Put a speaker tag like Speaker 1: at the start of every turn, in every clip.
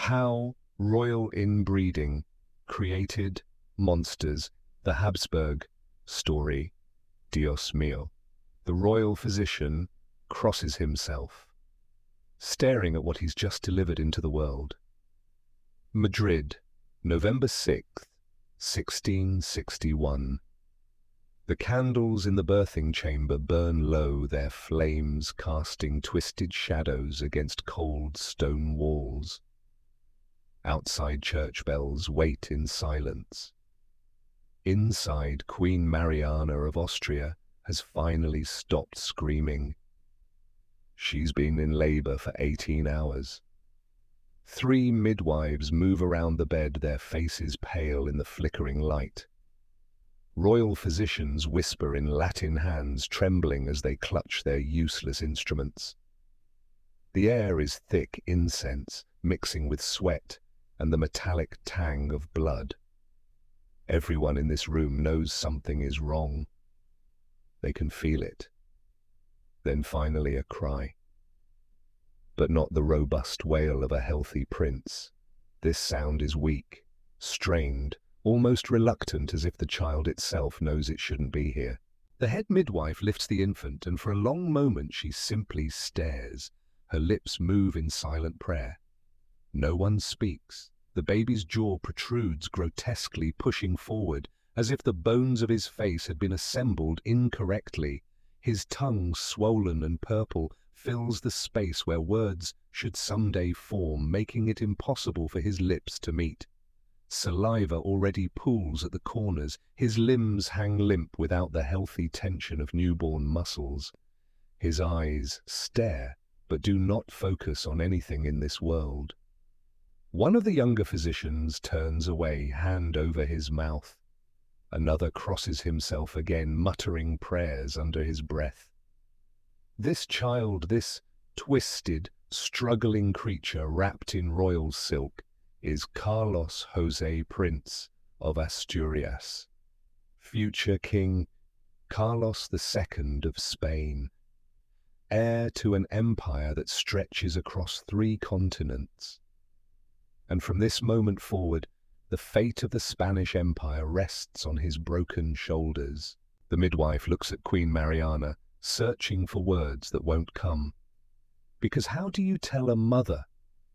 Speaker 1: How royal inbreeding created monsters. The Habsburg story. Dios mío. The royal physician crosses himself, staring at what he's just delivered into the world. Madrid, November 6th, 1661. The candles in the birthing chamber burn low, their flames casting twisted shadows against cold stone walls. Outside, church bells wait in silence. Inside, Queen Mariana of Austria has finally stopped screaming. She's been in labor for 18 hours. 3 midwives move around the bed, their faces pale in the flickering light. Royal physicians whisper in Latin hands, trembling as they clutch their useless instruments. The air is thick incense, mixing with sweat and the metallic tang of blood. Everyone in this room knows something is wrong. They can feel it. Then finally a cry. But not the robust wail of a healthy prince. This sound is weak, strained, almost reluctant, as if the child itself knows it shouldn't be here. The head midwife lifts the infant, and for a long moment she simply stares. Her lips move in silent prayer. No one speaks. The baby's jaw protrudes grotesquely, pushing forward, as if the bones of his face had been assembled incorrectly. His tongue, swollen and purple, fills the space where words should someday form, making it impossible for his lips to meet. Saliva already pools at the corners. His limbs hang limp without the healthy tension of newborn muscles. His eyes stare, but do not focus on anything in this world. One of the younger physicians turns away, hand over his mouth. Another crosses himself again, muttering prayers under his breath. This child, this twisted, struggling creature wrapped in royal silk, is Carlos José, Prince of Asturias, future King Carlos II of Spain, heir to an empire that stretches across 3 continents. And from this moment forward, the fate of the Spanish Empire rests on his broken shoulders. The midwife looks at Queen Mariana, searching for words that won't come. Because how do you tell a mother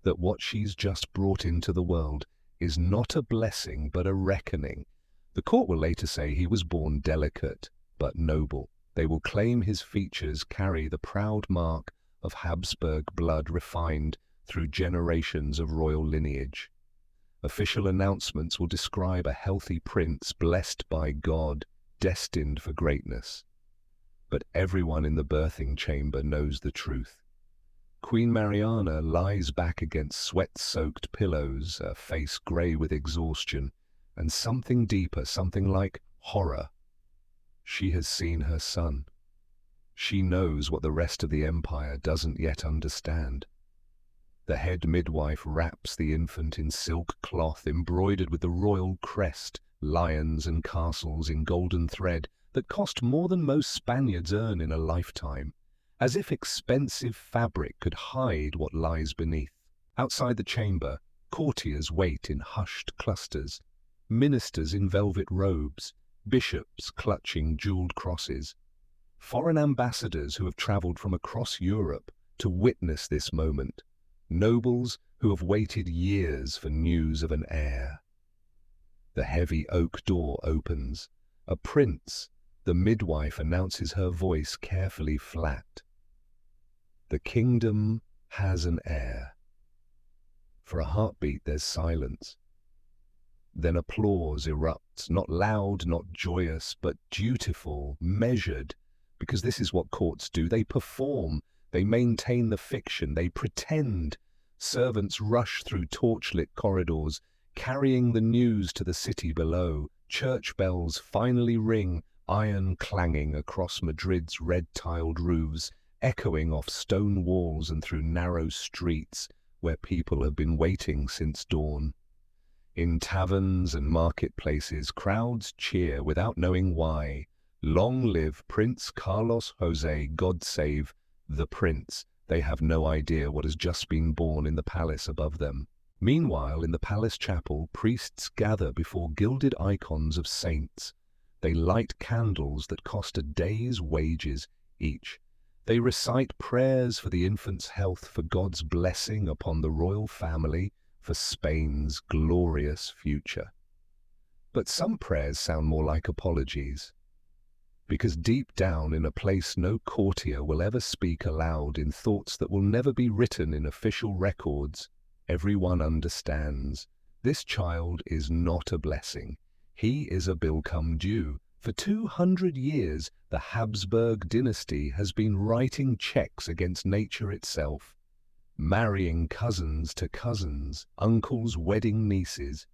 Speaker 1: that what she's just brought into the world is not a blessing but a reckoning? The court will later say he was born delicate but noble. They will claim his features carry the proud mark of Habsburg blood refined through generations of royal lineage. Official announcements will describe a healthy prince blessed by God, destined for greatness. But everyone in the birthing chamber knows the truth. Queen Mariana lies back against sweat-soaked pillows, her face grey with exhaustion, and something deeper, something like horror. She has seen her son. She knows what the rest of the empire doesn't yet understand. The head midwife wraps the infant in silk cloth embroidered with the royal crest, lions and castles in golden thread that cost more than most Spaniards earn in a lifetime, as if expensive fabric could hide what lies beneath. Outside the chamber, courtiers wait in hushed clusters, ministers in velvet robes, bishops clutching jeweled crosses, foreign ambassadors who have traveled from across Europe to witness this moment, nobles who have waited years for news of an heir. The heavy oak door opens. A prince, the midwife announces, her voice carefully flat. The kingdom has an heir. For a heartbeat there's silence. Then applause erupts, not loud, not joyous, but dutiful, measured, because this is what courts do. They perform, they maintain the fiction, they pretend. Servants rush through torchlit corridors, carrying the news to the city below. Church bells finally ring, iron clanging across Madrid's red-tiled roofs, echoing off stone walls and through narrow streets where people have been waiting since dawn. In taverns and marketplaces, crowds cheer without knowing why. Long live Prince Carlos José, God save the prince. They have no idea what has just been born in the palace above them. Meanwhile, in the palace chapel, priests gather before gilded icons of saints. They light candles that cost a day's wages each. They recite prayers for the infant's health, for God's blessing upon the royal family, for Spain's glorious future. But some prayers sound more like apologies. Because deep down in a place no courtier will ever speak aloud, in thoughts that will never be written in official records, everyone understands this child is not a blessing. He is a bill come due. For 200 years, the Habsburg dynasty has been writing checks against nature itself, marrying cousins to cousins, uncles wedding nieces,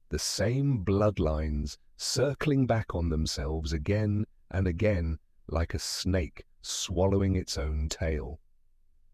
Speaker 1: the same bloodlines circling back on themselves again and again like a snake swallowing its own tail.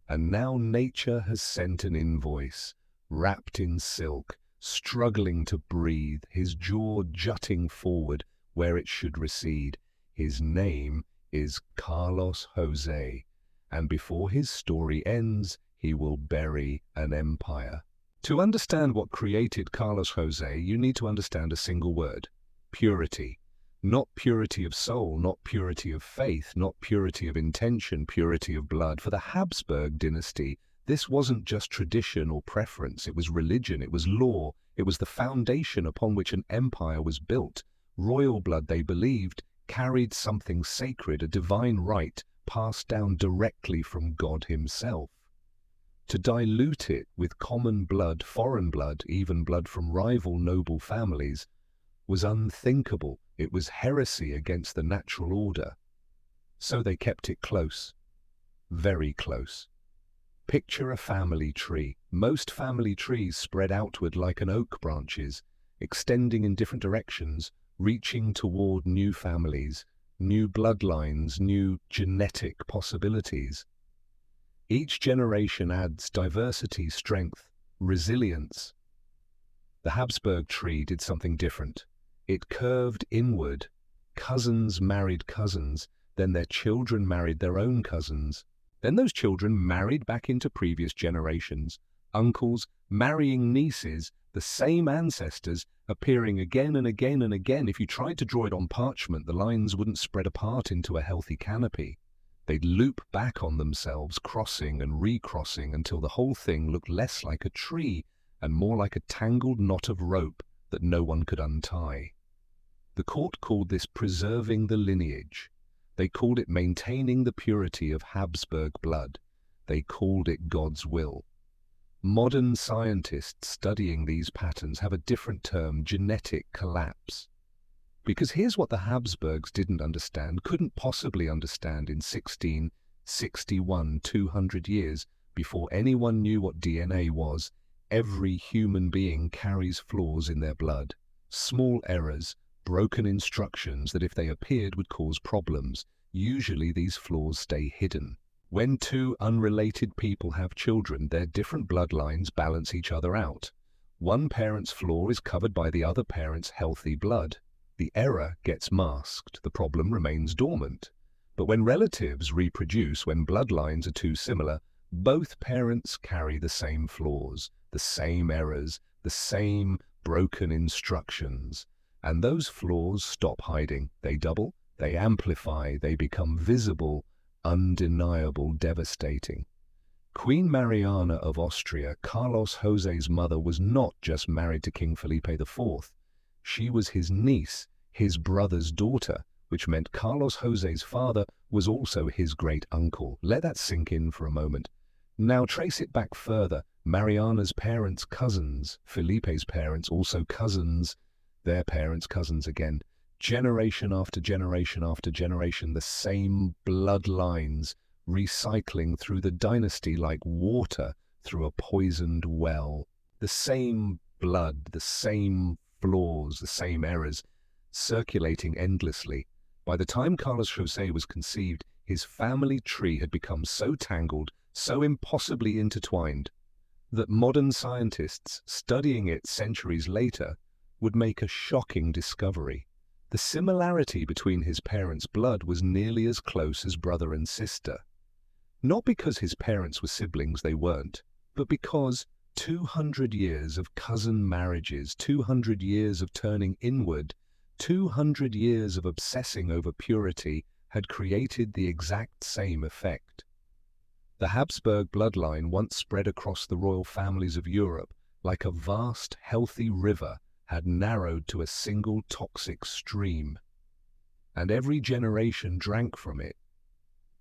Speaker 1: And now nature has sent an invoice, wrapped in silk, struggling to breathe, his jaw jutting forward where it should recede. His name is Carlos Jose, and before his story ends, he will bury an empire. To understand what created Carlos Jose, you need to understand a single word: purity. Not purity of soul, not purity of faith, not purity of intention, purity of blood. For the Habsburg dynasty, this wasn't just tradition or preference, it was religion, it was law, it was the foundation upon which an empire was built. Royal blood, they believed, carried something sacred, a divine right passed down directly from God himself. To dilute it with common blood, foreign blood, even blood from rival noble families, was unthinkable. It was heresy against the natural order. So they kept it close, very close. Picture a family tree. Most family trees spread outward like an oak branches, extending in different directions, reaching toward new families, new bloodlines, new genetic possibilities. Each generation adds diversity, strength, resilience. The Habsburg tree did something different. It curved inward. Cousins married cousins, then their children married their own cousins. Then those children married back into previous generations, uncles marrying nieces, the same ancestors appearing again and again and again. If you tried to draw it on parchment, the lines wouldn't spread apart into a healthy canopy. They'd loop back on themselves, crossing and recrossing until the whole thing looked less like a tree and more like a tangled knot of rope that no one could untie. The court called this preserving the lineage. They called it maintaining the purity of Habsburg blood. They called it God's will. Modern scientists studying these patterns have a different term: genetic collapse. Because here's what the Habsburgs didn't understand, couldn't possibly understand in 1661, 200 years before anyone knew what DNA was. Every human being carries flaws in their blood, small errors, broken instructions that if they appeared would cause problems. Usually these flaws stay hidden. When two unrelated people have children, their different bloodlines balance each other out. One parent's flaw is covered by the other parent's healthy blood. The error gets masked, the problem remains dormant. But when relatives reproduce, when bloodlines are too similar, both parents carry the same flaws, the same errors, the same broken instructions. And those flaws stop hiding. They double, they amplify, they become visible, undeniable, devastating. Queen Mariana of Austria, Carlos Jose's mother, was not just married to King Felipe IV. She was his niece, his brother's daughter, which meant Carlos Jose's father was also his great uncle. Let that sink in for a moment. Now trace it back further. Mariana's parents, cousins. Felipe's parents, also cousins. Their parents, cousins again. Generation after generation after generation, the same bloodlines recycling through the dynasty like water through a poisoned well. The same blood, the same flaws, the same errors, circulating endlessly. By the time Carlos Jose was conceived, his family tree had become so tangled, so impossibly intertwined, that modern scientists, studying it centuries later, would make a shocking discovery. The similarity between his parents' blood was nearly as close as brother and sister. Not because his parents were siblings, they weren't, but because 200 years of cousin marriages, 200 years of turning inward, 200 years of obsessing over purity had created the exact same effect. The Habsburg bloodline once spread across the royal families of Europe like a vast, healthy river had narrowed to a single toxic stream, and every generation drank from it.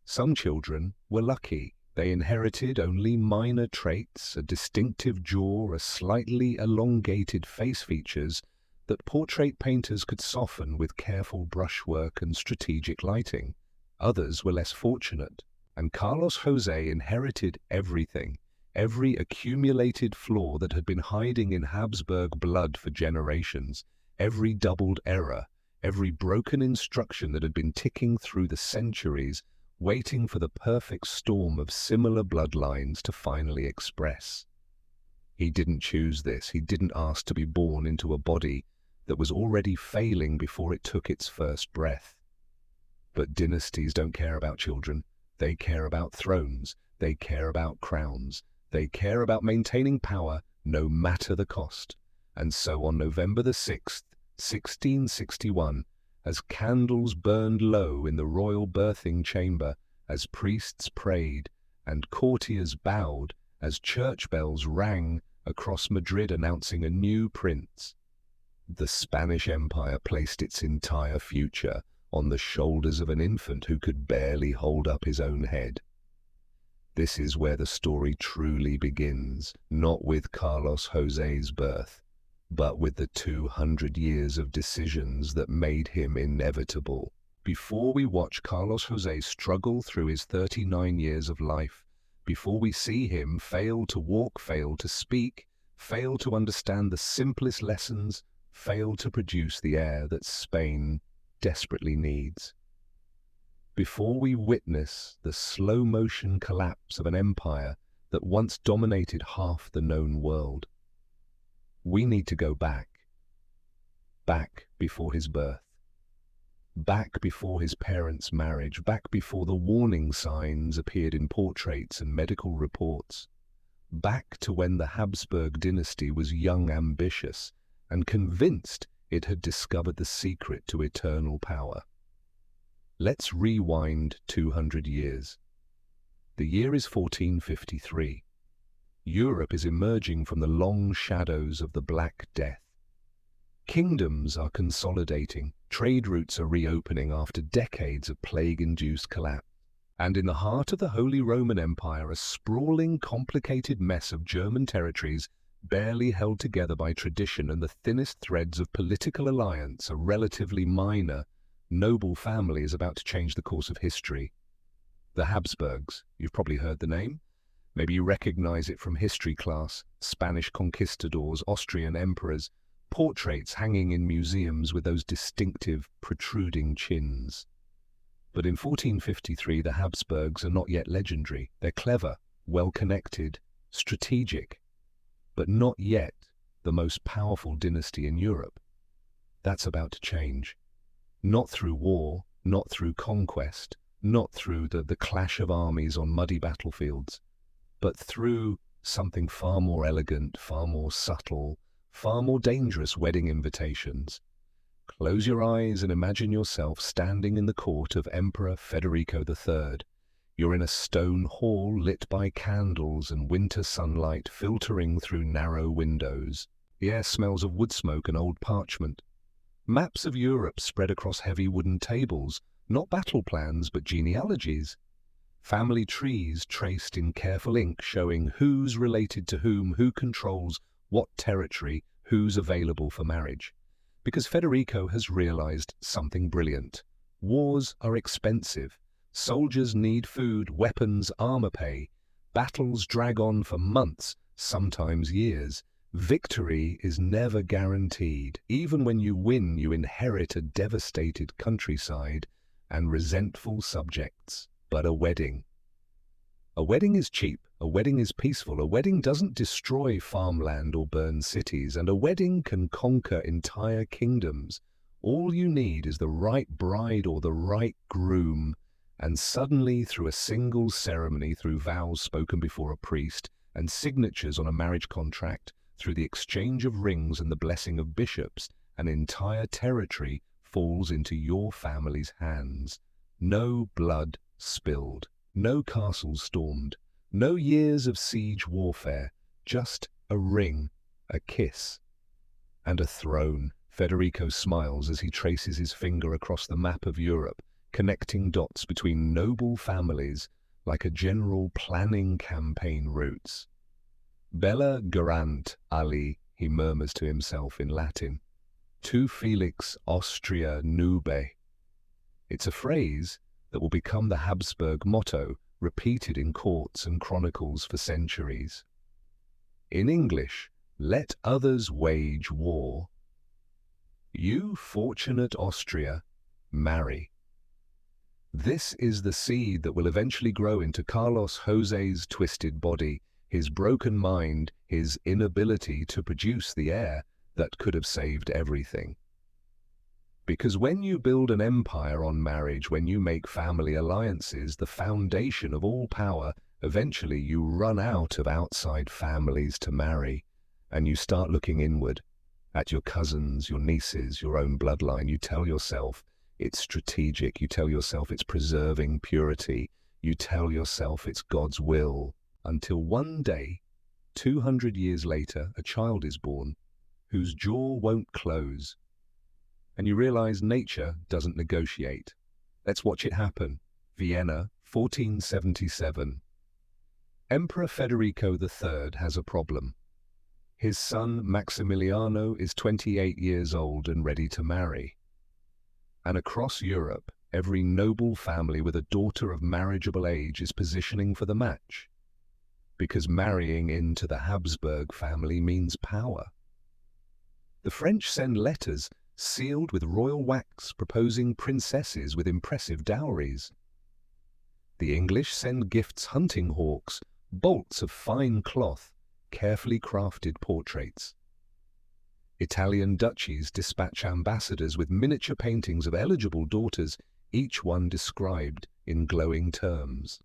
Speaker 1: Some children were lucky. They inherited only minor traits, a distinctive jaw, a slightly elongated face features that portrait painters could soften with careful brushwork and strategic lighting. Others were less fortunate, and Carlos José inherited everything, every accumulated flaw that had been hiding in Habsburg blood for generations, every doubled error, every broken instruction that had been ticking through the centuries, waiting for the perfect storm of similar bloodlines to finally express. He didn't choose this. He didn't ask to be born into a body that was already failing before it took its first breath. But dynasties don't care about children. They care about thrones. They care about crowns. They care about maintaining power no matter the cost. And so on November the 6th, 1661, as candles burned low in the royal birthing chamber, as priests prayed and courtiers bowed, as church bells rang across Madrid announcing a new prince, the Spanish Empire placed its entire future on the shoulders of an infant who could barely hold up his own head. This is where the story truly begins, not with Carlos José's birth, but with the 200 years of decisions that made him inevitable. Before we watch Carlos José struggle through his 39 years of life, before we see him fail to walk, fail to speak, fail to understand the simplest lessons, fail to produce the heir that Spain desperately needs, before we witness the slow-motion collapse of an empire that once dominated half the known world, we need to go back before his birth, back before his parents' marriage, back before the warning signs appeared in portraits and medical reports, back to when the Habsburg dynasty was young, ambitious, and convinced it had discovered the secret to eternal power. Let's rewind 200 years. The year is 1453. Europe is emerging from the long shadows of the Black Death. Kingdoms are consolidating, trade routes are reopening after decades of plague-induced collapse. And in the heart of the Holy Roman Empire, a sprawling, complicated mess of German territories barely held together by tradition and the thinnest threads of political alliance, a relatively minor, noble family is about to change the course of history. The Habsburgs, you've probably heard the name. Maybe you recognize it from history class, Spanish conquistadors, Austrian emperors, portraits hanging in museums with those distinctive, protruding chins. But in 1453, the Habsburgs are not yet legendary. They're clever, well-connected, strategic, but not yet the most powerful dynasty in Europe. That's about to change. Not through war, not through conquest, not through the clash of armies on muddy battlefields, but through something far more elegant, far more subtle, far more dangerous: wedding invitations. Close your eyes and imagine yourself standing in the court of Emperor Federico III. You're in a stone hall lit by candles and winter sunlight filtering through narrow windows. The air smells of wood smoke and old parchment. Maps of Europe spread across heavy wooden tables, not battle plans but genealogies. Family trees traced in careful ink showing who's related to whom, who controls what territory, who's available for marriage. Because Federico has realized something brilliant. Wars are expensive. Soldiers need food, weapons, armor pay. Battles drag on for months, sometimes years. Victory is never guaranteed. Even when you win, you inherit a devastated countryside and resentful subjects. But a wedding is cheap, a wedding is peaceful, a wedding doesn't destroy farmland or burn cities, and a wedding can conquer entire kingdoms. All you need is the right bride or the right groom, and suddenly, through a single ceremony, through vows spoken before a priest, and signatures on a marriage contract, through the exchange of rings and the blessing of bishops, an entire territory falls into your family's hands. No blood spilled, no castles stormed, no years of siege warfare, just a ring, a kiss, and a throne. Federico smiles as he traces his finger across the map of Europe, connecting dots between noble families like a general planning campaign routes. Bella garant ali, he murmurs to himself in Latin. Tu Felix Austria nube. It's a phrase that will become the Habsburg motto, repeated in courts and chronicles for centuries. In English, let others wage war. You fortunate Austria, marry. This is the seed that will eventually grow into Carlos José's twisted body, his broken mind, his inability to produce the heir that could have saved everything. Because when you build an empire on marriage, when you make family alliances the foundation of all power, eventually you run out of outside families to marry, and you start looking inward at your cousins, your nieces, your own bloodline. You tell yourself it's strategic. You tell yourself it's preserving purity. You tell yourself it's God's will. Until one day, 200 years later, a child is born whose jaw won't close. And you realize nature doesn't negotiate. Let's watch it happen. Vienna, 1477. Emperor Federico III has a problem. His son Maximiliano is 28 years old and ready to marry. And across Europe, every noble family with a daughter of marriageable age is positioning for the match. Because marrying into the Habsburg family means power. The French send letters sealed with royal wax proposing princesses with impressive dowries. The English send gifts hunting hawks, bolts of fine cloth, carefully crafted portraits. Italian duchies dispatch ambassadors with miniature paintings of eligible daughters, each one described in glowing terms.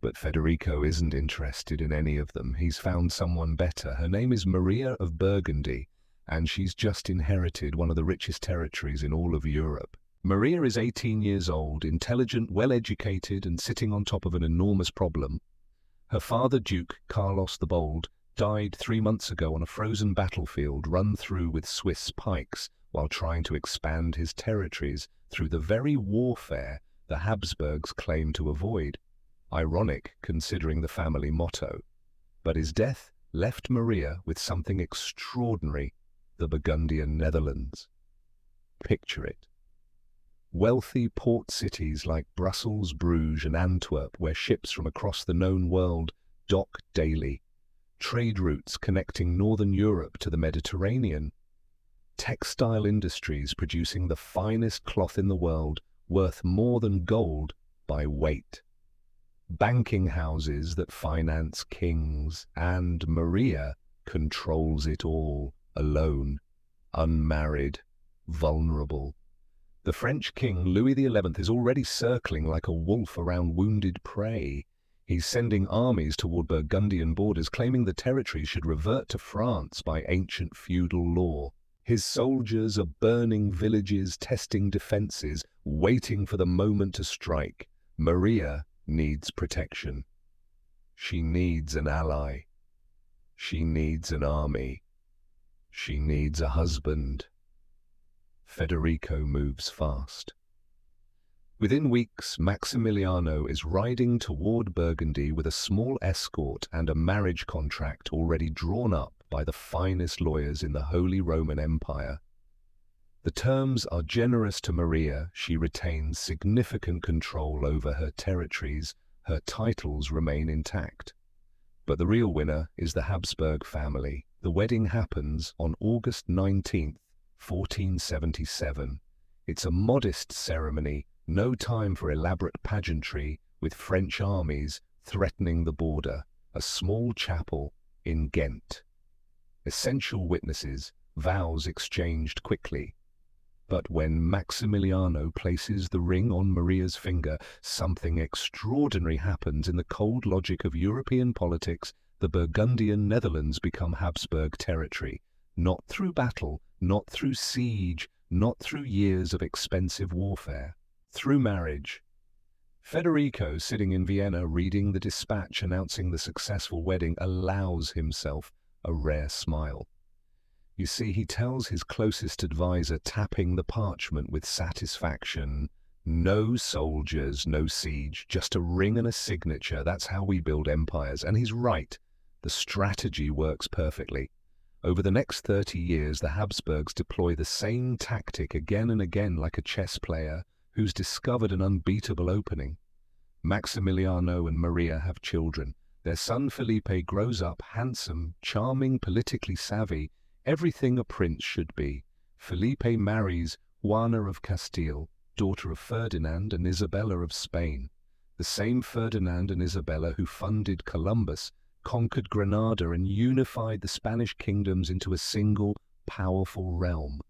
Speaker 1: But Federico isn't interested in any of them. He's found someone better. Her name is Maria of Burgundy, and she's just inherited one of the richest territories in all of Europe. Maria is 18 years old, intelligent, well-educated, and sitting on top of an enormous problem. Her father, Duke Carlos the Bold, died 3 months ago on a frozen battlefield run through with Swiss pikes while trying to expand his territories through the very warfare the Habsburgs claim to avoid. Ironic, considering the family motto. But his death left Maria with something extraordinary, the Burgundian Netherlands. Picture it. Wealthy port cities like Brussels, Bruges, and Antwerp, where ships from across the known world dock daily. Trade routes connecting northern Europe to the Mediterranean. Textile industries producing the finest cloth in the world, worth more than gold by weight. Banking houses that finance kings, and Maria controls it all, alone, unmarried, vulnerable. The French king, Louis XI, is already circling like a wolf around wounded prey. He's sending armies toward Burgundian borders, claiming the territory should revert to France by ancient feudal law. His soldiers are burning villages, testing defenses, waiting for the moment to strike. Maria needs protection. She needs an ally. She needs an army. She needs a husband. Federico moves fast. Within weeks, Maximiliano is riding toward Burgundy with a small escort and a marriage contract already drawn up by the finest lawyers in the Holy Roman Empire. The terms are generous to Maria. She retains significant control over her territories. Her titles remain intact. But the real winner is the Habsburg family. The wedding happens on August 19th, 1477. It's a modest ceremony, no time for elaborate pageantry, with French armies threatening the border. A small chapel in Ghent. Essential witnesses, vows exchanged quickly. But when Maximiliano places the ring on Maria's finger, something extraordinary happens. In the cold logic of European politics, the Burgundian Netherlands become Habsburg territory, not through battle, not through siege, not through years of expensive warfare, through marriage. Federico, sitting in Vienna reading the dispatch announcing the successful wedding, allows himself a rare smile. You see, he tells his closest advisor, tapping the parchment with satisfaction, "No soldiers, no siege, just a ring and a signature. That's how we build empires." And he's right. The strategy works perfectly. Over the next 30 years, the Habsburgs deploy the same tactic again and again, like a chess player who's discovered an unbeatable opening. Maximiliano and Maria have children. Their son Felipe grows up handsome, charming, politically savvy, everything a prince should be. Felipe marries Juana of Castile, daughter of Ferdinand and Isabella of Spain. The same Ferdinand and Isabella who funded Columbus, conquered Granada and unified the Spanish kingdoms into a single, powerful realm.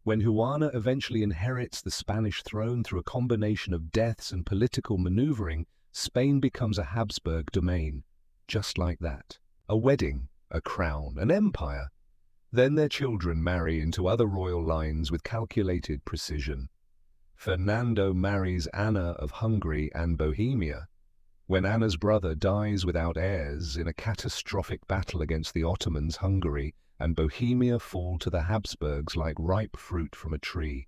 Speaker 1: When Juana eventually inherits the Spanish throne through a combination of deaths and political maneuvering, Spain becomes a Habsburg domain. Just like that. A wedding, a crown, an empire. Then their children marry into other royal lines with calculated precision. Fernando marries Anna of Hungary and Bohemia. When Anna's brother dies without heirs in a catastrophic battle against the Ottomans, Hungary and Bohemia fall to the Habsburgs like ripe fruit from a tree.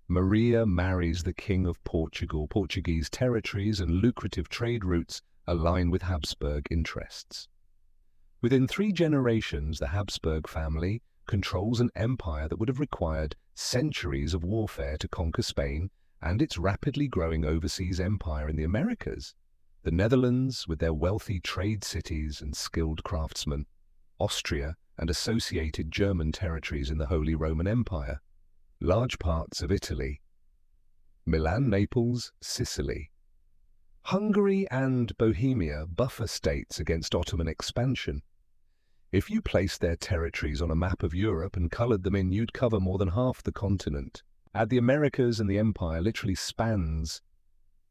Speaker 1: Maria marries the King of Portugal. Portuguese territories and lucrative trade routes align with Habsburg interests. Within 3 generations, the Habsburg family controls an empire that would have required centuries of warfare to conquer Spain and its rapidly growing overseas empire in the Americas. The Netherlands, with their wealthy trade cities and skilled craftsmen. Austria and associated German territories in the Holy Roman Empire. Large parts of Italy. Milan, Naples, Sicily. Hungary and Bohemia, buffer states against Ottoman expansion. If you placed their territories on a map of Europe and colored them in, you'd cover more than half the continent. Add the Americas and the empire literally spans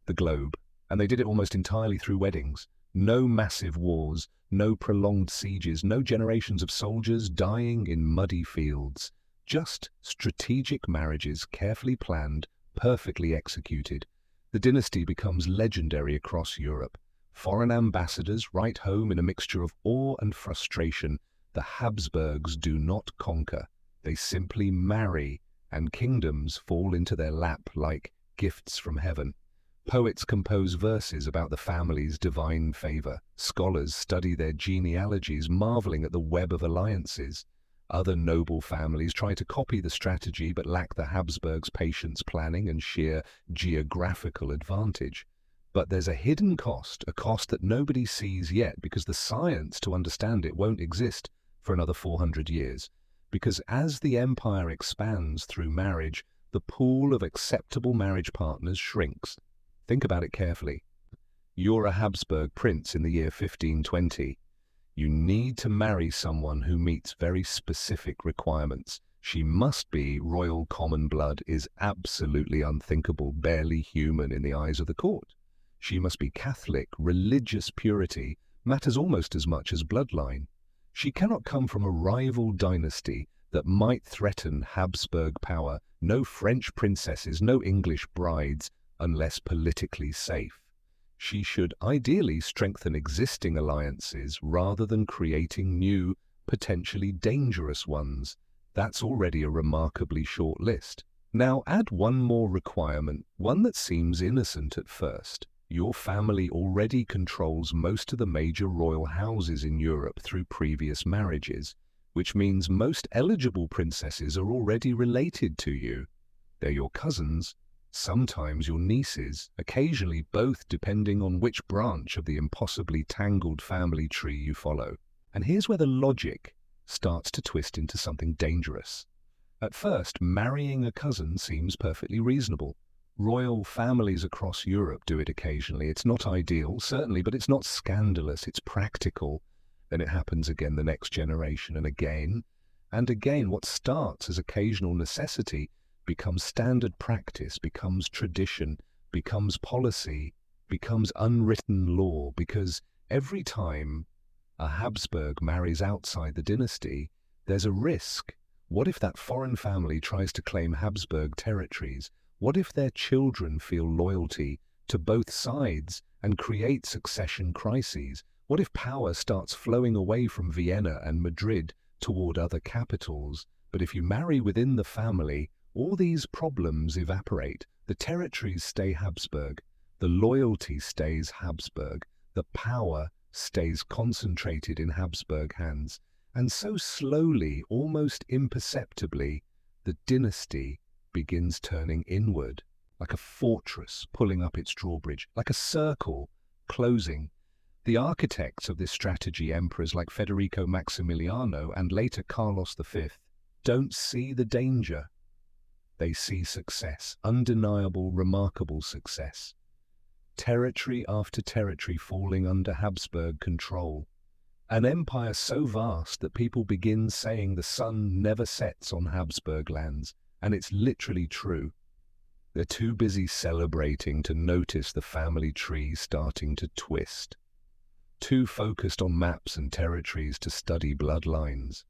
Speaker 1: the globe, and they did it almost entirely through weddings. No massive wars, no prolonged sieges, no generations of soldiers dying in muddy fields. Just strategic marriages, carefully planned, perfectly executed. The dynasty becomes legendary across Europe. Foreign ambassadors write home in a mixture of awe and frustration. The Habsburgs do not conquer. They simply marry, and kingdoms fall into their lap like gifts from heaven. Poets compose verses about the family's divine favor. Scholars study their genealogies, marveling at the web of alliances. Other noble families try to copy the strategy but lack the Habsburgs' patience, planning, and sheer geographical advantage. But there's a hidden cost, a cost that nobody sees yet because the science to understand it won't exist for another 400 years. Because as the empire expands through marriage, the pool of acceptable marriage partners shrinks. Think about it carefully. You're a Habsburg prince in the year 1520. You need to marry someone who meets very specific requirements. She must be royal common blood is absolutely unthinkable, barely human in the eyes of the court. She must be Catholic, religious purity matters almost as much as bloodline. She cannot come from a rival dynasty that might threaten Habsburg power. No French princesses, no English brides, unless politically safe. She should ideally strengthen existing alliances rather than creating new, potentially dangerous ones. That's already a remarkably short list. Now add one more requirement, one that seems innocent at first. Your family already controls most of the major royal houses in Europe through previous marriages, which means most eligible princesses are already related to you. They're your cousins, sometimes your nieces, occasionally both, depending on which branch of the impossibly tangled family tree you follow. And here's where the logic starts to twist into something dangerous. At first, marrying a cousin seems perfectly reasonable. Royal families across Europe do it occasionally. It's not ideal, certainly, but it's not scandalous. It's practical. Then it happens again the next generation, and again. What starts as occasional necessity becomes standard practice, becomes tradition, becomes policy, becomes unwritten law, because every time a Habsburg marries outside the dynasty, there's a risk. What if that foreign family tries to claim Habsburg territories? What if their children feel loyalty to both sides and create succession crises? What if power starts flowing away from Vienna and Madrid toward other capitals? But if you marry within the family, all these problems evaporate. The territories stay Habsburg, the loyalty stays Habsburg, the power stays concentrated in Habsburg hands. And so slowly, almost imperceptibly, the dynasty begins turning inward, like a fortress pulling up its drawbridge, like a circle closing. The architects of this strategy, emperors like Federico Maximiliano and later Carlos V, don't see the danger. They see success, undeniable, remarkable success. Territory after territory falling under Habsburg control. An empire so vast that people begin saying the sun never sets on Habsburg lands, and it's literally true. They're too busy celebrating to notice the family tree starting to twist. Too focused on maps and territories to study bloodlines.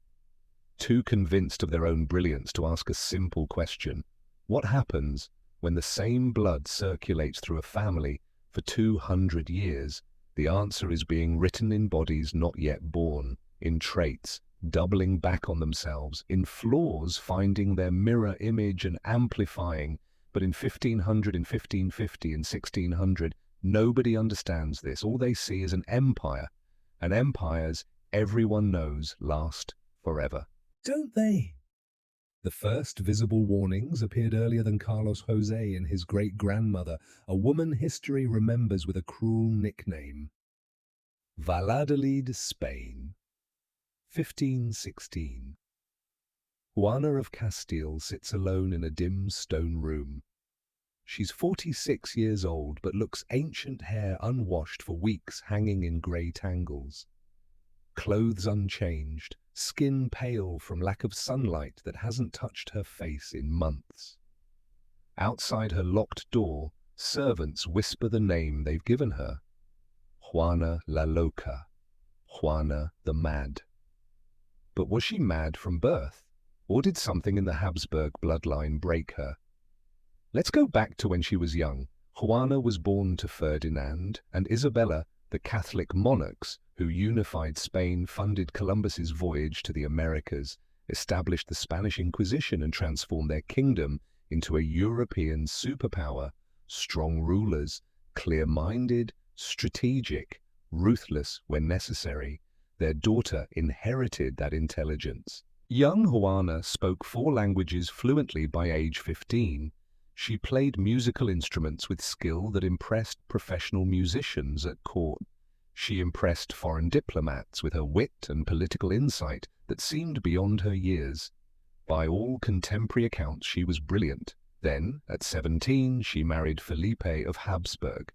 Speaker 1: Too convinced of their own brilliance to ask a simple question. What happens when the same blood circulates through a family for 200 years? The answer is being written in bodies not yet born, in traits doubling back on themselves, in flaws finding their mirror image and amplifying. But in 1500, in 1550, in 1600, nobody understands this. All they see is an empire, and empires, everyone knows, last forever. Don't they? The first visible warnings appeared earlier than Carlos Jose and his great-grandmother, a woman history remembers with a cruel nickname. Valladolid, Spain, 1516. Juana of Castile sits alone in a dim stone room. She's 46 years old, but looks ancient, hair unwashed for weeks hanging in grey tangles. Clothes unchanged, skin pale from lack of sunlight that hasn't touched her face in months. Outside her locked door, servants whisper the name they've given her. Juana la Loca, Juana the Mad. But was she mad from birth, or did something in the Habsburg bloodline break her? Let's go back to when she was young. Juana was born to Ferdinand and Isabella, the Catholic monarchs who unified Spain, funded Columbus's voyage to the Americas, established the Spanish Inquisition and transformed their kingdom into a European superpower. Strong rulers, clear-minded, strategic, ruthless when necessary. Their daughter inherited that intelligence. Young Juana spoke 4 languages fluently by age 15. She played musical instruments with skill that impressed professional musicians at court. She impressed foreign diplomats with her wit and political insight that seemed beyond her years. By all contemporary accounts, she was brilliant. Then, at 17, she married Felipe of Habsburg.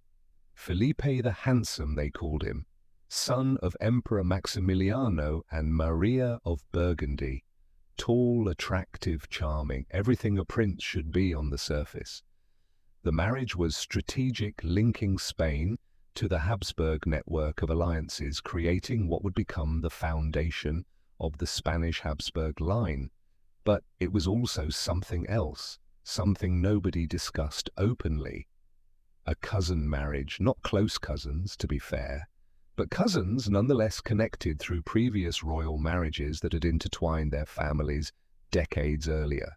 Speaker 1: Felipe the Handsome, they called him, son of Emperor Maximiliano and Maria of Burgundy. Tall, attractive, charming, everything a prince should be on the surface. The marriage was strategic, linking Spain to the Habsburg network of alliances, creating what would become the foundation of the Spanish Habsburg line. But it was also something else, something nobody discussed openly. A cousin marriage, not close cousins, to be fair, but cousins nonetheless connected through previous royal marriages that had intertwined their families decades earlier.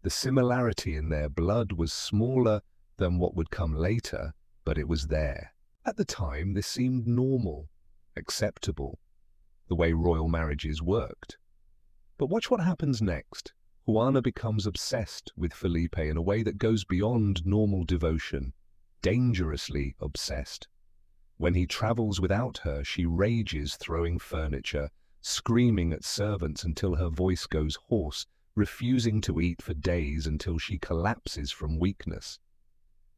Speaker 1: The similarity in their blood was smaller than what would come later, but it was there. At the time, this seemed normal, acceptable, the way royal marriages worked. But watch what happens next. Juana becomes obsessed with Felipe in a way that goes beyond normal devotion, dangerously obsessed. When he travels without her, she rages, throwing furniture, screaming at servants until her voice goes hoarse, refusing to eat for days until she collapses from weakness.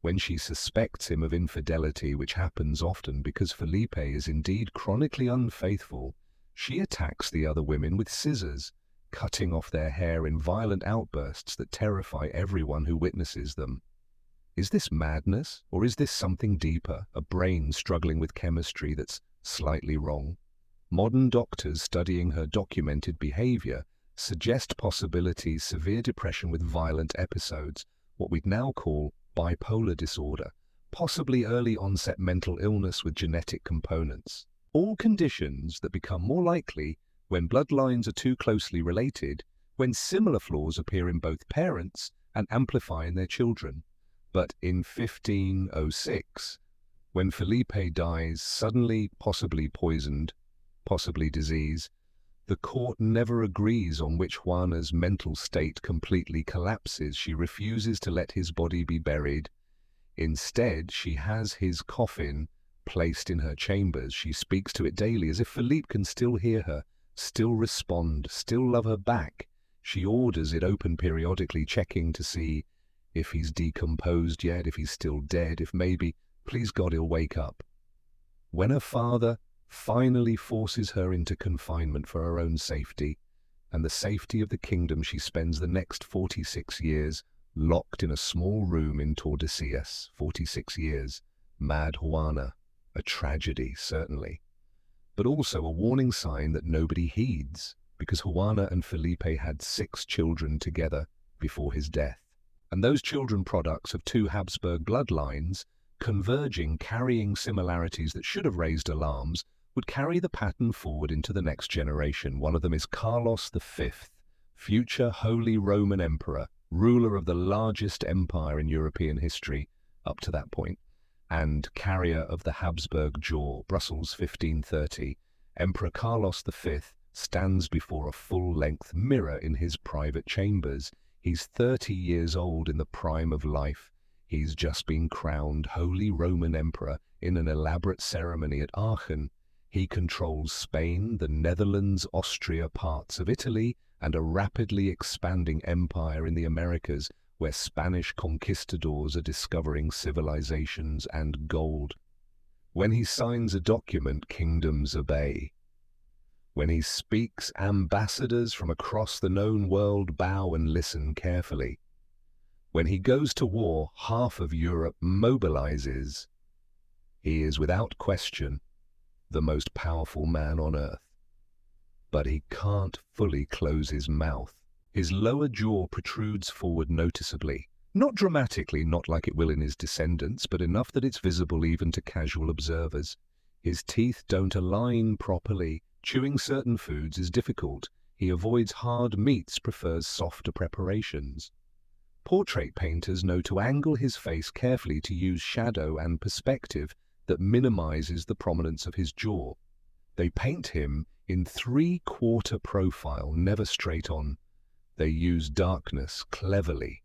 Speaker 1: When she suspects him of infidelity, which happens often because Felipe is indeed chronically unfaithful, she attacks the other women with scissors, cutting off their hair in violent outbursts that terrify everyone who witnesses them. Is this madness, or is this something deeper, a brain struggling with chemistry that's slightly wrong? Modern doctors studying her documented behavior suggest possibilities severe depression with violent episodes, what we'd now call bipolar disorder, possibly early onset mental illness with genetic components. All conditions that become more likely when bloodlines are too closely related, when similar flaws appear in both parents and amplify in their children. But in 1506, when Felipe dies suddenly, possibly poisoned, possibly disease, the court never agrees on which Juana's mental state completely collapses. She refuses to let his body be buried. Instead, she has his coffin placed in her chambers. She speaks to it daily as if Felipe can still hear her, still respond, still love her back. She orders it open periodically, checking to see if he's decomposed yet, if he's still dead, if maybe, please God, he'll wake up. When her father finally forces her into confinement for her own safety and the safety of the kingdom, she spends the next 46 years locked in a small room in Tordesillas. 46 years. Mad Juana. A tragedy, certainly. But also a warning sign that nobody heeds, because Juana and Felipe had 6 children together before his death. And those children products of 2 Habsburg bloodlines, converging, carrying similarities that should have raised alarms, would carry the pattern forward into the next generation. One of them is Carlos V, future Holy Roman Emperor, ruler of the largest empire in European history up to that point, and carrier of the Habsburg jaw. Brussels 1530. Emperor Carlos V stands before a full-length mirror in his private chambers. He's 30 years old, in the prime of life. He's just been crowned Holy Roman Emperor in an elaborate ceremony at Aachen. He controls Spain, the Netherlands, Austria, parts of Italy, and a rapidly expanding empire in the Americas, where Spanish conquistadors are discovering civilizations and gold. When he signs a document, kingdoms obey. When he speaks, ambassadors from across the known world bow and listen carefully. When he goes to war, half of Europe mobilizes. He is without question the most powerful man on earth. But he can't fully close his mouth. His lower jaw protrudes forward noticeably. Not dramatically, not like it will in his descendants, but enough that it's visible even to casual observers. His teeth don't align properly. Chewing certain foods is difficult. He avoids hard meats, prefers softer preparations. Portrait painters know to angle his face carefully to use shadow and perspective that minimizes the prominence of his jaw. They paint him in 3/4 profile, never straight on. They use darkness cleverly.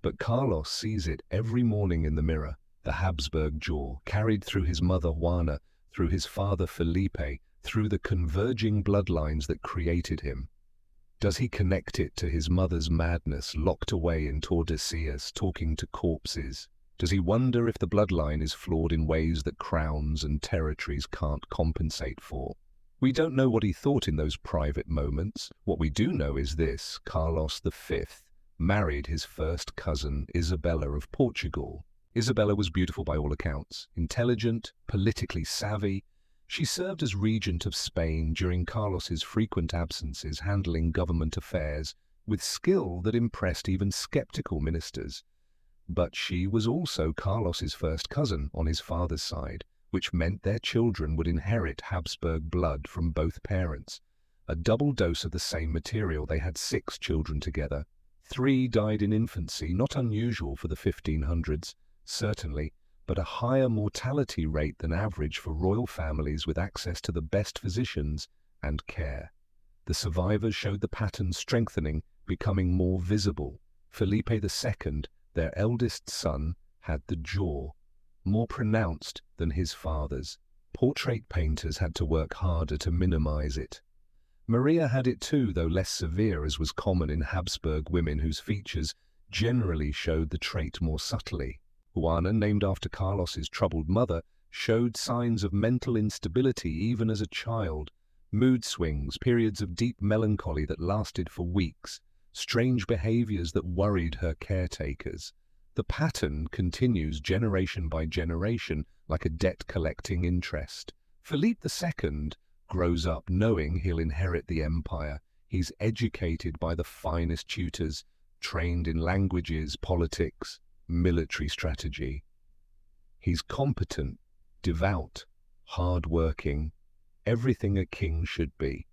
Speaker 1: But Carlos sees it every morning in the mirror, the Habsburg jaw, carried through his mother Juana, through his father Felipe, through the converging bloodlines that created him. Does he connect it to his mother's madness, locked away in Tordesillas, talking to corpses? Does he wonder if the bloodline is flawed in ways that crowns and territories can't compensate for? We don't know what he thought in those private moments. What we do know is this: Carlos V married his first cousin, Isabella of Portugal. Isabella was beautiful by all accounts, intelligent, politically savvy. She served as regent of Spain during Carlos's frequent absences, handling government affairs with skill that impressed even skeptical ministers. But she was also Carlos's first cousin on his father's side, which meant their children would inherit Habsburg blood from both parents. A double dose of the same material. They had 6 children together. 3 died in infancy, not unusual for the 1500s, certainly, but a higher mortality rate than average for royal families with access to the best physicians and care. The survivors showed the pattern strengthening, becoming more visible. Felipe II, their eldest son, had the jaw, more pronounced than his father's. Portrait painters had to work harder to minimize it. Maria had it too, though less severe, as was common in Habsburg women whose features generally showed the trait more subtly. Juana, named after Carlos's troubled mother, showed signs of mental instability even as a child. Mood swings, periods of deep melancholy that lasted for weeks, strange behaviors that worried her caretakers. The pattern continues generation by generation, like a debt-collecting interest. Philippe II grows up knowing he'll inherit the empire. He's educated by the finest tutors, trained in languages, politics, military strategy. He's competent, devout, hard-working, everything a king should be.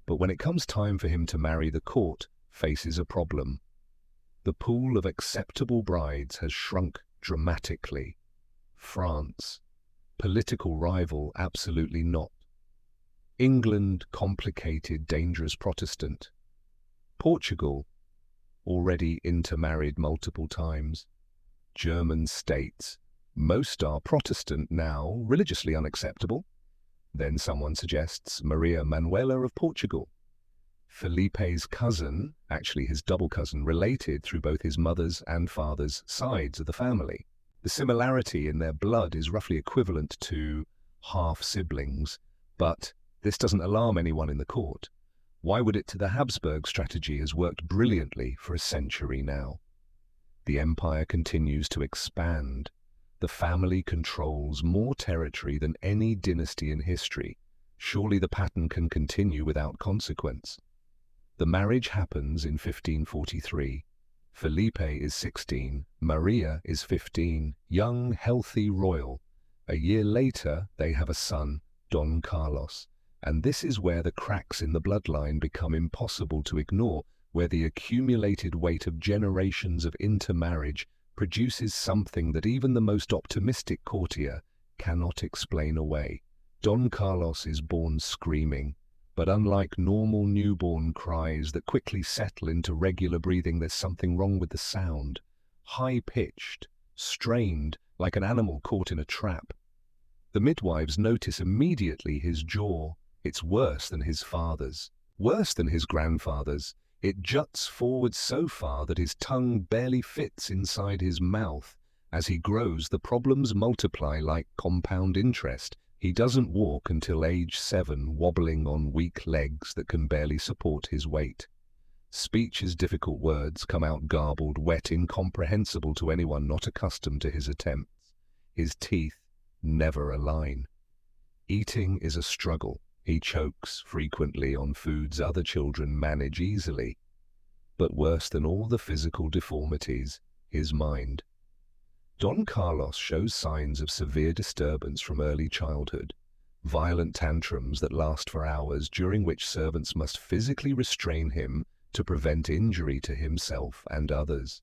Speaker 1: But when it comes time for him to marry, the court faces a problem. The pool of acceptable brides has shrunk dramatically. France, political rival, absolutely not. England, complicated, dangerous Protestant. Portugal, already intermarried multiple times. German states, most are Protestant now, religiously unacceptable. Then someone suggests Maria Manuela of Portugal. Felipe's cousin, actually his double cousin, related through both his mother's and father's sides of the family. The similarity in their blood is roughly equivalent to half-siblings, but this doesn't alarm anyone in the court. Why would it? To the Habsburg strategy has worked brilliantly for a century now. The empire continues to expand. The family controls more territory than any dynasty in history. Surely the pattern can continue without consequence. The marriage happens in 1543. Felipe is 16, Maria is 15, young, healthy, royal. A year later, they have a son, Don Carlos. And this is where the cracks in the bloodline become impossible to ignore, where the accumulated weight of generations of intermarriage produces something that even the most optimistic courtier cannot explain away. Don Carlos is born screaming, but unlike normal newborn cries that quickly settle into regular breathing, there's something wrong with the sound. High-pitched, strained, like an animal caught in a trap. The midwives notice immediately his jaw. It's worse than his father's, worse than his grandfather's. It juts forward so far that his tongue barely fits inside his mouth. As he grows, the problems multiply like compound interest. He doesn't walk until age 7, wobbling on weak legs that can barely support his weight. Speech is difficult, words come out garbled, wet, incomprehensible to anyone not accustomed to his attempts. His teeth never align. Eating is a struggle. He chokes frequently on foods other children manage easily. But worse than all the physical deformities, his mind. Don Carlos shows signs of severe disturbance from early childhood, violent tantrums that last for hours, during which servants must physically restrain him to prevent injury to himself and others.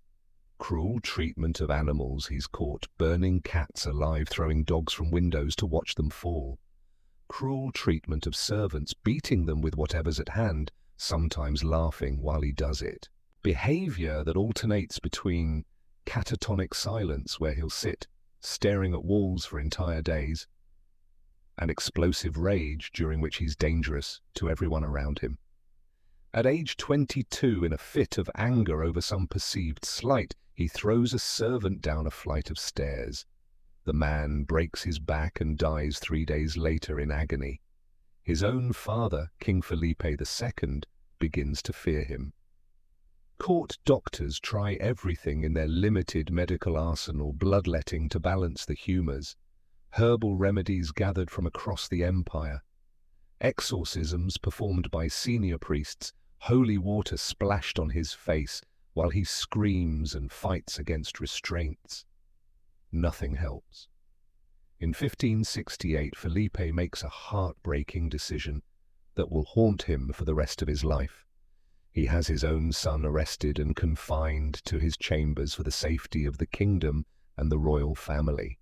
Speaker 1: Cruel treatment of animals he's caught, burning cats alive, throwing dogs from windows to watch them fall. Cruel treatment of servants, beating them with whatever's at hand, sometimes laughing while he does it. Behavior that alternates between catatonic silence, where he'll sit staring at walls for entire days, and explosive rage, during which he's dangerous to everyone around him. At age 22, in a fit of anger over some perceived slight, he throws a servant down a flight of stairs. The man breaks his back and dies 3 days later in agony. His own father, King Felipe II, begins to fear him. Court doctors try everything in their limited medical arsenal, bloodletting to balance the humours, herbal remedies gathered from across the empire, exorcisms performed by senior priests, holy water splashed on his face while he screams and fights against restraints. Nothing helps. In 1568, Felipe makes a heartbreaking decision that will haunt him for the rest of his life. He has his own son arrested and confined to his chambers for the safety of the kingdom and the royal family.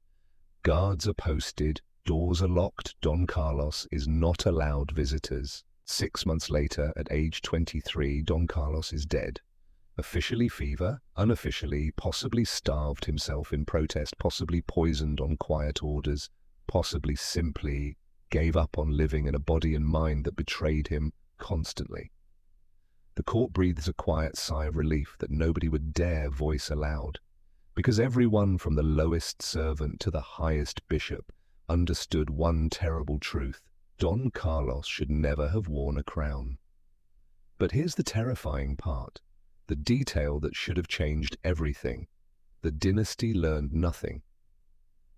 Speaker 1: Guards are posted, doors are locked. Don Carlos is not allowed visitors. 6 months later, at age 23, Don Carlos is dead. Officially fever, unofficially possibly starved himself in protest, possibly poisoned on quiet orders, possibly simply gave up on living in a body and mind that betrayed him constantly. The court breathes a quiet sigh of relief that nobody would dare voice aloud, because everyone from the lowest servant to the highest bishop understood one terrible truth. Don Carlos should never have worn a crown. But here's the terrifying part, the detail that should have changed everything. The dynasty learned nothing.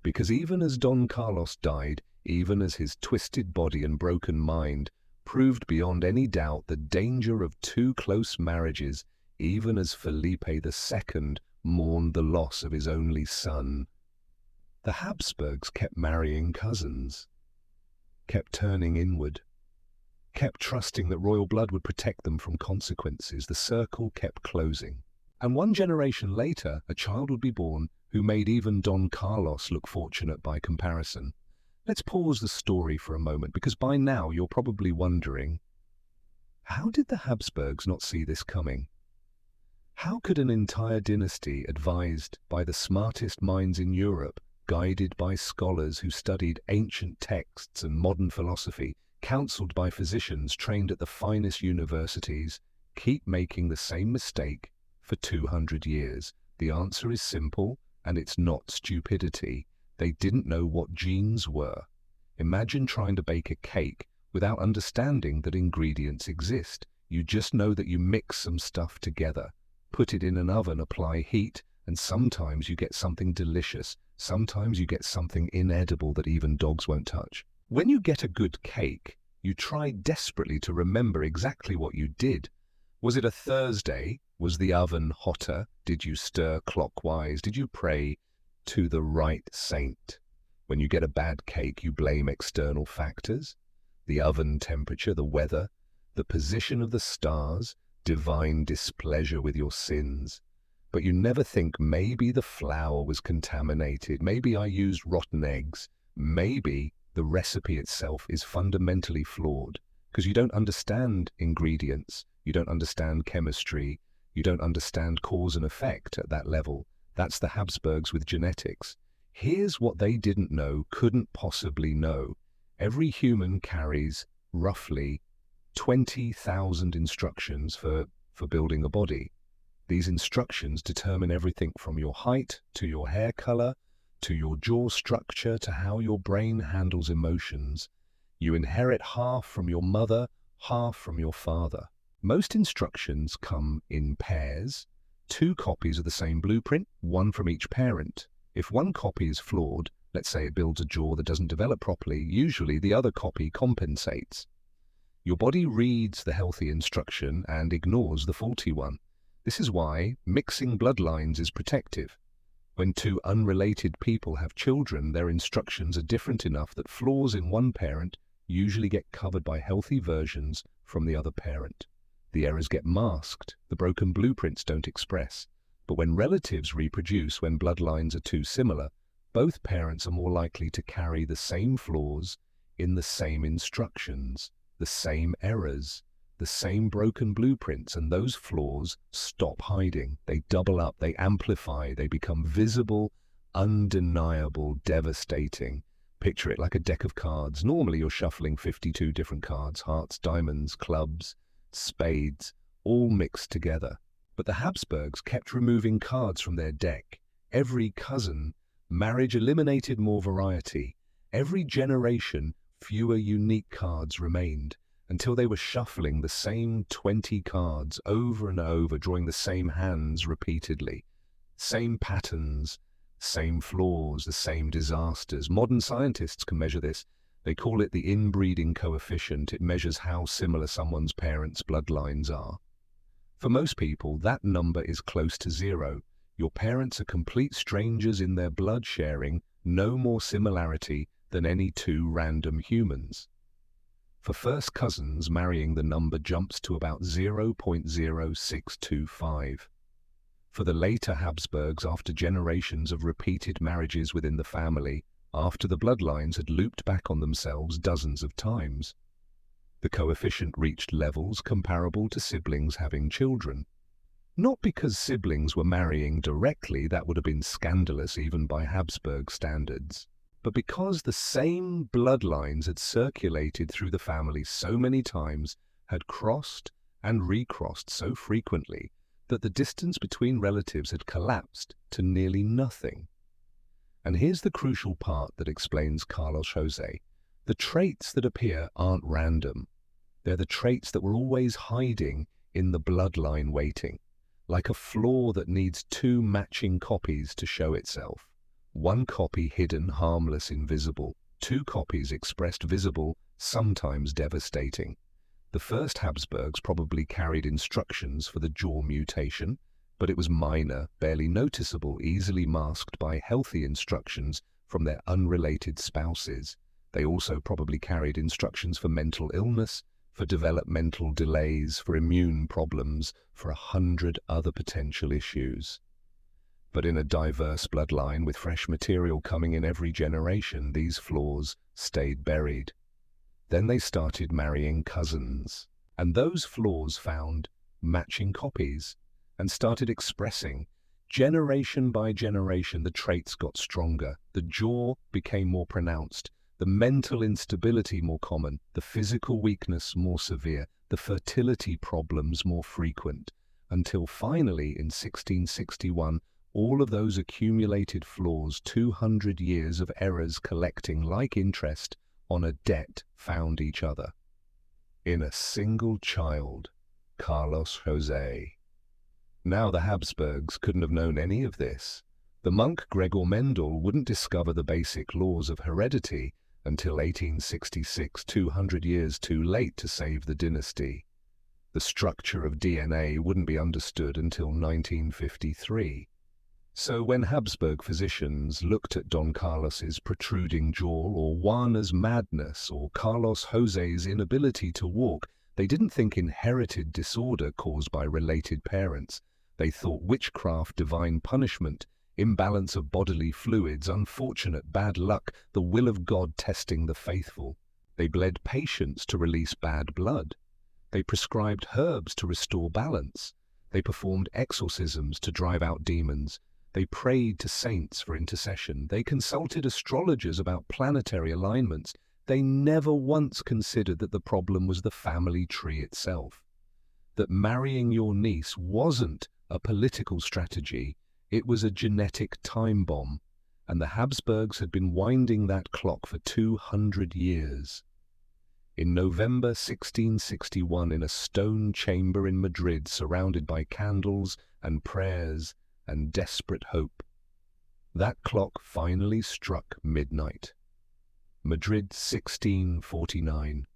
Speaker 1: Because even as Don Carlos died, even as his twisted body and broken mind proved beyond any doubt the danger of too close marriages, even as Felipe II mourned the loss of his only son, the Habsburgs kept marrying cousins, kept turning inward, kept trusting that royal blood would protect them from consequences. The circle kept closing. And one generation later, a child would be born who made even Don Carlos look fortunate by comparison. Let's pause the story for a moment, because by now you're probably wondering, how did the Habsburgs not see this coming? How could an entire dynasty, advised by the smartest minds in Europe, guided by scholars who studied ancient texts and modern philosophy, counseled by physicians trained at the finest universities, keep making the same mistake for 200 years? The answer is simple, and it's not stupidity. They didn't know what genes were. Imagine trying to bake a cake without understanding that ingredients exist. You just know that you mix some stuff together, put it in an oven, apply heat, and sometimes you get something delicious. Sometimes you get something inedible that even dogs won't touch. When you get a good cake, you try desperately to remember exactly what you did. Was it a Thursday? Was the oven hotter? Did you stir clockwise? Did you pray to the right saint? When you get a bad cake, you blame external factors, the oven temperature, the weather, the position of the stars, divine displeasure with your sins. But you never think, maybe the flour was contaminated, maybe I used rotten eggs, maybe the recipe itself is fundamentally flawed, because you don't understand ingredients, you don't understand chemistry, you don't understand cause and effect at that level. That's the Habsburgs with genetics. Here's what they didn't know, couldn't possibly know. Every human carries roughly 20,000 instructions for building a body. These instructions determine everything from your height, to your hair color, to your jaw structure, to how your brain handles emotions. You inherit half from your mother, half from your father. Most instructions come in pairs, 2 copies of the same blueprint, 1 from each parent. If one copy is flawed, let's say it builds a jaw that doesn't develop properly, usually the other copy compensates. Your body reads the healthy instruction and ignores the faulty one. This is why mixing bloodlines is protective. When 2 unrelated people have children, their instructions are different enough that flaws in one parent usually get covered by healthy versions from the other parent. The errors get masked, the broken blueprints don't express. But when relatives reproduce, when bloodlines are too similar, both parents are more likely to carry the same flaws in the same instructions, the same errors, the same broken blueprints, and those flaws stop hiding. They double up, they amplify, they become visible, undeniable, devastating. Picture it like a deck of cards. Normally you're shuffling 52 different cards, hearts, diamonds, clubs, spades, all mixed together. But the Habsburgs kept removing cards from their deck. Every cousin, marriage eliminated more variety. Every generation, fewer unique cards remained, until they were shuffling the same 20 cards over and over, drawing the same hands repeatedly. Same patterns, same flaws, the same disasters. Modern scientists can measure this. They call it the inbreeding coefficient. It measures how similar someone's parents' bloodlines are. For most people, that number is close to 0. Your parents are complete strangers in their blood sharing, no more similarity than any 2 random humans. For first cousins, marrying, the number jumps to about 0.0625. For the later Habsburgs, after generations of repeated marriages within the family, after the bloodlines had looped back on themselves dozens of times, the coefficient reached levels comparable to siblings having children. Not because siblings were marrying directly, that would have been scandalous even by Habsburg standards, but because the same bloodlines had circulated through the family so many times, had crossed and recrossed so frequently, that the distance between relatives had collapsed to nearly nothing. And here's the crucial part that explains Carlos Jose. The traits that appear aren't random. They're the traits that were always hiding in the bloodline waiting, like a flaw that needs two matching copies to show itself. One copy hidden, harmless, invisible. Two copies expressed, visible, sometimes devastating. The first Habsburgs probably carried instructions for the jaw mutation, but it was minor, barely noticeable, easily masked by healthy instructions from their unrelated spouses. They also probably carried instructions for mental illness, for developmental delays, for immune problems, for 100 other potential issues. But in a diverse bloodline with fresh material coming in every generation, these flaws stayed buried. Then they started marrying cousins, and those flaws found matching copies and started expressing. Generation by generation, the traits got stronger, the jaw became more pronounced, the mental instability more common, the physical weakness more severe, the fertility problems more frequent, until finally in 1661, all of those accumulated flaws, 200 years of errors collecting like interest on a debt, found each other in a single child, Carlos Jose. Now the Habsburgs couldn't have known any of this. The monk Gregor Mendel wouldn't discover the basic laws of heredity until 1866, 200 years too late to save the dynasty. The structure of DNA wouldn't be understood until 1953. So when Habsburg physicians looked at Don Carlos's protruding jaw, or Juana's madness, or Carlos Jose's inability to walk, they didn't think inherited disorder caused by related parents. They thought witchcraft, divine punishment, imbalance of bodily fluids, unfortunate bad luck, the will of God testing the faithful. They bled patients to release bad blood. They prescribed herbs to restore balance. They performed exorcisms to drive out demons. They prayed to saints for intercession. They consulted astrologers about planetary alignments. They never once considered that the problem was the family tree itself. That marrying your niece wasn't a political strategy, it was a genetic time bomb, and the Habsburgs had been winding that clock for 200 years. In November 1661, in a stone chamber in Madrid, surrounded by candles and prayers and desperate hope, that clock finally struck midnight. Madrid, 1649.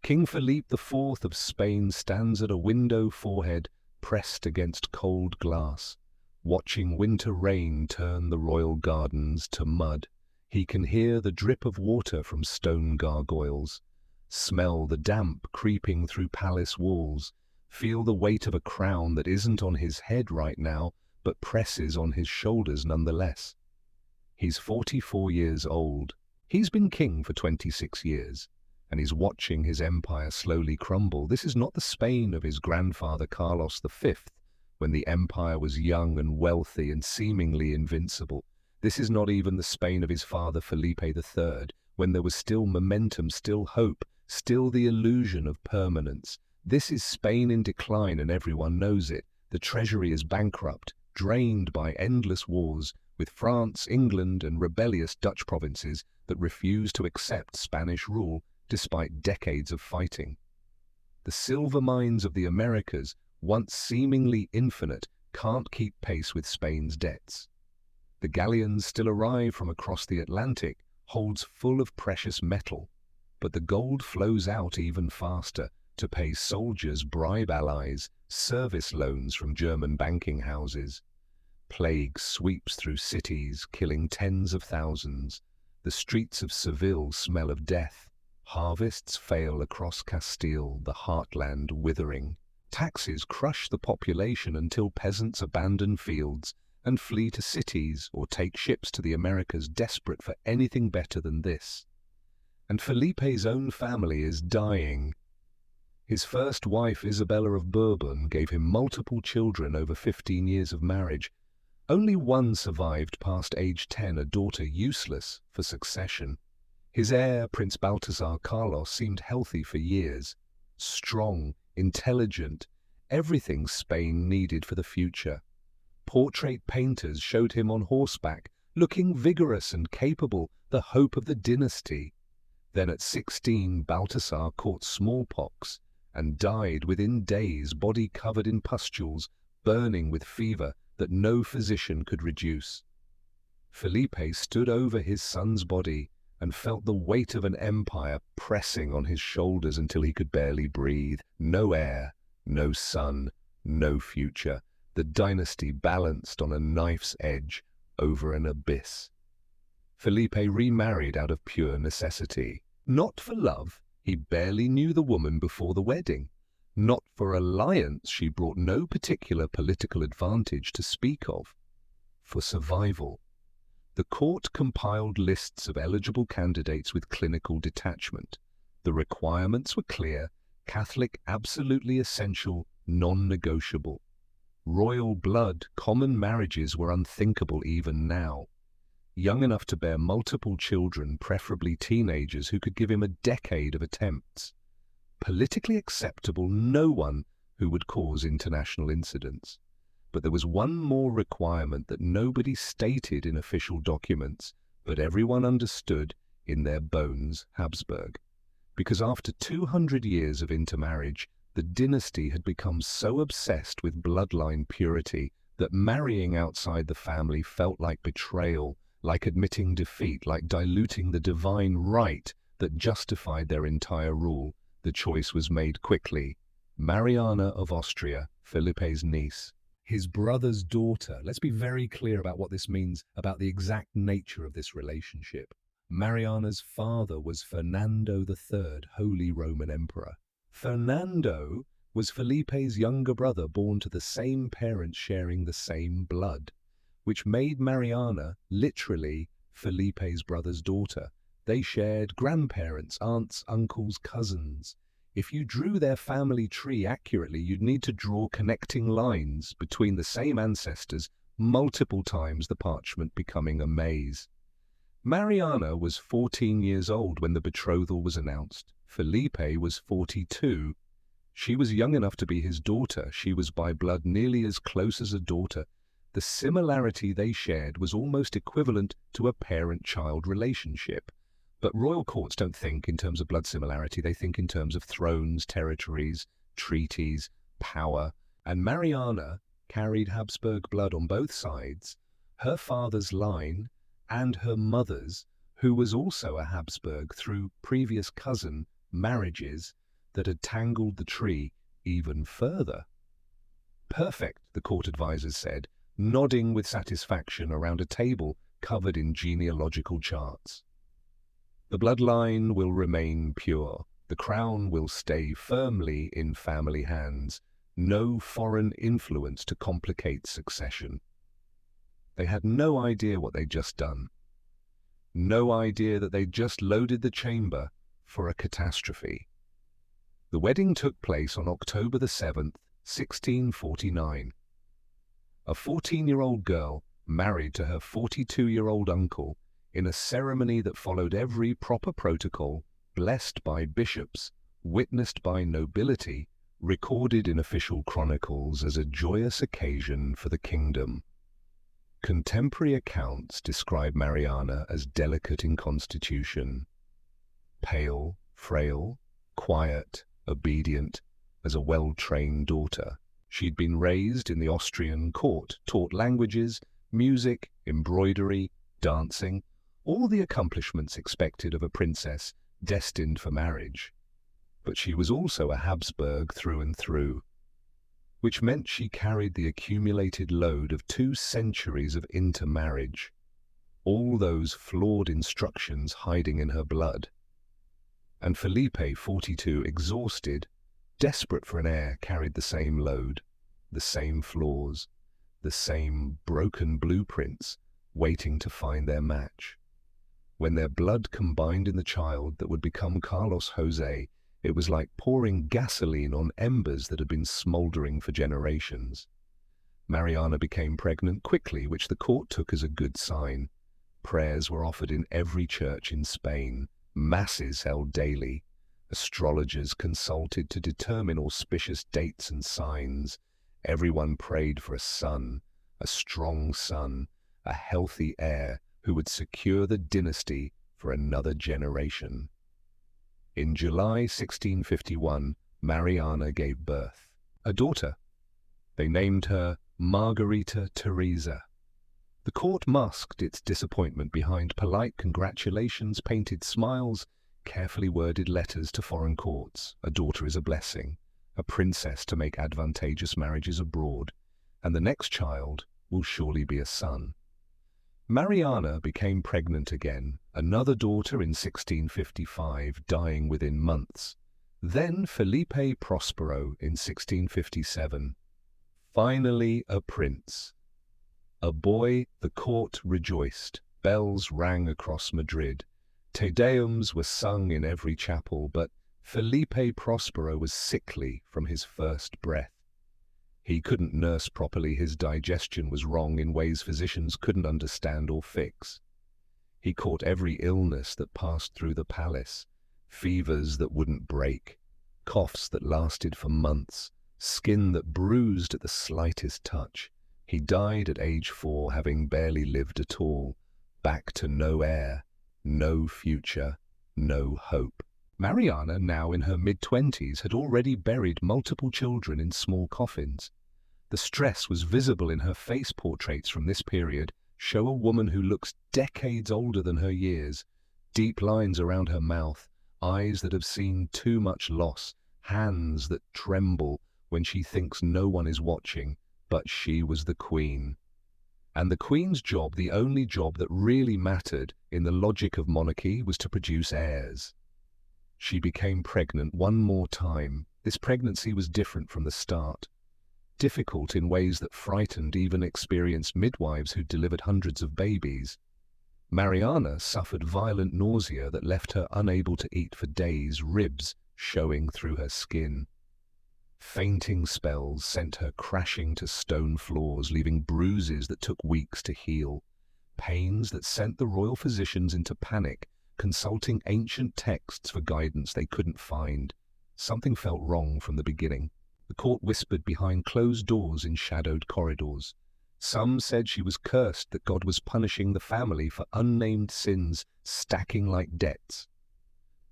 Speaker 1: King Philippe IV of Spain stands at a window, forehead pressed against cold glass, watching winter rain turn the royal gardens to mud. He can hear the drip of water from stone gargoyles, smell the damp creeping through palace walls, feel the weight of a crown that isn't on his head right now, but presses on his shoulders nonetheless. He's 44 years old. He's been king for 26 years, and he's watching his empire slowly crumble. This is not the Spain of his grandfather Carlos V, when the empire was young and wealthy and seemingly invincible. This is not even the Spain of his father Felipe III, when there was still momentum, still hope, still the illusion of permanence. This is Spain in decline, and everyone knows it. The treasury is bankrupt, drained by endless wars with France, England, and rebellious Dutch provinces that refuse to accept Spanish rule despite decades of fighting. The silver mines of the Americas, once seemingly infinite, can't keep pace with Spain's debts. The galleons still arrive from across the Atlantic, holds full of precious metal, but the gold flows out even faster to pay soldiers, bribe allies, service loans from German banking houses. Plague sweeps through cities, killing tens of thousands. The streets of Seville smell of death. Harvests fail across Castile, the heartland withering. Taxes crush the population until peasants abandon fields and flee to cities or take ships to the Americas, desperate for anything better than this. And Felipe's own family is dying. His first wife, Isabella of Bourbon, gave him multiple children over 15 years of marriage. Only one survived past age 10, a daughter useless for succession. His heir, Prince Baltasar Carlos, seemed healthy for years. Strong, intelligent, everything Spain needed for the future. Portrait painters showed him on horseback, looking vigorous and capable, the hope of the dynasty. Then at 16, Balthasar caught smallpox and died within days, body covered in pustules, burning with fever that no physician could reduce. Felipe stood over his son's body and felt the weight of an empire pressing on his shoulders until he could barely breathe. No air, no sun, no future. The dynasty balanced on a knife's edge over an abyss. Felipe remarried out of pure necessity. Not for love, he barely knew the woman before the wedding. Not for alliance, she brought no particular political advantage to speak of. For survival. The court compiled lists of eligible candidates with clinical detachment. The requirements were clear: Catholic, absolutely essential, non-negotiable. Royal blood, common marriages were unthinkable even now. Young enough to bear multiple children, preferably teenagers who could give him a decade of attempts. Politically acceptable, no one who would cause international incidents. But there was one more requirement that nobody stated in official documents, but everyone understood in their bones: Habsburg. Because after 200 years of intermarriage, the dynasty had become so obsessed with bloodline purity that marrying outside the family felt like betrayal, like admitting defeat, like diluting the divine right that justified their entire rule. The choice was made quickly. Mariana of Austria, Felipe's niece, his brother's daughter. Let's be very clear about what this means, about the exact nature of this relationship. Mariana's father was Fernando III, Holy Roman Emperor. Fernando was Felipe's younger brother, born to the same parents sharing the same blood, which made Mariana literally Felipe's brother's daughter. They shared grandparents, aunts, uncles, cousins. If you drew their family tree accurately, you'd need to draw connecting lines between the same ancestors multiple times, the parchment becoming a maze. Mariana was 14 years old when the betrothal was announced. Felipe was 42. She was young enough to be his daughter. She was by blood nearly as close as a daughter. The similarity they shared was almost equivalent to a parent-child relationship. But royal courts don't think in terms of blood similarity. They think in terms of thrones, territories, treaties, power. And Mariana carried Habsburg blood on both sides. Her father's line and her mother's, who was also a Habsburg through previous cousin marriages that had tangled the tree even further. Perfect, the court advisors said, nodding with satisfaction around a table covered in genealogical charts. The bloodline will remain pure. The crown will stay firmly in family hands. No foreign influence to complicate succession. They had no idea what they'd just done. No idea that they'd just loaded the chamber for a catastrophe. The wedding took place on October the 7th, 1649. A 14-year-old girl married to her 42-year-old uncle in a ceremony that followed every proper protocol, blessed by bishops, witnessed by nobility, recorded in official chronicles as a joyous occasion for the kingdom. Contemporary accounts describe Mariana as delicate in constitution, pale, frail, quiet, obedient, as a well-trained daughter. She'd been raised in the Austrian court, taught languages, music, embroidery, dancing, all the accomplishments expected of a princess destined for marriage. But she was also a Habsburg through and through, which meant she carried the accumulated load of 2 centuries of intermarriage, all those flawed instructions hiding in her blood. And Felipe, 42, exhausted, desperate for an heir, carried the same load, the same flaws, the same broken blueprints, waiting to find their match. When their blood combined in the child that would become Carlos Jose, it was like pouring gasoline on embers that had been smoldering for generations. Mariana became pregnant quickly, which the court took as a good sign. Prayers were offered in every church in Spain, masses held daily, astrologers consulted to determine auspicious dates and signs. Everyone prayed for a son, a strong son, a healthy heir who would secure the dynasty for another generation. In July 1651, Mariana gave birth. A daughter. They named her Margherita Teresa. The court masked its disappointment behind polite congratulations, painted smiles, carefully worded letters to foreign courts. A daughter is a blessing, a princess to make advantageous marriages abroad, and the next child will surely be a son. Mariana became pregnant again, another daughter in 1655, dying within months. Then Felipe Prospero in 1657. Finally a prince. A boy, the court rejoiced. Bells rang across Madrid. Te Deums were sung in every chapel, but Felipe Prospero was sickly from his first breath. He couldn't nurse properly, his digestion was wrong in ways physicians couldn't understand or fix. He caught every illness that passed through the palace, fevers that wouldn't break, coughs that lasted for months, skin that bruised at the slightest touch. He died at age 4, having barely lived at all, back to no heir, no future, no hope. Mariana, now in her mid-20s, had already buried multiple children in small coffins. The stress was visible in her face. Portraits from this period show a woman who looks decades older than her years, deep lines around her mouth, eyes that have seen too much loss, hands that tremble when she thinks no one is watching, but she was the queen. And the queen's job, the only job that really mattered in the logic of monarchy, was to produce heirs. She became pregnant one more time. This pregnancy was different from the start. Difficult in ways that frightened even experienced midwives who delivered hundreds of babies. Mariana suffered violent nausea that left her unable to eat for days, ribs showing through her skin. Fainting spells sent her crashing to stone floors, leaving bruises that took weeks to heal. Pains that sent the royal physicians into panic, consulting ancient texts for guidance they couldn't find. Something felt wrong from the beginning. The court whispered behind closed doors in shadowed corridors. Some said she was cursed, that God was punishing the family for unnamed sins stacking like debts.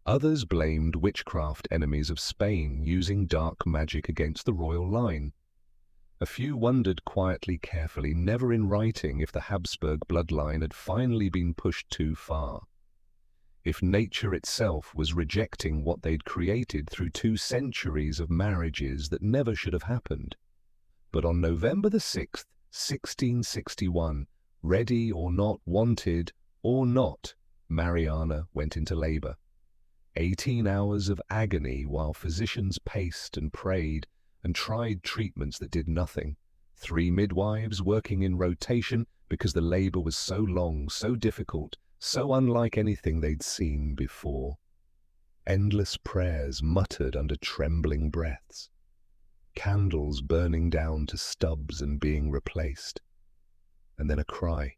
Speaker 1: Others blamed witchcraft enemies of Spain using dark magic against the royal line. A few wondered quietly, carefully, never in writing, if the Habsburg bloodline had finally been pushed too far. If nature itself was rejecting what they'd created through 2 centuries of marriages that never should have happened. But on November the 6th, 1661, ready or not, wanted or not, Mariana went into labor. 18 hours of agony while physicians paced and prayed and tried treatments that did nothing. 3 midwives working in rotation because the labor was so long, so difficult, so unlike anything they'd seen before. Endless prayers muttered under trembling breaths. Candles burning down to stubs and being replaced. And then a cry.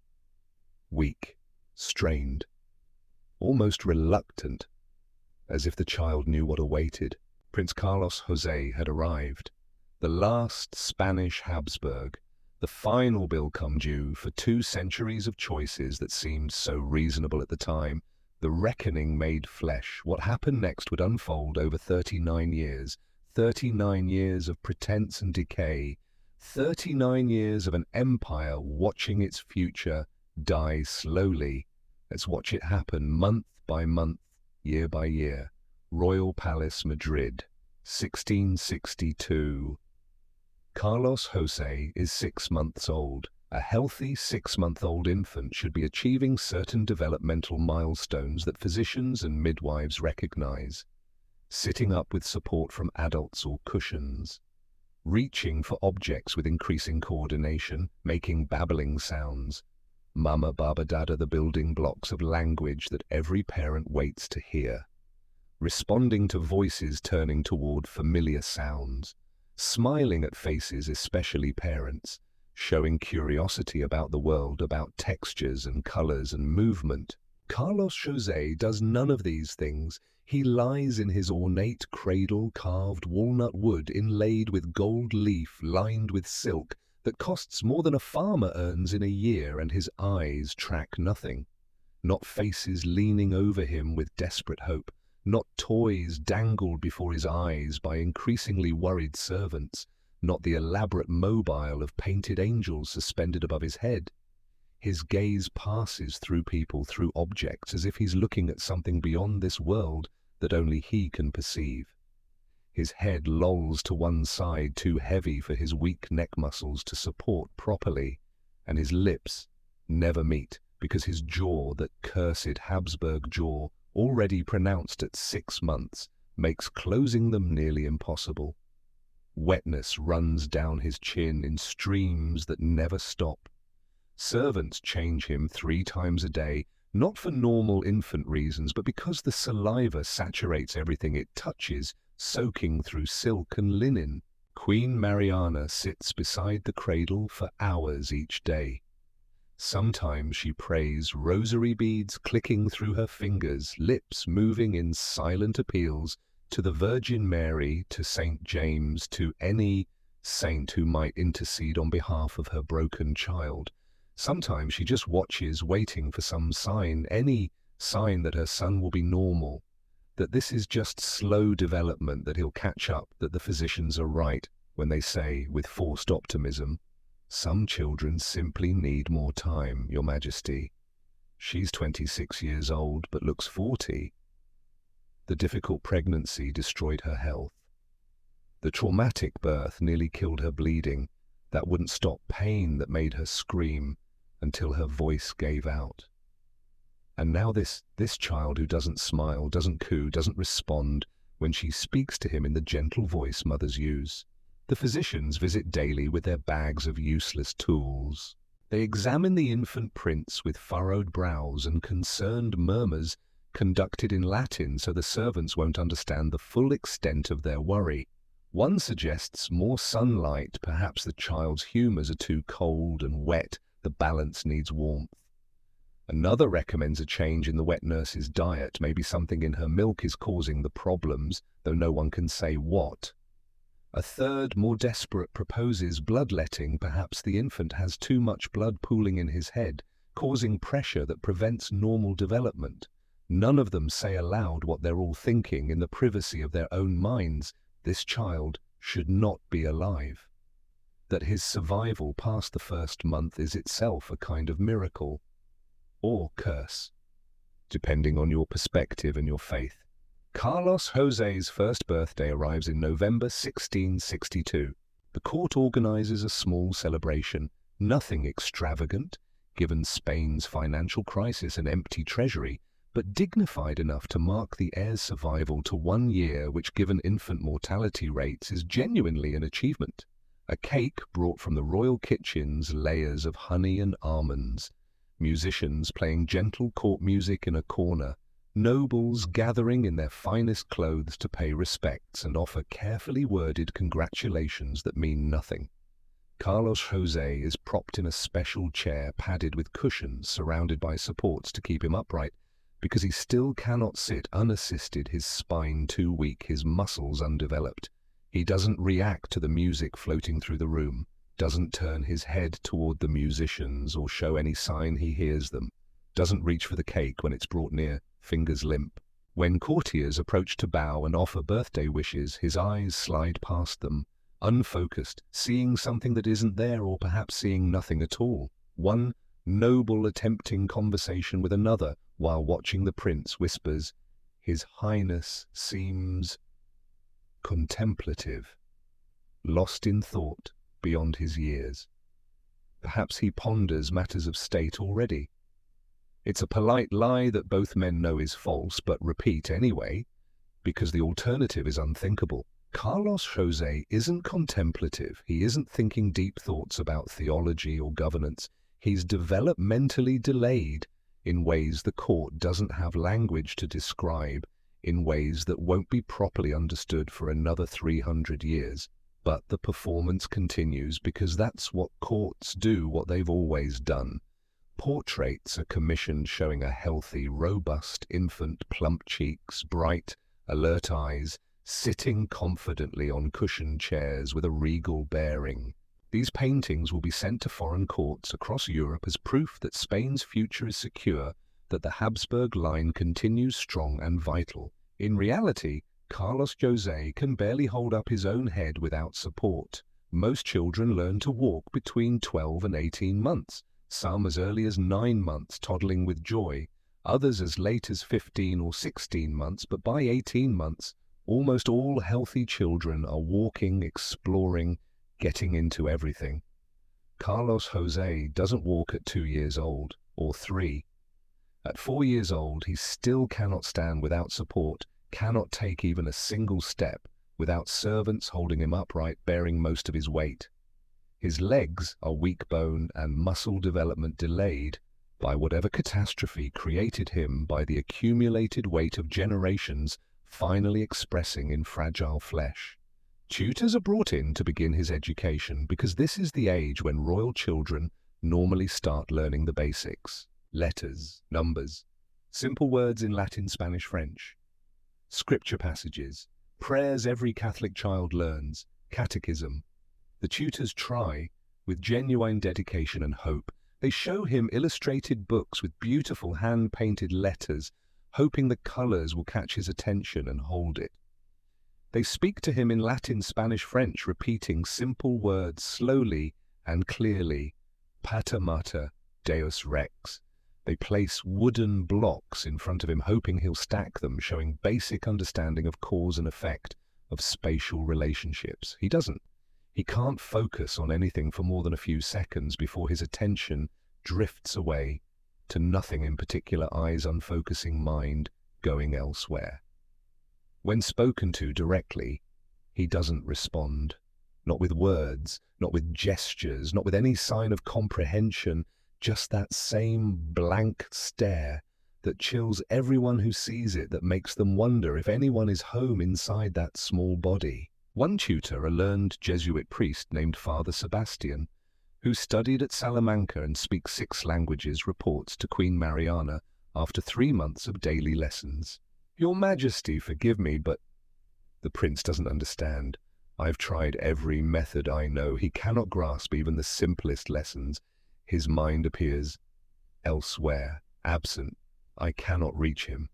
Speaker 1: Weak, strained, almost reluctant, as if the child knew what awaited. Prince Carlos José had arrived, the last Spanish Habsburg, the final bill come due for 2 centuries of choices that seemed so reasonable at the time. The reckoning made flesh. What happened next would unfold over 39 years. 39 years of pretense and decay. 39 years of an empire watching its future die slowly. Let's watch it happen month by month, year by year. Royal Palace, Madrid, 1662. Carlos José is 6 months old. A healthy 6-month-old infant should be achieving certain developmental milestones that physicians and midwives recognize. Sitting up with support from adults or cushions. Reaching for objects with increasing coordination, making babbling sounds. Mama, Baba, Dada, the building blocks of language that every parent waits to hear. Responding to voices turning toward familiar sounds. Smiling at faces, especially parents, showing curiosity about the world, about textures and colors and movement. Carlos José does none of these things. He lies in his ornate cradle, carved walnut wood inlaid with gold leaf lined with silk that costs more than a farmer earns in a year, and his eyes track nothing. Not faces leaning over him with desperate hope, not toys dangled before his eyes by increasingly worried servants, not the elaborate mobile of painted angels suspended above his head. His gaze passes through people, through objects, as if he's looking at something beyond this world that only he can perceive. His head lolls to one side, too heavy for his weak neck muscles to support properly, and his lips never meet, because his jaw, that cursed Habsburg jaw, already pronounced at 6 months, makes closing them nearly impossible. Wetness runs down his chin in streams that never stop. Servants change him 3 times a day, not for normal infant reasons, but because the saliva saturates everything it touches, soaking through silk and linen. Queen Mariana sits beside the cradle for hours each day. Sometimes she prays, rosary beads clicking through her fingers, lips moving in silent appeals to the Virgin Mary, to Saint James, to any saint who might intercede on behalf of her broken child. Sometimes she just watches, waiting for some sign, any sign that her son will be normal, that this is just slow development, that he'll catch up, that the physicians are right when they say, with forced optimism, "Some children simply need more time, Your Majesty. She's 26 years old, but looks 40. The difficult pregnancy destroyed her health. The traumatic birth nearly killed her bleeding. That wouldn't stop pain that made her scream until her voice gave out. And now this child who doesn't smile, doesn't coo, doesn't respond when she speaks to him in the gentle voice mothers use. The physicians visit daily with their bags of useless tools. They examine the infant prince with furrowed brows and concerned murmurs conducted in Latin so the servants won't understand the full extent of their worry. One suggests more sunlight, perhaps the child's humors are too cold and wet, the balance needs warmth. Another recommends a change in the wet nurse's diet, maybe something in her milk is causing the problems, though no one can say what. A third, more desperate, proposes bloodletting. Perhaps the infant has too much blood pooling in his head, causing pressure that prevents normal development. None of them say aloud what they're all thinking in the privacy of their own minds. This child should not be alive. That his survival past the first month is itself a kind of miracle, or curse, depending on your perspective and your faith. Carlos José's first birthday arrives in November 1662. The court organizes a small celebration, nothing extravagant, given Spain's financial crisis and empty treasury, but dignified enough to mark the heir's survival to 1 year, which given infant mortality rates is genuinely an achievement. A cake brought from the royal kitchens, layers of honey and almonds, musicians playing gentle court music in a corner, nobles gathering in their finest clothes to pay respects and offer carefully worded congratulations that mean nothing. Carlos José is propped in a special chair padded with cushions surrounded by supports to keep him upright, because he still cannot sit unassisted, his spine too weak, his muscles undeveloped. He doesn't react to the music floating through the room, doesn't turn his head toward the musicians or show any sign he hears them, doesn't reach for the cake when it's brought near, fingers limp. When courtiers approach to bow and offer birthday wishes, his eyes slide past them, unfocused, seeing something that isn't there, or perhaps seeing nothing at all. One noble attempting conversation with another while watching the prince whispers, "His Highness seems contemplative, lost in thought beyond his years." Perhaps he ponders matters of state already. It's a polite lie that both men know is false, but repeat anyway, because the alternative is unthinkable. Carlos José isn't contemplative. He isn't thinking deep thoughts about theology or governance. He's developmentally delayed in ways the court doesn't have language to describe, in ways that won't be properly understood for another 300 years. But the performance continues because that's what courts do, what they've always done. Portraits are commissioned showing a healthy, robust infant, plump cheeks, bright, alert eyes, sitting confidently on cushioned chairs with a regal bearing. These paintings will be sent to foreign courts across Europe as proof that Spain's future is secure, that the Habsburg line continues strong and vital. In reality, Carlos Jose can barely hold up his own head without support. Most children learn to walk between 12 and 18 months, some as early as 9 months toddling with joy, others as late as 15 or 16 months, but by 18 months, almost all healthy children are walking, exploring, getting into everything. Carlos Jose doesn't walk at 2 years old, or 3. At 4 years old, he still cannot stand without support, cannot take even a single step without servants holding him upright, bearing most of his weight. His legs are weak bone and muscle development delayed by whatever catastrophe created him by the accumulated weight of generations finally expressing in fragile flesh. Tutors are brought in to begin his education because this is the age when royal children normally start learning the basics. Letters, numbers, simple words in Latin, Spanish, French, scripture passages, prayers every Catholic child learns, catechism. The tutors try, with genuine dedication and hope. They show him illustrated books with beautiful hand-painted letters, hoping the colors will catch his attention and hold it. They speak to him in Latin, Spanish, French, repeating simple words slowly and clearly. Pater mater, Deus rex. They place wooden blocks in front of him, hoping he'll stack them, showing basic understanding of cause and effect, of spatial relationships. He doesn't. He can't focus on anything for more than a few seconds before his attention drifts away to nothing in particular, eyes unfocusing, mind going elsewhere. When spoken to directly, he doesn't respond. Not with words, not with gestures, not with any sign of comprehension, just that same blank stare that chills everyone who sees it, that makes them wonder if anyone is home inside that small body. One tutor, a learned Jesuit priest named Father Sebastian, who studied at Salamanca and speaks 6 languages, reports to Queen Mariana after 3 months of daily lessons. "Your Majesty, forgive me, but the prince doesn't understand. I've tried every method I know. He cannot grasp even the simplest lessons. His mind appears elsewhere, absent. I cannot reach him."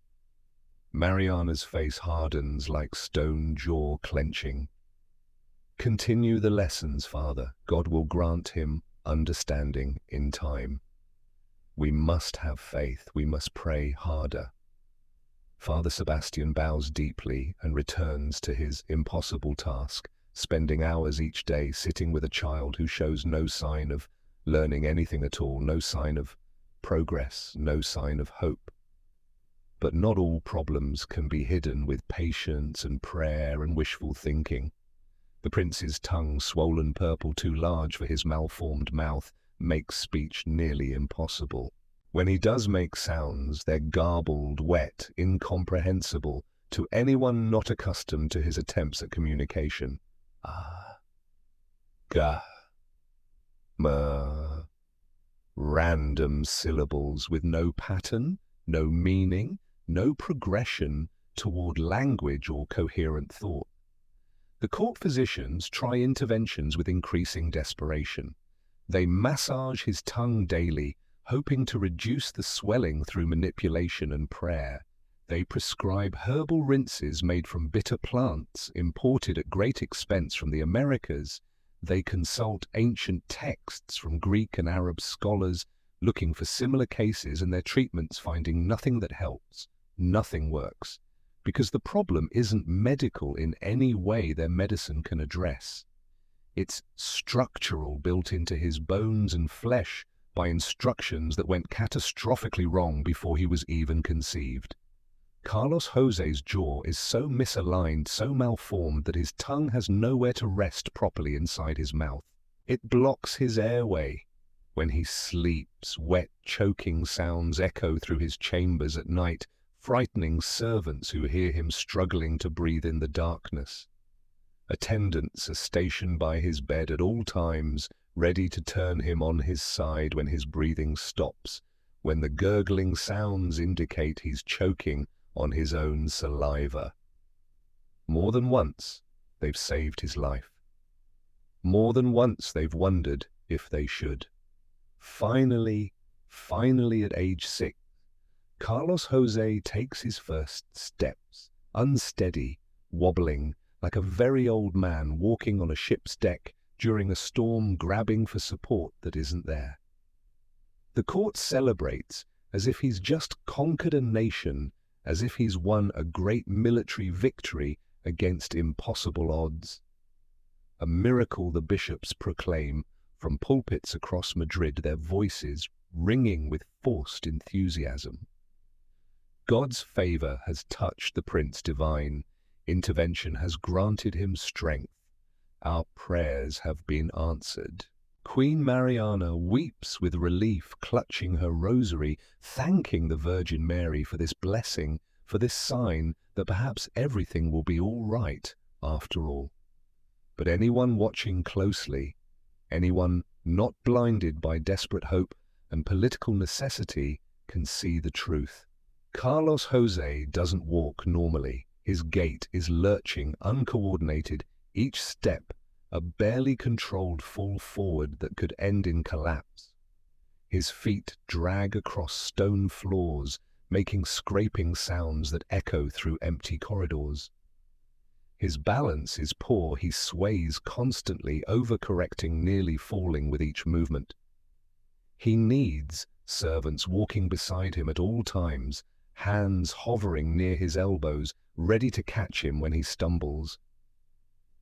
Speaker 1: Mariana's face hardens like stone jaw clenching. "Continue the lessons, Father. God will grant him understanding in time. We must have faith. We must pray harder." Father Sebastian bows deeply and returns to his impossible task, spending hours each day sitting with a child who shows no sign of learning anything at all, no sign of progress, no sign of hope. But not all problems can be hidden with patience and prayer and wishful thinking. The prince's tongue, swollen purple, too large for his malformed mouth, makes speech nearly impossible. When he does make sounds, they're garbled, wet, incomprehensible to anyone not accustomed to his attempts at communication. Ah, ga, ma, random syllables with no pattern, no meaning, no progression toward language or coherent thought. The court physicians try interventions with increasing desperation. They massage his tongue daily, hoping to reduce the swelling through manipulation and prayer. They prescribe herbal rinses made from bitter plants, imported at great expense from the Americas. They consult ancient texts from Greek and Arab scholars, looking for similar cases, and their treatments finding nothing that helps. Nothing works, because the problem isn't medical in any way their medicine can address. It's structural, built into his bones and flesh by instructions that went catastrophically wrong before he was even conceived. Carlos Jose's jaw is so misaligned, so malformed, that his tongue has nowhere to rest properly inside his mouth. It blocks his airway. When he sleeps, wet, choking sounds echo through his chambers at night, frightening servants who hear him struggling to breathe in the darkness. Attendants are stationed by his bed at all times, ready to turn him on his side when his breathing stops, when the gurgling sounds indicate he's choking on his own saliva. More than once, they've saved his life. More than once, they've wondered if they should. Finally at age 6, Carlos Jose takes his first steps, unsteady, wobbling, like a very old man walking on a ship's deck during a storm, grabbing for support that isn't there. The court celebrates as if he's just conquered a nation, as if he's won a great military victory against impossible odds. A miracle, the bishops proclaim from pulpits across Madrid, their voices ringing with forced enthusiasm. God's favor has touched the Prince Divine. Intervention has granted him strength. Our prayers have been answered. Queen Mariana weeps with relief, clutching her rosary, thanking the Virgin Mary for this blessing, for this sign that perhaps everything will be all right after all. But anyone watching closely, anyone not blinded by desperate hope and political necessity, can see the truth. Carlos Jose doesn't walk normally. His gait is lurching, uncoordinated, each step a barely controlled fall forward that could end in collapse. His feet drag across stone floors, making scraping sounds that echo through empty corridors. His balance is poor. He sways constantly, overcorrecting, nearly falling with each movement. He needs servants walking beside him at all times, hands hovering near his elbows, ready to catch him when he stumbles.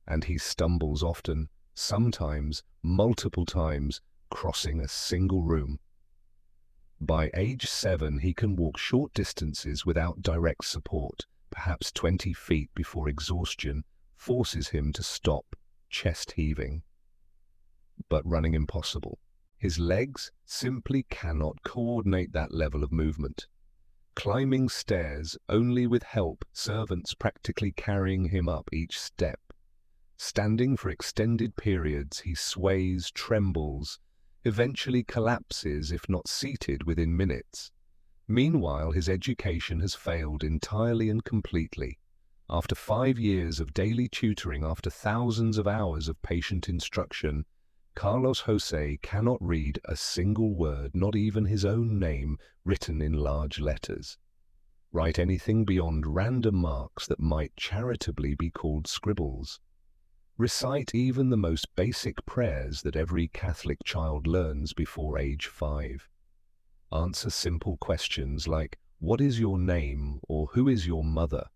Speaker 1: And he stumbles often, sometimes multiple times, crossing a single room. By age 7, he can walk short distances without direct support, perhaps 20 feet, before exhaustion forces him to stop, chest heaving. But running impossible. His legs simply cannot coordinate that level of movement. Climbing stairs only with help, servants practically carrying him up each step. Standing for extended periods, he sways, trembles, eventually collapses if not seated within minutes. Meanwhile, his education has failed entirely and completely. After 5 years of daily tutoring, after thousands of hours of patient instruction, Carlos Jose cannot read a single word, not even his own name written in large letters. Write anything beyond random marks that might charitably be called scribbles. Recite even the most basic prayers that every Catholic child learns before age 5. Answer simple questions like, "What is your name?" or "Who is your mother?"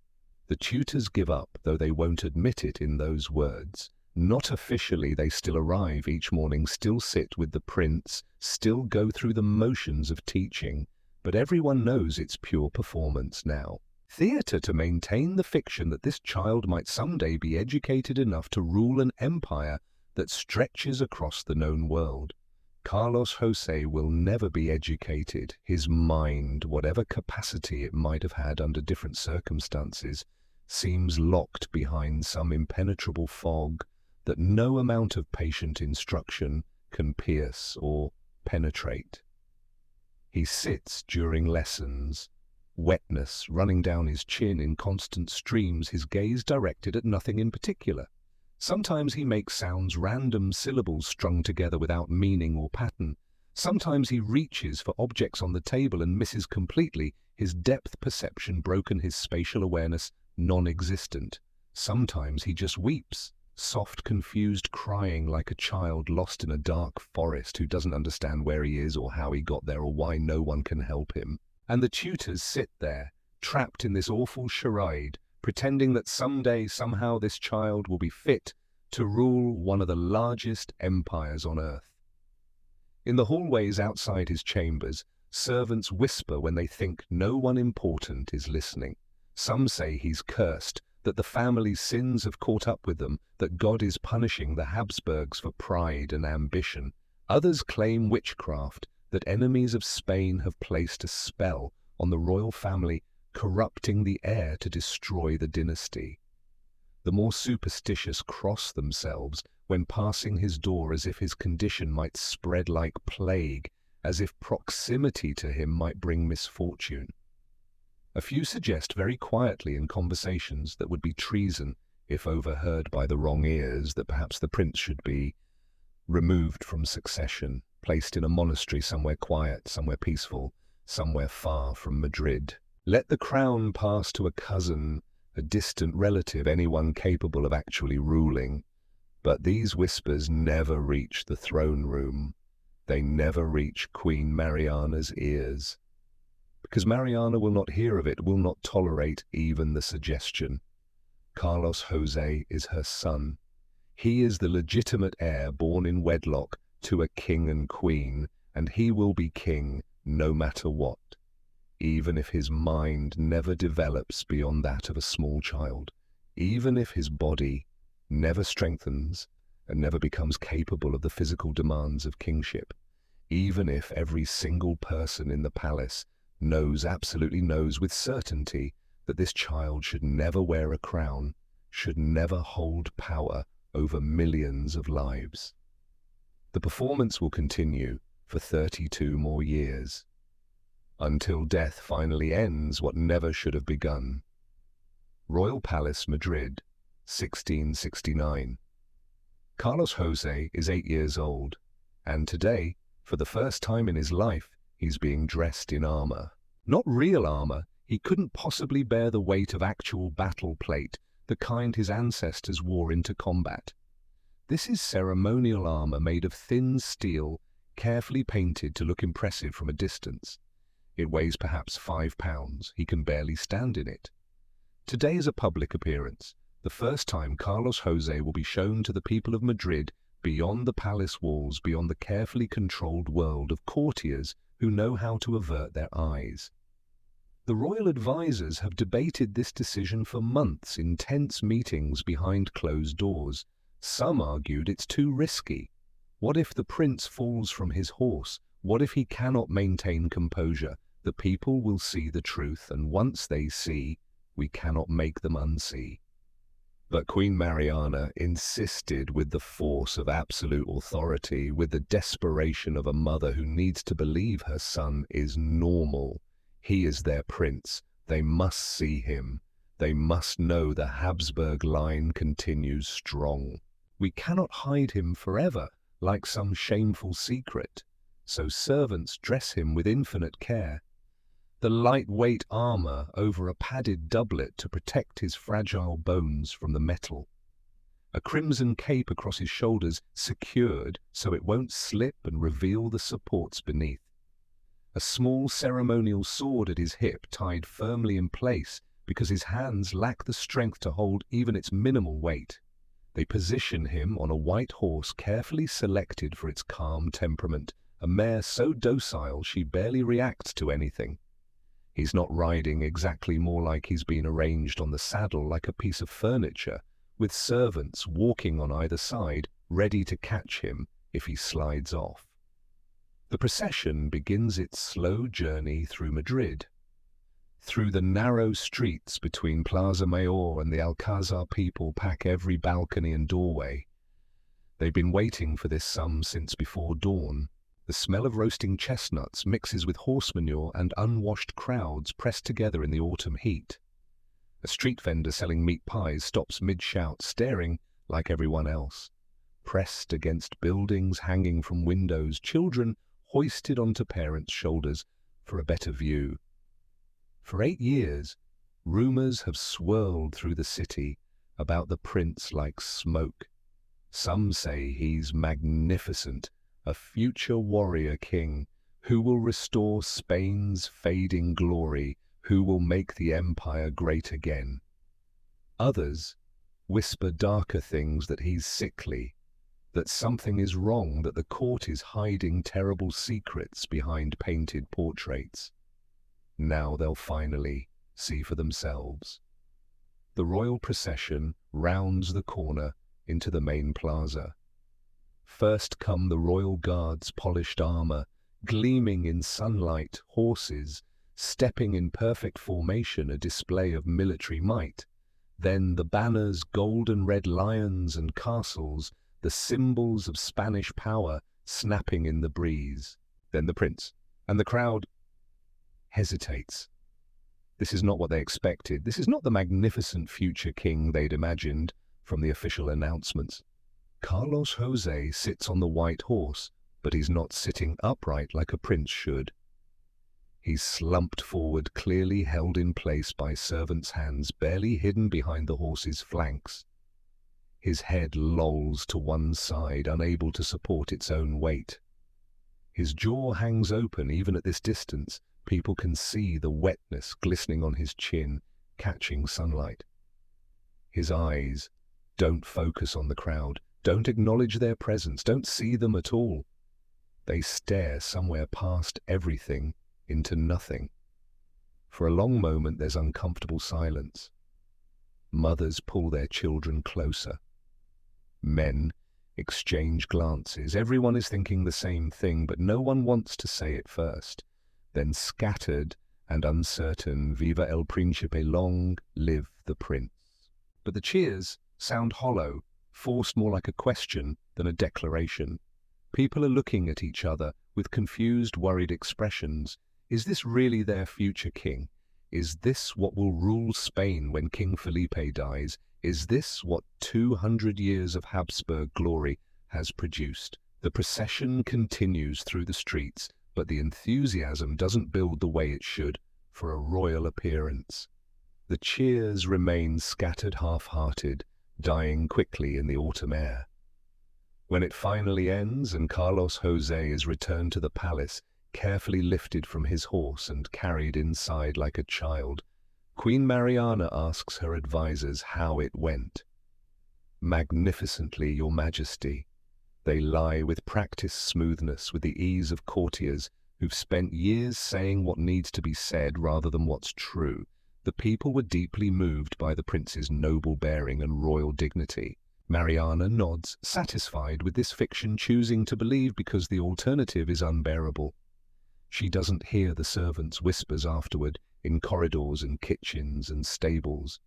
Speaker 1: The tutors give up, though they won't admit it in those words. Not officially, they still arrive each morning, still sit with the prince, still go through the motions of teaching, but everyone knows it's pure performance now. Theater to maintain the fiction that this child might someday be educated enough to rule an empire that stretches across the known world. Carlos Jose will never be educated. His mind, whatever capacity it might have had under different circumstances, seems locked behind some impenetrable fog that no amount of patient instruction can pierce or penetrate. He sits during lessons, wetness running down his chin in constant streams, his gaze directed at nothing in particular. Sometimes he makes sounds, random syllables strung together without meaning or pattern. Sometimes he reaches for objects on the table and misses completely, his depth perception broken, his spatial awareness non-existent. Sometimes he just weeps, soft, confused crying like a child lost in a dark forest who doesn't understand where he is or how he got there or why no one can help him. And the tutors sit there, trapped in this awful charade, pretending that someday, somehow, this child will be fit to rule one of the largest empires on earth. In the hallways outside his chambers, servants whisper when they think no one important is listening. Some say he's cursed, that the family's sins have caught up with them, that God is punishing the Habsburgs for pride and ambition. Others claim witchcraft, that enemies of Spain have placed a spell on the royal family, corrupting the heir to destroy the dynasty. The more superstitious cross themselves when passing his door, as if his condition might spread like plague, as if proximity to him might bring misfortune. A few suggest very quietly in conversations that would be treason if overheard by the wrong ears that perhaps the prince should be removed from succession, placed in a monastery somewhere quiet, somewhere peaceful, somewhere far from Madrid. Let the crown pass to a cousin, a distant relative, anyone capable of actually ruling. But these whispers never reach the throne room. They never reach Queen Mariana's ears. Because Mariana will not hear of it, will not tolerate even the suggestion. Carlos Jose is her son. He is the legitimate heir born in wedlock to a king and queen, and he will be king no matter what, even if his mind never develops beyond that of a small child, even if his body never strengthens and never becomes capable of the physical demands of kingship, even if every single person in the palace absolutely knows with certainty that this child should never wear a crown, should never hold power over millions of lives. The performance will continue for 32 more years, until death finally ends what never should have begun. Royal Palace, Madrid, 1669. Carlos Jose is 8 years old, and today, for the first time in his life, he's being dressed in armor. Not real armor. He couldn't possibly bear the weight of actual battle plate, the kind his ancestors wore into combat. This is ceremonial armor made of thin steel, carefully painted to look impressive from a distance. It weighs perhaps 5 pounds. He can barely stand in it. Today is a public appearance, the first time Carlos Jose will be shown to the people of Madrid beyond the palace walls, beyond the carefully controlled world of courtiers who know how to avert their eyes. The royal advisors have debated this decision for months in tense meetings behind closed doors. Some argued it's too risky. What if the prince falls from his horse? What if he cannot maintain composure? The people will see the truth, and once they see, we cannot make them unsee. But Queen Mariana insisted with the force of absolute authority, with the desperation of a mother who needs to believe her son is normal. He is their prince. They must see him. They must know the Habsburg line continues strong. We cannot hide him forever, like some shameful secret. So servants dress him with infinite care. The lightweight armor over a padded doublet to protect his fragile bones from the metal. A crimson cape across his shoulders, secured so it won't slip and reveal the supports beneath. A small ceremonial sword at his hip tied firmly in place because his hands lack the strength to hold even its minimal weight. They position him on a white horse carefully selected for its calm temperament, a mare so docile she barely reacts to anything. He's not riding exactly, more like he's been arranged on the saddle like a piece of furniture, with servants walking on either side, ready to catch him if he slides off. The procession begins its slow journey through Madrid. Through the narrow streets between Plaza Mayor and the Alcazar, people pack every balcony and doorway. They've been waiting for this since before dawn. The smell of roasting chestnuts mixes with horse manure and unwashed crowds pressed together in the autumn heat. A street vendor selling meat pies stops mid-shout, staring like everyone else. Pressed against buildings hanging from windows, children hoisted onto parents' shoulders for a better view. For 8 years, rumors have swirled through the city about the prince like smoke. Some say he's magnificent, a future warrior king who will restore Spain's fading glory, who will make the empire great again. Others whisper darker things, that he's sickly, that something is wrong, that the court is hiding terrible secrets behind painted portraits. Now they'll finally see for themselves. The royal procession rounds the corner into the main plaza. First come the royal guards' polished armor, gleaming in sunlight, horses, stepping in perfect formation, a display of military might. Then the banners, golden red lions and castles, the symbols of Spanish power snapping in the breeze. Then the prince, and the crowd hesitates. This is not what they expected. This is not the magnificent future king they'd imagined from the official announcements. Carlos Jose sits on the white horse, but he's not sitting upright like a prince should. He's slumped forward, clearly held in place by servants' hands, barely hidden behind the horse's flanks. His head lolls to one side, unable to support its own weight. His jaw hangs open even at this distance. People can see the wetness glistening on his chin, catching sunlight. His eyes don't focus on the crowd, don't acknowledge their presence, don't see them at all. They stare somewhere past everything into nothing. For a long moment there's uncomfortable silence. Mothers pull their children closer. Men exchange glances. Everyone is thinking the same thing, but no one wants to say it first. Then scattered and uncertain, Viva el Principe, long live the prince. But the cheers sound hollow, forced more like a question than a declaration. People are looking at each other with confused, worried expressions. Is this really their future king? Is this what will rule Spain when King Felipe dies? Is this what 200 years of Habsburg glory has produced? The procession continues through the streets, but the enthusiasm doesn't build the way it should for a royal appearance. The cheers remain scattered, half-hearted, dying quickly in the autumn air. When it finally ends and Carlos José is returned to the palace, carefully lifted from his horse and carried inside like a child, Queen Mariana asks her advisors how it went. "Magnificently, Your Majesty." They lie with practiced smoothness, with the ease of courtiers who've spent years saying what needs to be said rather than what's true. The people were deeply moved by the prince's noble bearing and royal dignity. Mariana nods, satisfied with this fiction, choosing to believe because the alternative is unbearable. She doesn't hear the servants' whispers afterward in corridors and kitchens and stables,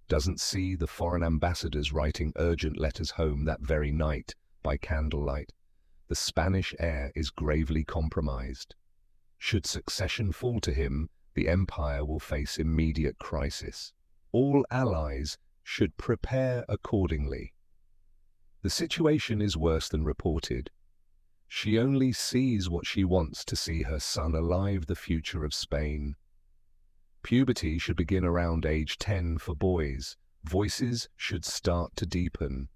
Speaker 1: doesn't see the foreign ambassadors writing urgent letters home that very night by candlelight. The Spanish heir is gravely compromised. Should succession fall to him, the empire will face immediate crisis. All allies should prepare accordingly. The situation is worse than reported. She only sees what she wants to see her son alive, the future of Spain. Puberty should begin around age 10 for boys. Voices should start to deepen.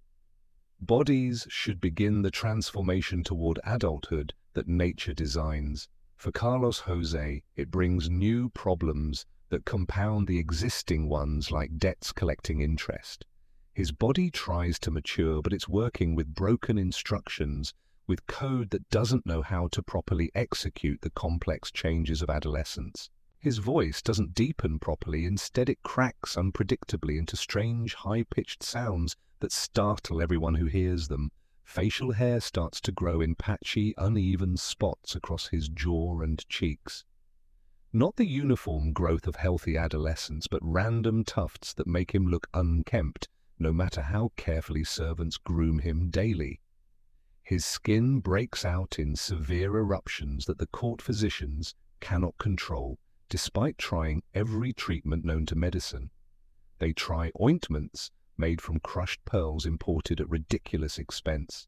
Speaker 1: Bodies should begin the transformation toward adulthood that nature designs. For Carlos José, it brings new problems that compound the existing ones, like debts collecting interest. His body tries to mature, but it's working with broken instructions, with code that doesn't know how to properly execute the complex changes of adolescence. His voice doesn't deepen properly, instead it cracks unpredictably into strange, high-pitched sounds that startle everyone who hears them. Facial hair starts to grow in patchy, uneven spots across his jaw and cheeks. Not the uniform growth of healthy adolescence, but random tufts that make him look unkempt, no matter how carefully servants groom him daily. His skin breaks out in severe eruptions that the court physicians cannot control, despite trying every treatment known to medicine. They try ointments made from crushed pearls imported at ridiculous expense,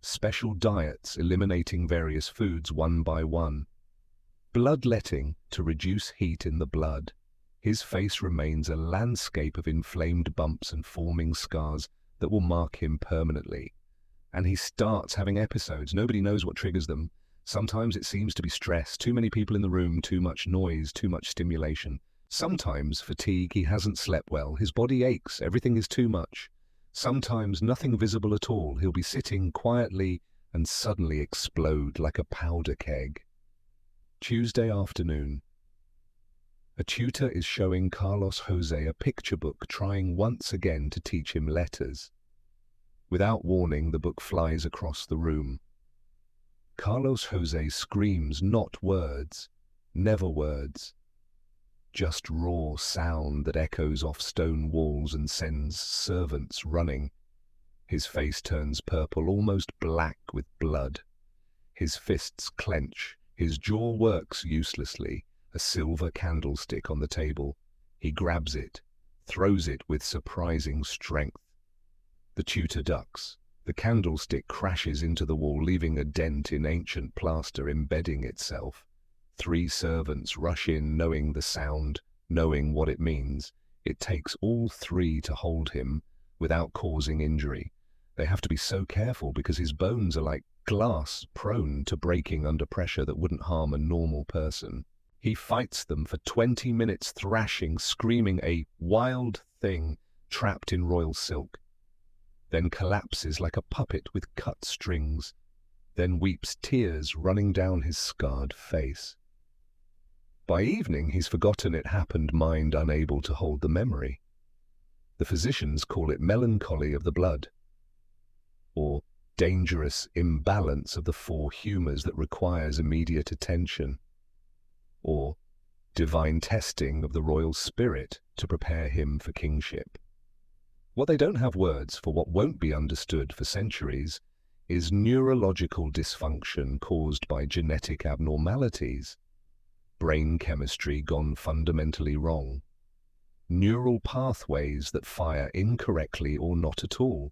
Speaker 1: special diets eliminating various foods one by one, bloodletting to reduce heat in the blood. His face remains a landscape of inflamed bumps and forming scars that will mark him permanently. And he starts having episodes. Nobody knows what triggers them. Sometimes it seems to be stress, too many people in the room, too much noise, too much stimulation. Sometimes fatigue, he hasn't slept well, his body aches, everything is too much. Sometimes nothing visible at all, he'll be sitting quietly and suddenly explode like a powder keg. Tuesday afternoon. A tutor is showing Carlos José a picture book, trying once again to teach him letters. Without warning, the book flies across the room. Carlos José screams, not words, never words. Just raw sound that echoes off stone walls and sends servants running. His face turns purple, almost black with blood. His fists clench, his jaw works uselessly, a silver candlestick on the table. He grabs it, throws it with surprising strength. The tutor ducks. The candlestick crashes into the wall, leaving a dent in ancient plaster embedding itself. 3 servants rush in knowing the sound, knowing what it means. It takes all 3 to hold him without causing injury. They have to be so careful because his bones are like glass, prone to breaking under pressure that wouldn't harm a normal person. He fights them for 20 minutes, thrashing, screaming, a wild thing trapped in royal silk. Then collapses like a puppet with cut strings. Then weeps, tears running down his scarred face. By evening, he's forgotten it happened, mind unable to hold the memory. The physicians call it melancholy of the blood, or dangerous imbalance of the 4 humors that requires immediate attention, or divine testing of the royal spirit to prepare him for kingship. What they don't have words for, what won't be understood for centuries, is neurological dysfunction caused by genetic abnormalities, brain chemistry gone fundamentally wrong, neural pathways that fire incorrectly or not at all,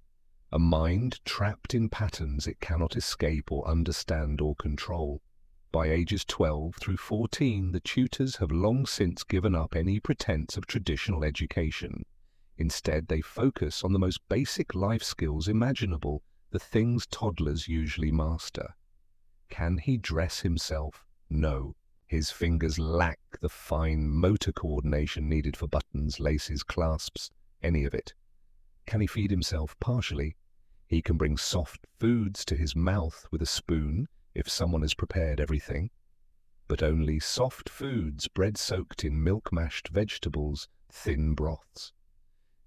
Speaker 1: a mind trapped in patterns it cannot escape or understand or control. By ages 12 through 14, the tutors have long since given up any pretense of traditional education. Instead, they focus on the most basic life skills imaginable, the things toddlers usually master. Can he dress himself? No. His fingers lack the fine motor coordination needed for buttons, laces, clasps, any of it. Can he feed himself? Partially. He can bring soft foods to his mouth with a spoon if someone has prepared everything, but only soft foods, bread soaked in milk-mashed vegetables, thin broths.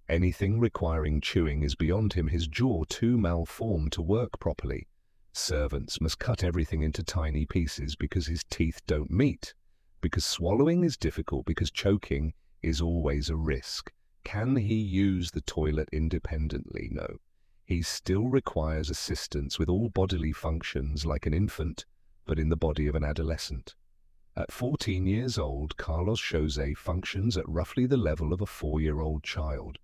Speaker 1: Anything requiring chewing is beyond him, his jaw too malformed to work properly. Servants must cut everything into tiny pieces because his teeth don't meet, because swallowing is difficult, because choking is always a risk. Can he use the toilet independently? No. He still requires assistance with all bodily functions like an infant, but in the body of an adolescent. At 14 years old, Carlos José functions at roughly the level of a 4-year-old child.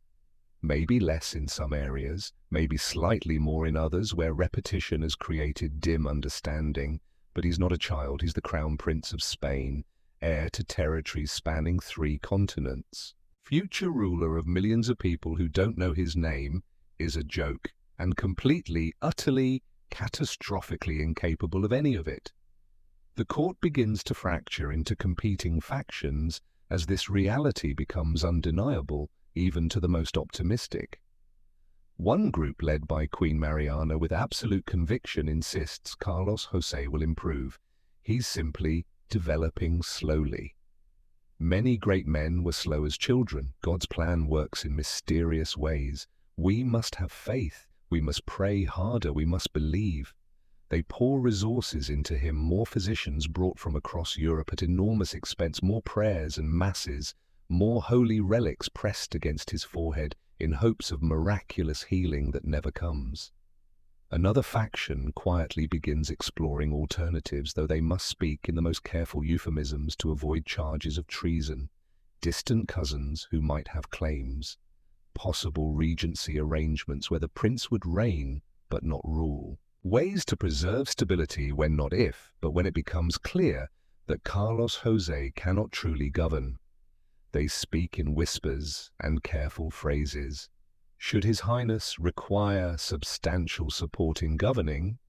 Speaker 1: Maybe less in some areas, maybe slightly more in others where repetition has created dim understanding, but he's not a child, he's the Crown Prince of Spain, heir to territories spanning 3 continents. Future ruler of millions of people who don't know his name is a joke, and completely, utterly, catastrophically incapable of any of it. The court begins to fracture into competing factions as this reality becomes undeniable, even to the most optimistic. One group, led by Queen Mariana with absolute conviction, insists Carlos José will improve. He's simply developing slowly. Many great men were slow as children. God's plan works in mysterious ways. We must have faith. We must pray harder. We must believe. They pour resources into him, more physicians brought from across Europe at enormous expense, more prayers and masses, more holy relics pressed against his forehead in hopes of miraculous healing that never comes. Another faction quietly begins exploring alternatives, though they must speak in the most careful euphemisms to avoid charges of treason. Distant cousins who might have claims. Possible regency arrangements where the prince would reign but not rule. Ways to preserve stability when not if, but when it becomes clear that Carlos José cannot truly govern. They speak in whispers and careful phrases. Should His Highness require substantial support in governing?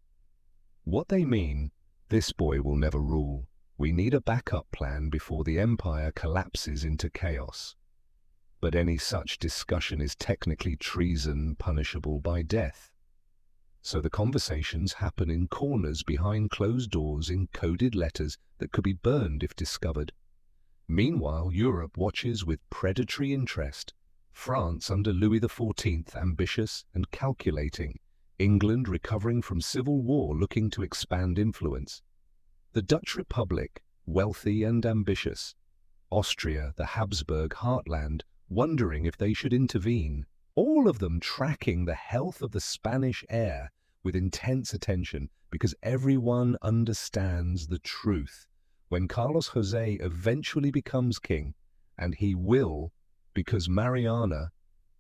Speaker 1: What they mean, this boy will never rule. We need a backup plan before the empire collapses into chaos. But any such discussion is technically treason, punishable by death. So the conversations happen in corners behind closed doors in coded letters that could be burned if discovered. Meanwhile, Europe watches with predatory interest. France under Louis XIV, ambitious and calculating. England recovering from civil war, looking to expand influence. The Dutch Republic, wealthy and ambitious. Austria, the Habsburg heartland, wondering if they should intervene. All of them tracking the health of the Spanish heir with intense attention because everyone understands the truth. When Carlos José eventually becomes king, and he will, because Mariana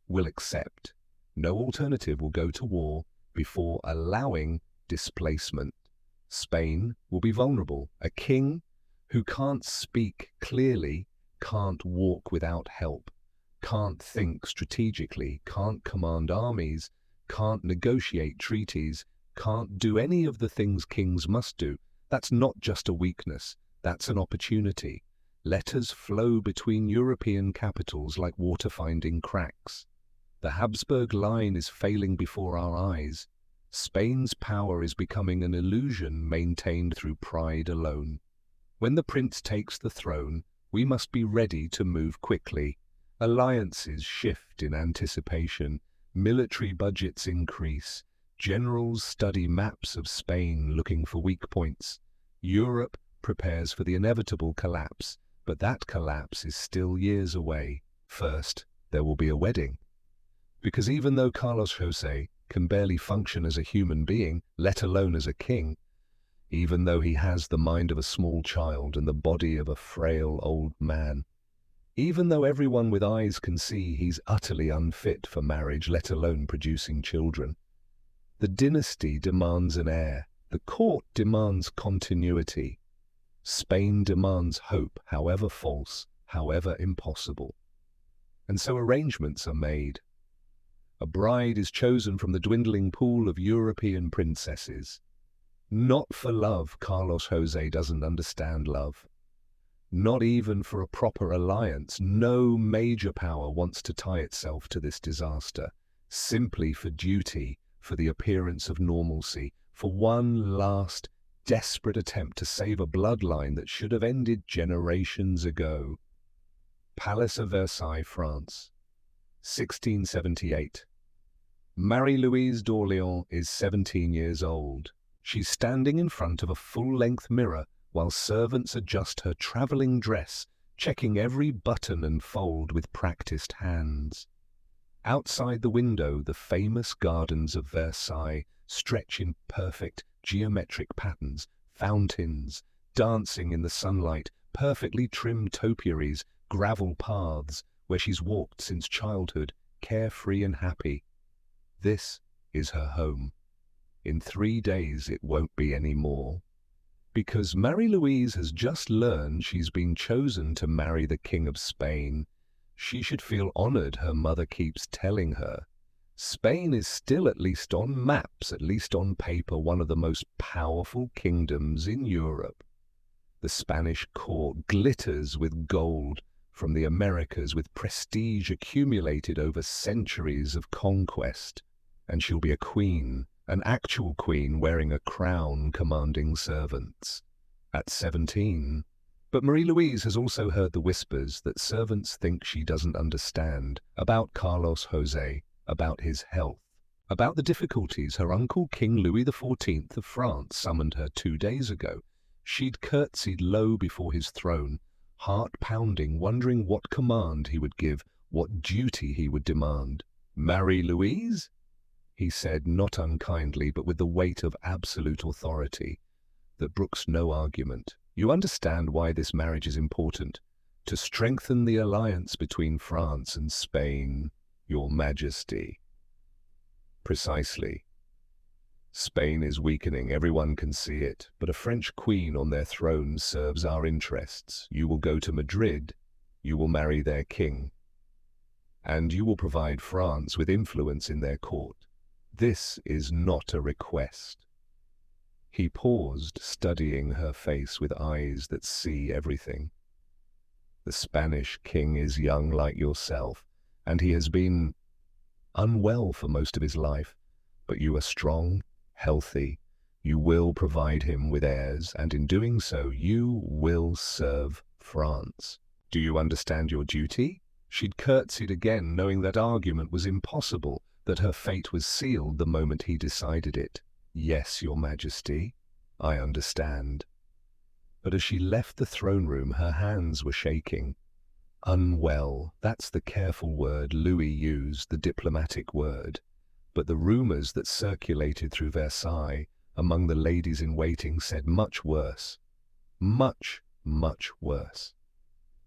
Speaker 1: will accept, no alternative will go to war before allowing displacement. Spain will be vulnerable. A king who can't speak clearly, can't walk without help, can't think strategically, can't command armies, can't negotiate treaties, can't do any of the things kings must do. That's not just a weakness, that's an opportunity. Letters flow between European capitals like water finding cracks. The Habsburg line is failing before our eyes. Spain's power is becoming an illusion maintained through pride alone. When the prince takes the throne, we must be ready to move quickly. Alliances shift in anticipation, military budgets increase, generals study maps of Spain looking for weak points. Europe prepares for the inevitable collapse, but that collapse is still years away. First, there will be a wedding. Because even though Carlos José can barely function as a human being, let alone as a king, even though he has the mind of a small child and the body of a frail old man, even though everyone with eyes can see he's utterly unfit for marriage, let alone producing children, the dynasty demands an heir, the court demands continuity, Spain demands hope, however false, however impossible. And so arrangements are made. A bride is chosen from the dwindling pool of European princesses. Not for love, Carlos José doesn't understand love. Not even for a proper alliance, no major power wants to tie itself to this disaster. Simply for duty, for the appearance of normalcy, for one last, desperate attempt to save a bloodline that should have ended generations ago. Palace of Versailles, France, 1678. Marie-Louise d'Orléans is 17 years old. She's standing in front of a full-length mirror while servants adjust her traveling dress, checking every button and fold with practiced hands. Outside the window, the famous gardens of Versailles stretch in perfect geometric patterns, fountains, dancing in the sunlight, perfectly trimmed topiaries, gravel paths where she's walked since childhood, carefree and happy. This is her home. In 3 days it won't be any more. Because Marie-Louise has just learned she's been chosen to marry the King of Spain, she should feel honored, her mother keeps telling her. Spain is still, at least on maps, at least on paper, one of the most powerful kingdoms in Europe. The Spanish court glitters with gold from the Americas, with prestige accumulated over centuries of conquest. And she'll be a queen, an actual queen wearing a crown, commanding servants. At 17. But Marie-Louise has also heard the whispers that servants think she doesn't understand about Carlos José, about his health, about the difficulties her uncle King Louis XIV of France summoned her 2 days ago. She'd curtsied low before his throne, heart pounding, wondering what command he would give, what duty he would demand. Marie-Louise? He said, not unkindly, but with the weight of absolute authority that brooks no argument. You understand why this marriage is important. To strengthen the alliance between France and Spain, Your Majesty. Precisely. Spain is weakening, everyone can see it, but a French queen on their throne serves our interests. You will go to Madrid, you will marry their king, and you will provide France with influence in their court. This is not a request. He paused, studying her face with eyes that see everything. The Spanish king is young like yourself, and he has been unwell for most of his life, but you are strong, healthy. You will provide him with heirs, and in doing so, you will serve France. Do you understand your duty? She'd curtsied again, knowing that argument was impossible, that her fate was sealed the moment he decided it. Yes, Your Majesty, I understand. But as she left the throne room, her hands were shaking. Unwell, that's the careful word Louis used, the diplomatic word. But the rumors that circulated through Versailles among the ladies-in-waiting said much worse. Much, much worse.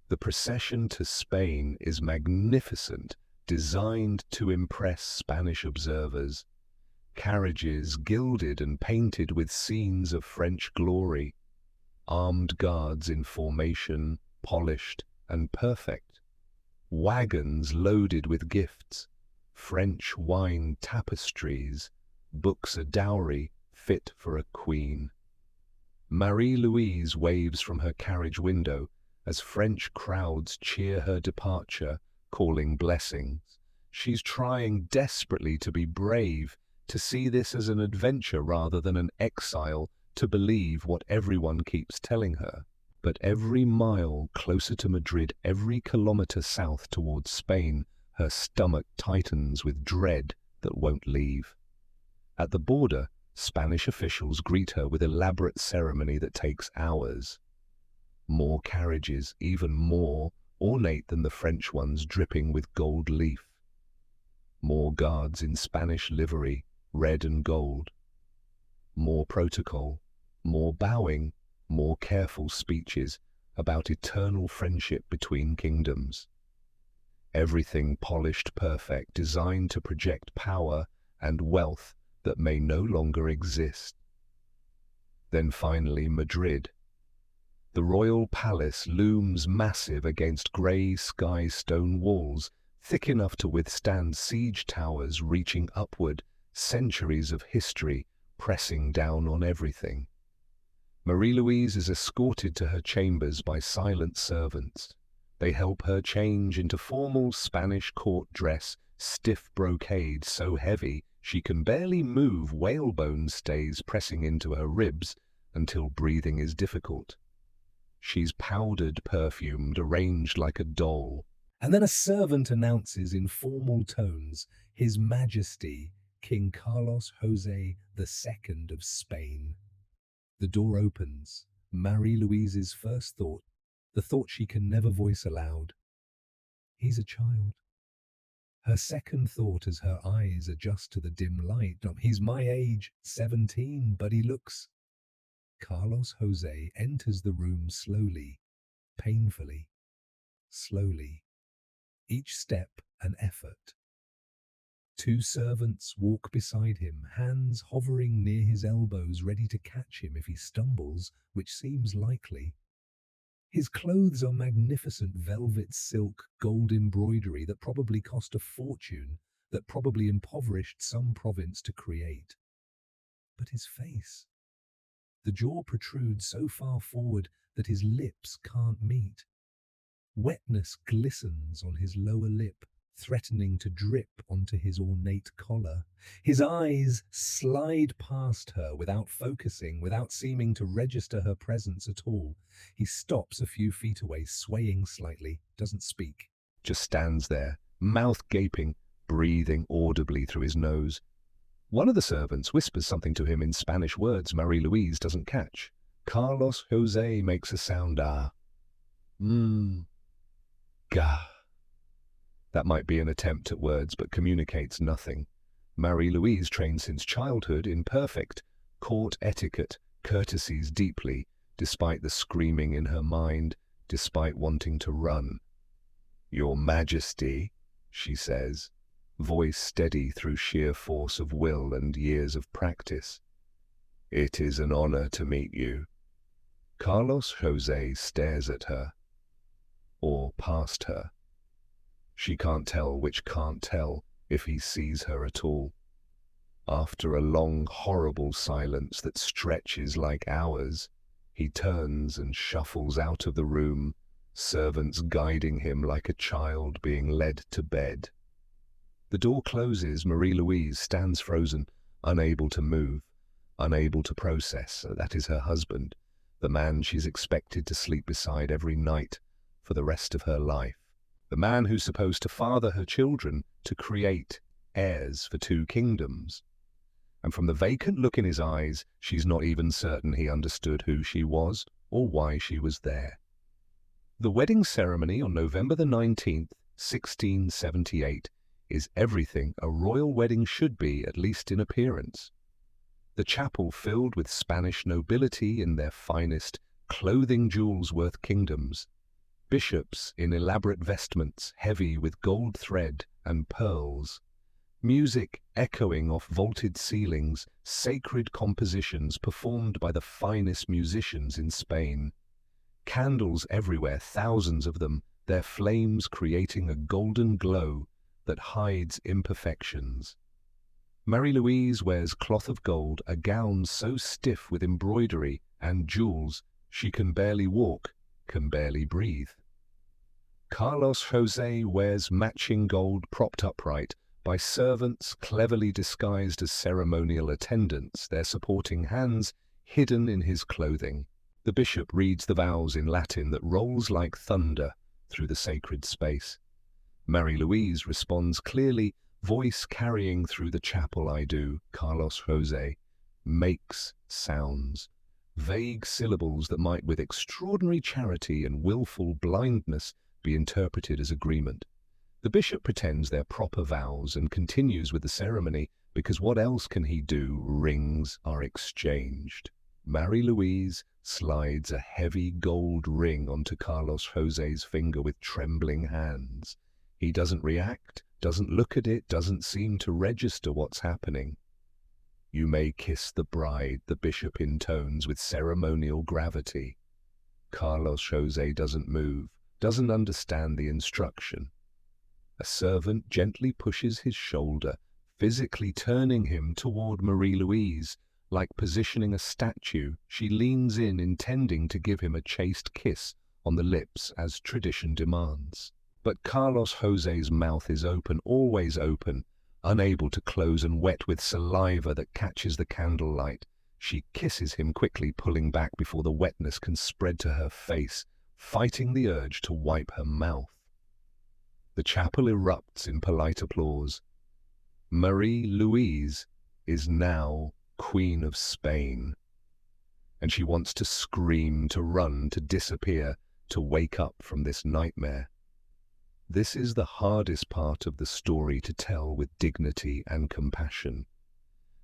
Speaker 1: The procession to Spain is magnificent, designed to impress Spanish observers. Carriages gilded and painted with scenes of French glory. armed guards in formation, polished and perfect, wagons loaded with gifts, French wine tapestries, books a dowry fit for a queen. Marie-Louise waves from her carriage window as French crowds cheer her departure, calling blessings. She's trying desperately to be brave, to see this as an adventure rather than an exile, to believe what everyone keeps telling her. But every mile closer to Madrid, every kilometer south towards Spain, her stomach tightens with dread that won't leave. At the border, Spanish officials greet her with elaborate ceremony that takes hours. More carriages, even more ornate than the French ones, dripping with gold leaf. More guards in Spanish livery, red and gold. More protocol, more bowing, more careful speeches about eternal friendship between kingdoms. Everything polished perfect, designed to project power and wealth that may no longer exist. Then finally Madrid. The royal palace looms massive against grey sky stone walls, thick enough to withstand siege towers reaching upward, centuries of history pressing down on everything. Marie-Louise is escorted to her chambers by silent servants. They help her change into formal Spanish court dress, stiff brocade so heavy she can barely move, whalebone stays pressing into her ribs until breathing is difficult. She's powdered, perfumed, arranged like a doll. And then a servant announces in formal tones, His Majesty, King Carlos Jose II of Spain. The door opens. Marie-Louise's first thought, the thought she can never voice aloud. He's a child. Her second thought as her eyes adjust to the dim light, he's my age, 17, but he looks. Carlos Jose enters the room slowly, painfully, slowly. Each step an effort. Two servants walk beside him, hands hovering near his elbows, ready to catch him if he stumbles, which seems likely. His clothes are magnificent velvet, silk, gold embroidery that probably cost a fortune, that probably impoverished some province to create. But his face. The jaw protrudes so far forward that his lips can't meet. Wetness glistens on his lower lip, threatening to drip onto his ornate collar. His eyes slide past her without focusing, without seeming to register her presence at all. He stops a few feet away, swaying slightly, doesn't speak. Just stands there, mouth gaping, breathing audibly through his nose. One of the servants whispers something to him in Spanish words Marie-Louise doesn't catch. Carlos Jose makes a sound, Gah. That might be an attempt at words, but communicates nothing. Marie-Louise, trained since childhood in perfect court etiquette, courtesies deeply, despite the screaming in her mind, despite wanting to run. Your Majesty, she says, voice steady through sheer force of will and years of practice. It is an honor to meet you. Carlos Jose stares at her, or past her. She can't tell which can't tell, if he sees her at all. After a long, horrible silence that stretches like hours, he turns and shuffles out of the room, servants guiding him like a child being led to bed. The door closes. Marie-Louise stands frozen, unable to move, unable to process. That is her husband, the man she's expected to sleep beside every night for the rest of her life. The man who's supposed to father her children, to create heirs for two kingdoms. And from the vacant look in his eyes, she's not even certain he understood who she was or why she was there. The wedding ceremony on November the 19th, 1678, is everything a royal wedding should be, at least in appearance. The chapel filled with Spanish nobility in their finest, clothing jewels worth kingdoms. Bishops in elaborate vestments, heavy with gold thread and pearls. Music echoing off vaulted ceilings, sacred compositions performed by the finest musicians in Spain. Candles everywhere, thousands of them, their flames creating a golden glow that hides imperfections. Marie-Louise wears cloth of gold, a gown so stiff with embroidery and jewels she can barely walk, can barely breathe. Carlos José wears matching gold propped upright by servants cleverly disguised as ceremonial attendants, their supporting hands hidden in his clothing. The bishop reads the vows in Latin that rolls like thunder through the sacred space. Marie-Louise responds clearly, voice carrying through the chapel. I do, Carlos José, makes sounds, vague syllables that might with extraordinary charity and willful blindness be interpreted as agreement. The bishop pretends they're proper vows and continues with the ceremony because what else can he do? Rings are exchanged. Marie-Louise slides a heavy gold ring onto Carlos José's finger with trembling hands. He doesn't react, doesn't look at it, doesn't seem to register what's happening. You may kiss the bride, the bishop intones with ceremonial gravity. Carlos José doesn't move, doesn't understand the instruction. A servant gently pushes his shoulder, physically turning him toward Marie-Louise. Like positioning a statue, she leans in, intending to give him a chaste kiss on the lips as tradition demands. But Carlos José's mouth is open, always open, unable to close and wet with saliva that catches the candlelight. She kisses him quickly, pulling back before the wetness can spread to her face, fighting the urge to wipe her mouth. The chapel erupts in polite applause. Marie-Louise is now Queen of Spain, and she wants to scream, to run, to disappear, to wake up from this nightmare. This is the hardest part of the story to tell with dignity and compassion,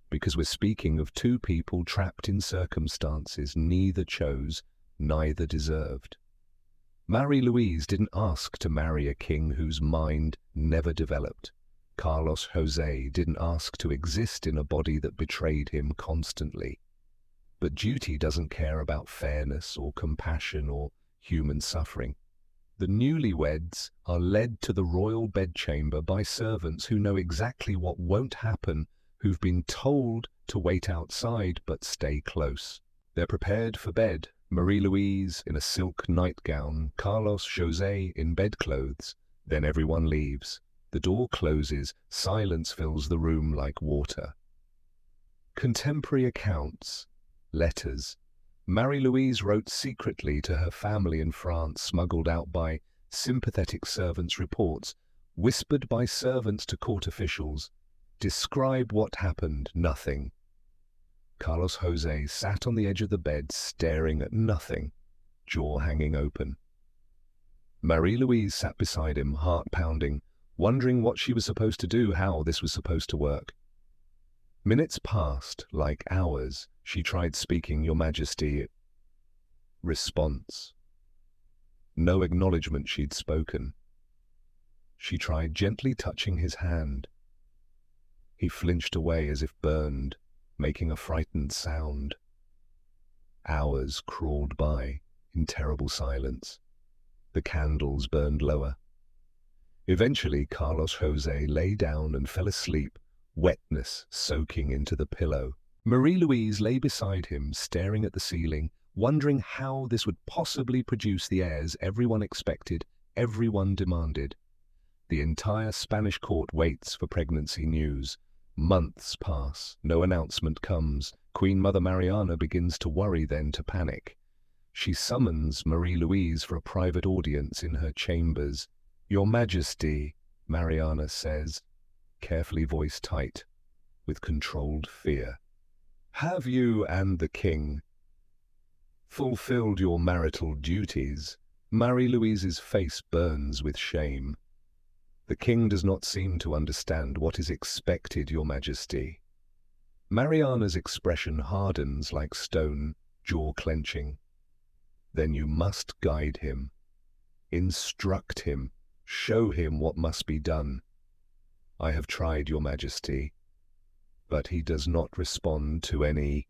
Speaker 1: because we're speaking of two people trapped in circumstances neither chose, neither deserved. Marie-Louise didn't ask to marry a king whose mind never developed. Carlos José didn't ask to exist in a body that betrayed him constantly. But duty doesn't care about fairness or compassion or human suffering. The newlyweds are led to the royal bedchamber by servants who know exactly what won't happen, who've been told to wait outside but stay close. They're prepared for bed, Marie-Louise in a silk nightgown, Carlos José in bedclothes. Then everyone leaves. The door closes, silence fills the room like water. Contemporary accounts, letters. Marie-Louise wrote secretly to her family in France, smuggled out by sympathetic servants' reports, whispered by servants to court officials. Describe what happened, nothing. Carlos José sat on the edge of the bed, staring at nothing, jaw hanging open. Marie-Louise sat beside him, heart pounding, wondering what she was supposed to do, how this was supposed to work. Minutes passed, like hours. She tried speaking, "Your Majesty." Response. No acknowledgement she'd spoken. She tried gently touching his hand. He flinched away as if burned, making a frightened sound. Hours crawled by in terrible silence. The candles burned lower. Eventually, Carlos José lay down and fell asleep, wetness soaking into the pillow. Marie-Louise lay beside him, staring at the ceiling, wondering how this would possibly produce the heirs everyone expected, everyone demanded. The entire Spanish court waits for pregnancy news. Months pass, no announcement comes. Queen Mother Mariana begins to worry, then to panic. She summons Marie-Louise for a private audience in her chambers. "Your Majesty," Mariana says, carefully voiced tight, with controlled fear. "Have you and the king fulfilled your marital duties?" Marie-Louise's face burns with shame. "The king does not seem to understand what is expected, Your Majesty." Mariana's expression hardens like stone, jaw clenching. "Then you must guide him, instruct him, show him what must be done. "I have tried, your Majesty," but he does not respond to any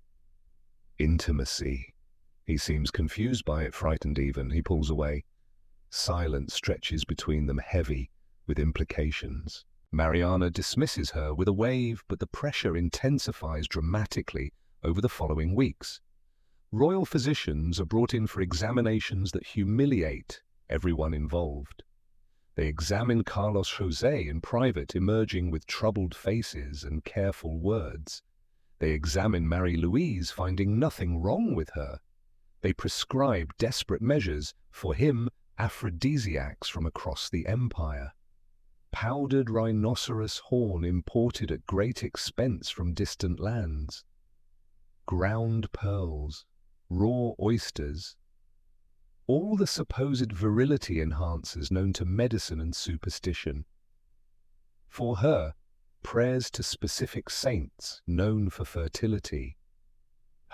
Speaker 1: intimacy. He seems confused by it, frightened even. He pulls away. Silence stretches between them, heavy with implications. Mariana dismisses her with a wave, but the pressure intensifies dramatically over the following weeks. Royal physicians are brought in for examinations that humiliate everyone involved. They examine Carlos José in private, emerging with troubled faces and careful words. They examine Marie-Louise, finding nothing wrong with her. They prescribe desperate measures, for him aphrodisiacs from across the empire. Powdered rhinoceros horn imported at great expense from distant lands. Ground pearls, raw oysters, all the supposed virility enhancers known to medicine and superstition. For her, prayers to specific saints known for fertility,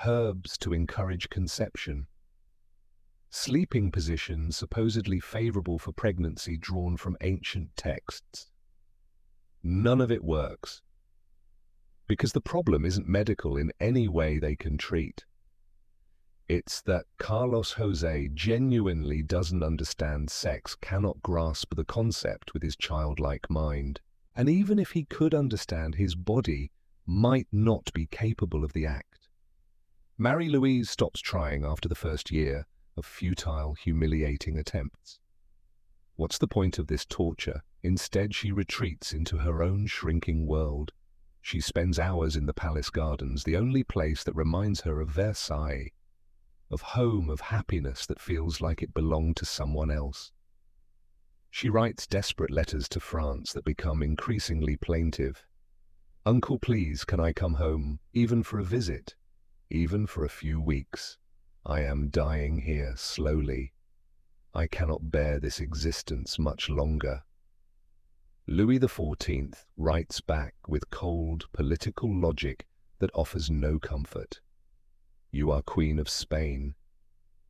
Speaker 1: herbs to encourage conception, sleeping positions supposedly favorable for pregnancy drawn from ancient texts. None of it works, because the problem isn't medical in any way they can treat. It's that Carlos José genuinely doesn't understand sex, cannot grasp the concept with his childlike mind. And even if he could understand, his body might not be capable of the act. Marie-Louise stops trying after the first year of futile, humiliating attempts. What's the point of this torture? Instead, she retreats into her own shrinking world. She spends hours in the palace gardens, the only place that reminds her of Versailles, of home, of happiness that feels like it belonged to someone else. She writes desperate letters to France that become increasingly plaintive. "Uncle, please, can I come home, even for a visit, even for a few weeks? I am dying here slowly. I cannot bear this existence much longer." Louis XIV writes back with cold political logic that offers no comfort. "You are Queen of Spain.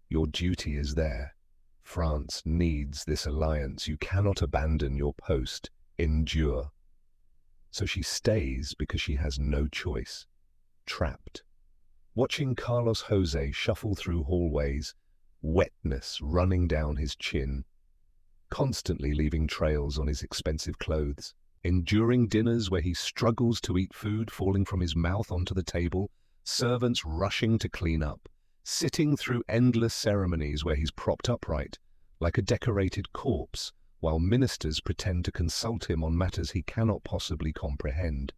Speaker 1: Your duty is there. France needs this alliance. You cannot abandon your post. Endure." So she stays because she has no choice. Trapped. Watching Carlos José shuffle through hallways, wetness running down his chin, constantly leaving trails on his expensive clothes, enduring dinners where he struggles to eat food falling from his mouth onto the table, servants rushing to clean up, sitting through endless ceremonies where he's propped upright, like a decorated corpse, while ministers pretend to consult him on matters he cannot possibly comprehend.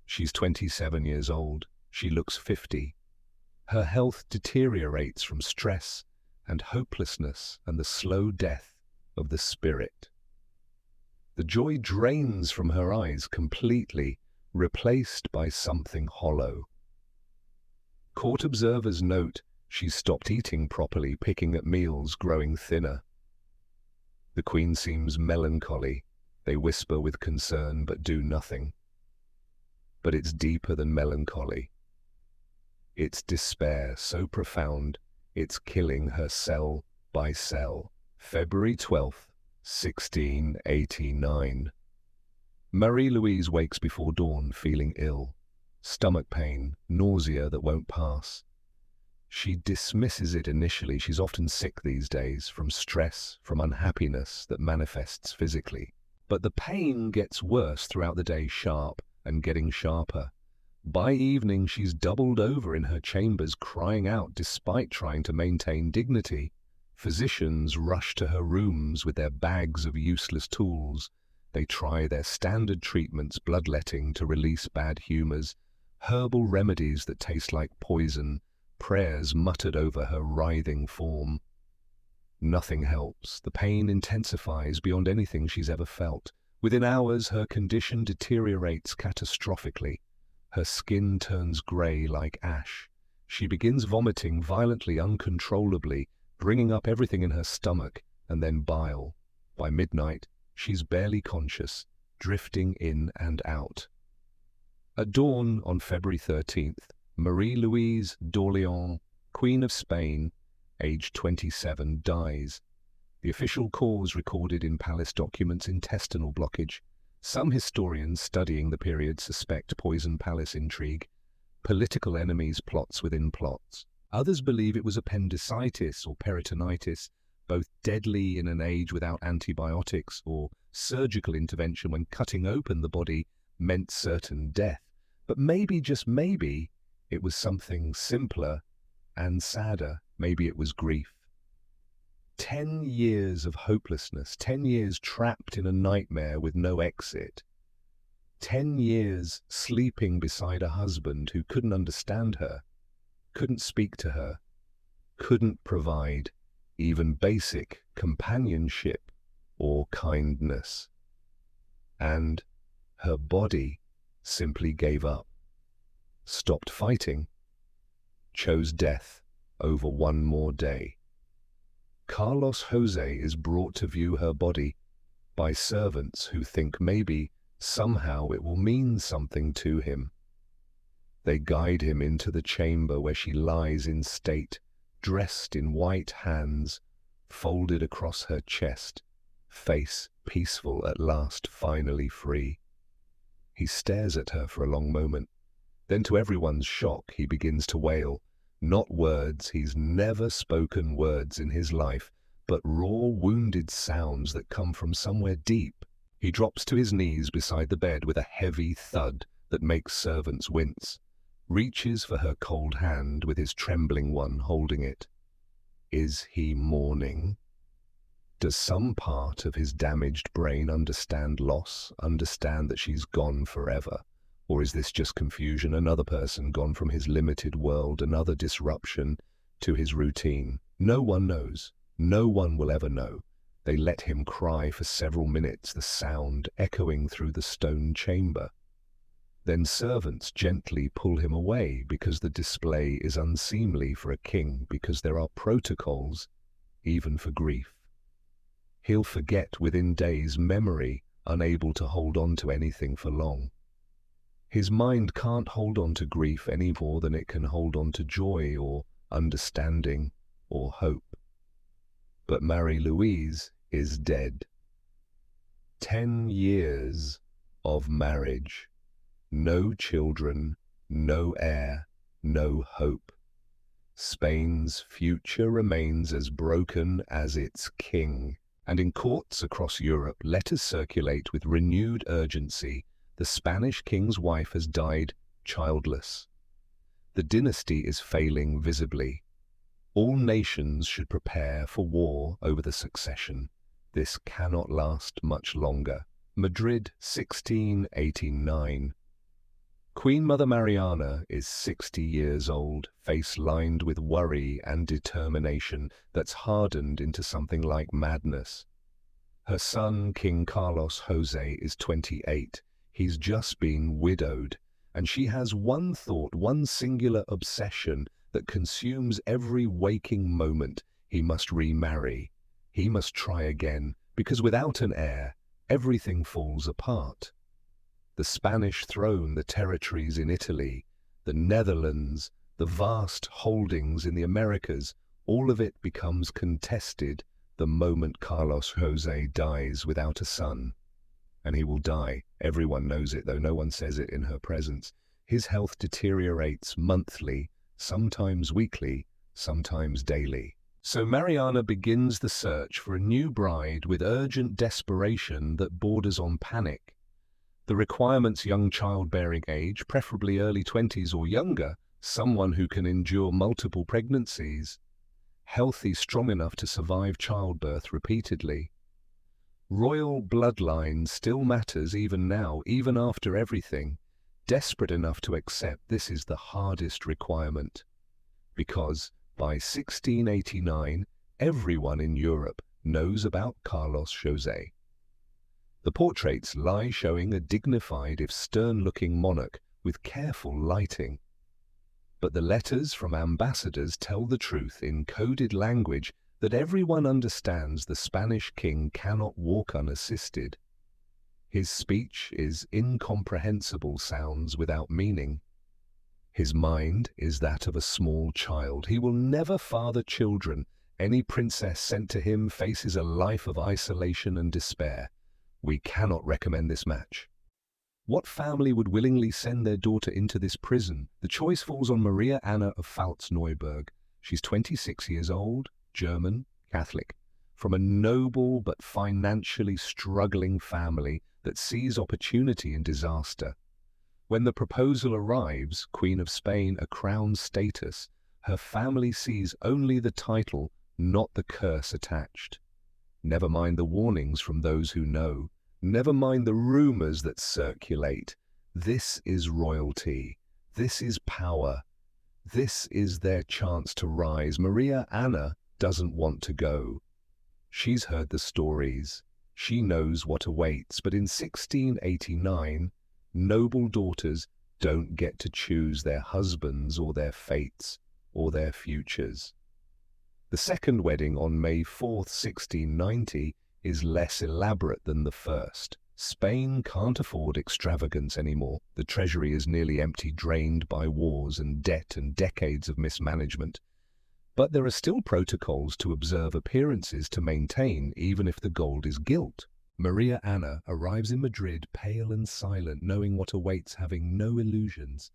Speaker 1: She's 27 years old. She looks 50. Her health deteriorates from stress and hopelessness and the slow death of the spirit. The joy drains from her eyes completely, replaced by something hollow. Court observers note she's stopped eating properly, picking at meals, growing thinner. The Queen seems melancholy. They whisper with concern but do nothing. But it's deeper than melancholy. It's despair so profound, it's killing her cell by cell. February 12th, 1689. Marie-Louise wakes before dawn, feeling ill. Stomach pain, nausea that won't pass. She dismisses it initially. She's often sick these days, from stress, from unhappiness that manifests physically. But the pain gets worse throughout the day, sharp and getting sharper. By evening, she's doubled over in her chambers, crying out despite trying to maintain dignity. Physicians rush to her rooms with their bags of useless tools. They try their standard treatments, bloodletting to release bad humors, herbal remedies that taste like poison, prayers muttered over her writhing form. Nothing helps. The pain intensifies beyond anything she's ever felt. Within hours, her condition deteriorates catastrophically. Her skin turns gray like ash. She begins vomiting violently, uncontrollably, bringing up everything in her stomach, and then bile. By midnight, she's barely conscious, drifting in and out. At dawn on February 13th, Marie-Louise d'Orléans, Queen of Spain, aged 27, dies. The official cause recorded in palace documents: intestinal blockage. Some historians studying the period suspect poison palace intrigue, political enemies, plots within plots. Others believe it was appendicitis or peritonitis, both deadly in an age without antibiotics, or surgical intervention when cutting open the body meant certain death. But maybe, just maybe, it was something simpler and sadder. Maybe it was grief. 10 years of hopelessness, 10 years trapped in a nightmare with no exit. 10 years sleeping beside a husband who couldn't understand her, couldn't speak to her, couldn't provide even basic companionship or kindness. And her body simply gave up, stopped fighting, chose death over one more day. Carlos Jose is brought to view her body by servants who think maybe somehow it will mean something to him. They guide him into the chamber where she lies in state, dressed in white hands, folded across her chest, face peaceful at last, finally free. He stares at her for a long moment. Then, to everyone's shock, he begins to wail. Not words, he's never spoken words in his life, but raw, wounded sounds that come from somewhere deep. He drops to his knees beside the bed with a heavy thud that makes servants wince, reaches for her cold hand with his trembling one holding it. Is he mourning? Does some part of his damaged brain understand loss, understand that she's gone forever? Or is this just confusion, another person gone from his limited world, another disruption to his routine? No one knows. No one will ever know. They let him cry for several minutes, the sound echoing through the stone chamber. Then servants gently pull him away because the display is unseemly for a king, because there are protocols, even for grief. He'll forget within days, memory unable to hold on to anything for long. His mind can't hold on to grief any more than it can hold on to joy or understanding or hope. But Marie-Louise is dead. 10 years of marriage. No children, no heir, no hope. Spain's future remains as broken as its king. And in courts across Europe, letters circulate with renewed urgency. The Spanish king's wife has died childless. The dynasty is failing visibly. All nations should prepare for war over the succession. This cannot last much longer. Madrid, 1689. Queen Mother Mariana is 60 years old, face lined with worry and determination that's hardened into something like madness. Her son, King Carlos Jose, is 28. He's just been widowed, and she has one thought, one singular obsession that consumes every waking moment. He must remarry. He must try again, because without an heir, everything falls apart. The Spanish throne, the territories in Italy, the Netherlands, the vast holdings in the Americas, all of it becomes contested the moment Carlos Jose dies without a son. And he will die. Everyone knows it, though no one says it in her presence. His health deteriorates monthly, sometimes weekly, sometimes daily. So Mariana begins the search for a new bride with urgent desperation that borders on panic. The requirements: young childbearing age, preferably early 20s or younger, someone who can endure multiple pregnancies, healthy, strong enough to survive childbirth repeatedly. Royal bloodline still matters even now, even after everything. Desperate enough to accept this is the hardest requirement. Because by 1689, everyone in Europe knows about Carlos Jose. The portraits lie showing a dignified if stern-looking monarch with careful lighting. But the letters from ambassadors tell the truth in coded language that everyone understands. The Spanish king cannot walk unassisted. His speech is incomprehensible sounds without meaning. His mind is that of a small child. He will never father children. Any princess sent to him faces a life of isolation and despair. We cannot recommend this match. What family would willingly send their daughter into this prison? The choice falls on Maria Anna of Pfalz-Neuburg. She's 26 years old, German, Catholic, from a noble but financially struggling family that sees opportunity in disaster. When the proposal arrives, Queen of Spain, a crown status, her family sees only the title, not the curse attached. Never mind the warnings from those who know. Never mind the rumors that circulate. This is royalty. This is power. This is their chance to rise. Maria Anna doesn't want to go. She's heard the stories. She knows what awaits. But in 1689, noble daughters don't get to choose their husbands or their fates or their futures. The second wedding on May 4th, 1690, is less elaborate than the first. Spain can't afford extravagance anymore. The treasury is nearly empty, drained by wars and debt and decades of mismanagement. But there are still protocols to observe, appearances to maintain, even if the gold is gilt. Maria Anna arrives in Madrid, pale and silent, knowing what awaits, having no illusions.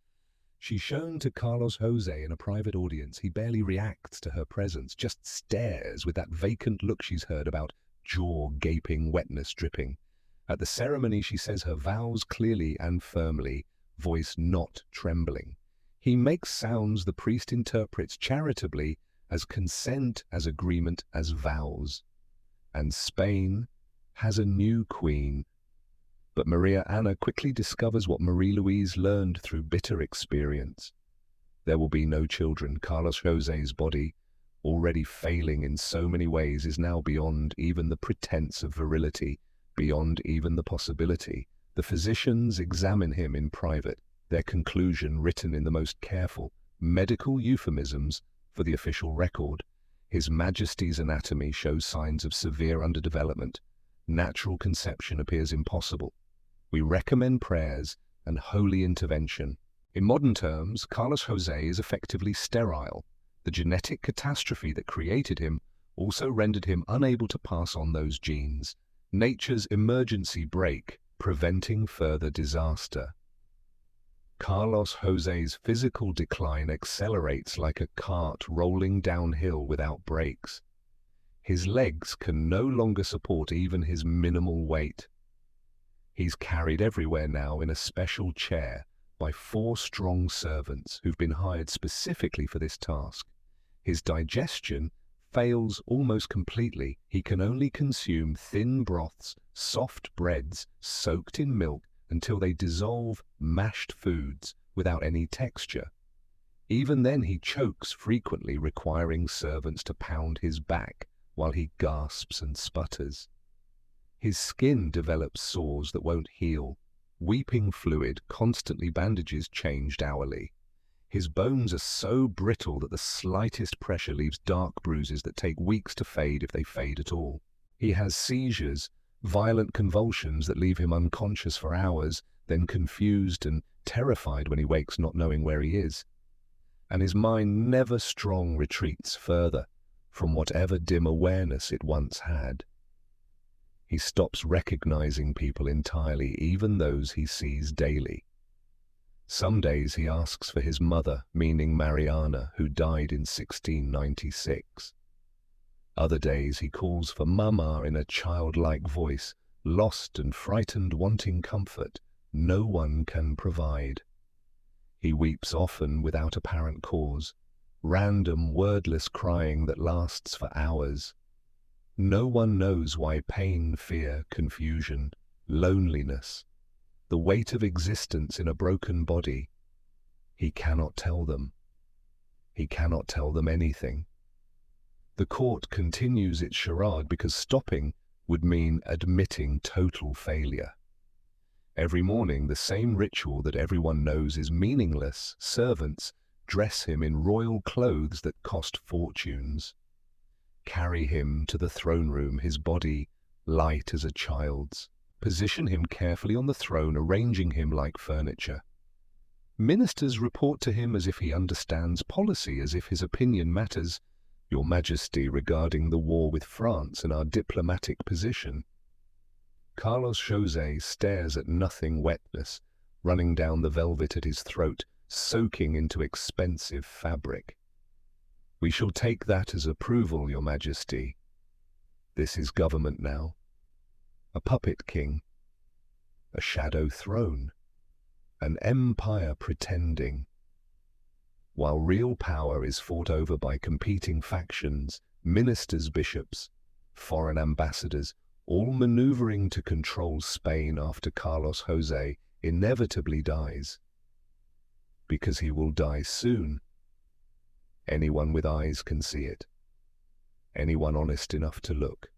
Speaker 1: She's shown to Carlos Jose in a private audience. He barely reacts to her presence, just stares with that vacant look she's heard about, jaw gaping, wetness dripping. At the ceremony, she says her vows clearly and firmly, voice not trembling. He makes sounds the priest interprets charitably as consent, as agreement, as vows. And Spain has a new queen. But Maria Anna quickly discovers what Marie-Louise learned through bitter experience. There will be no children. Carlos Jose's body, already failing in so many ways, is now beyond even the pretense of virility, beyond even the possibility. The physicians examine him in private, their conclusion written in the most careful medical euphemisms for the official record. His Majesty's anatomy shows signs of severe underdevelopment. Natural conception appears impossible. We recommend prayers and holy intervention. In modern terms, Carlos Jose is effectively sterile. The genetic catastrophe that created him also rendered him unable to pass on those genes. Nature's emergency brake, preventing further disaster. Carlos Jose's physical decline accelerates like a cart rolling downhill without brakes. His legs can no longer support even his minimal weight. He's carried everywhere now in a special chair by 4 strong servants who've been hired specifically for this task. His digestion fails almost completely. He can only consume thin broths, soft breads soaked in milk until they dissolve, mashed foods without any texture. Even then he chokes frequently, requiring servants to pound his back while he gasps and sputters. His skin develops sores that won't heal, weeping fluid, constantly bandages changed hourly. His bones are so brittle that the slightest pressure leaves dark bruises that take weeks to fade, if they fade at all. He has seizures, violent convulsions that leave him unconscious for hours, then confused and terrified when he wakes, not knowing where he is. And his mind, never strong, retreats further from whatever dim awareness it once had. He stops recognizing people entirely, even those he sees daily. Some days he asks for his mother, meaning Mariana, who died in 1696. Other days he calls for Mama in a childlike voice, lost and frightened, wanting comfort no one can provide. He weeps often without apparent cause, random wordless crying that lasts for hours. No one knows why. Pain, fear, confusion, loneliness, the weight of existence in a broken body. He cannot tell them. He cannot tell them anything. The court continues its charade because stopping would mean admitting total failure. Every morning, the same ritual that everyone knows is meaningless. Servants dress him in royal clothes that cost fortunes. Carry him to the throne room, his body light as a child's. Position him carefully on the throne, arranging him like furniture. Ministers report to him as if he understands policy, as if his opinion matters. Your Majesty, regarding the war with France and our diplomatic position. Carlos José stares at nothing wetness, running down the velvet at his throat, soaking into expensive fabric. "We shall take that as approval, Your Majesty. This is government now. A puppet king. A shadow throne. An empire pretending. While real power is fought over by competing factions, ministers, bishops, foreign ambassadors, all maneuvering to control Spain after Carlos José inevitably dies. Because he will die soon. Anyone with eyes can see it. Anyone honest enough to look.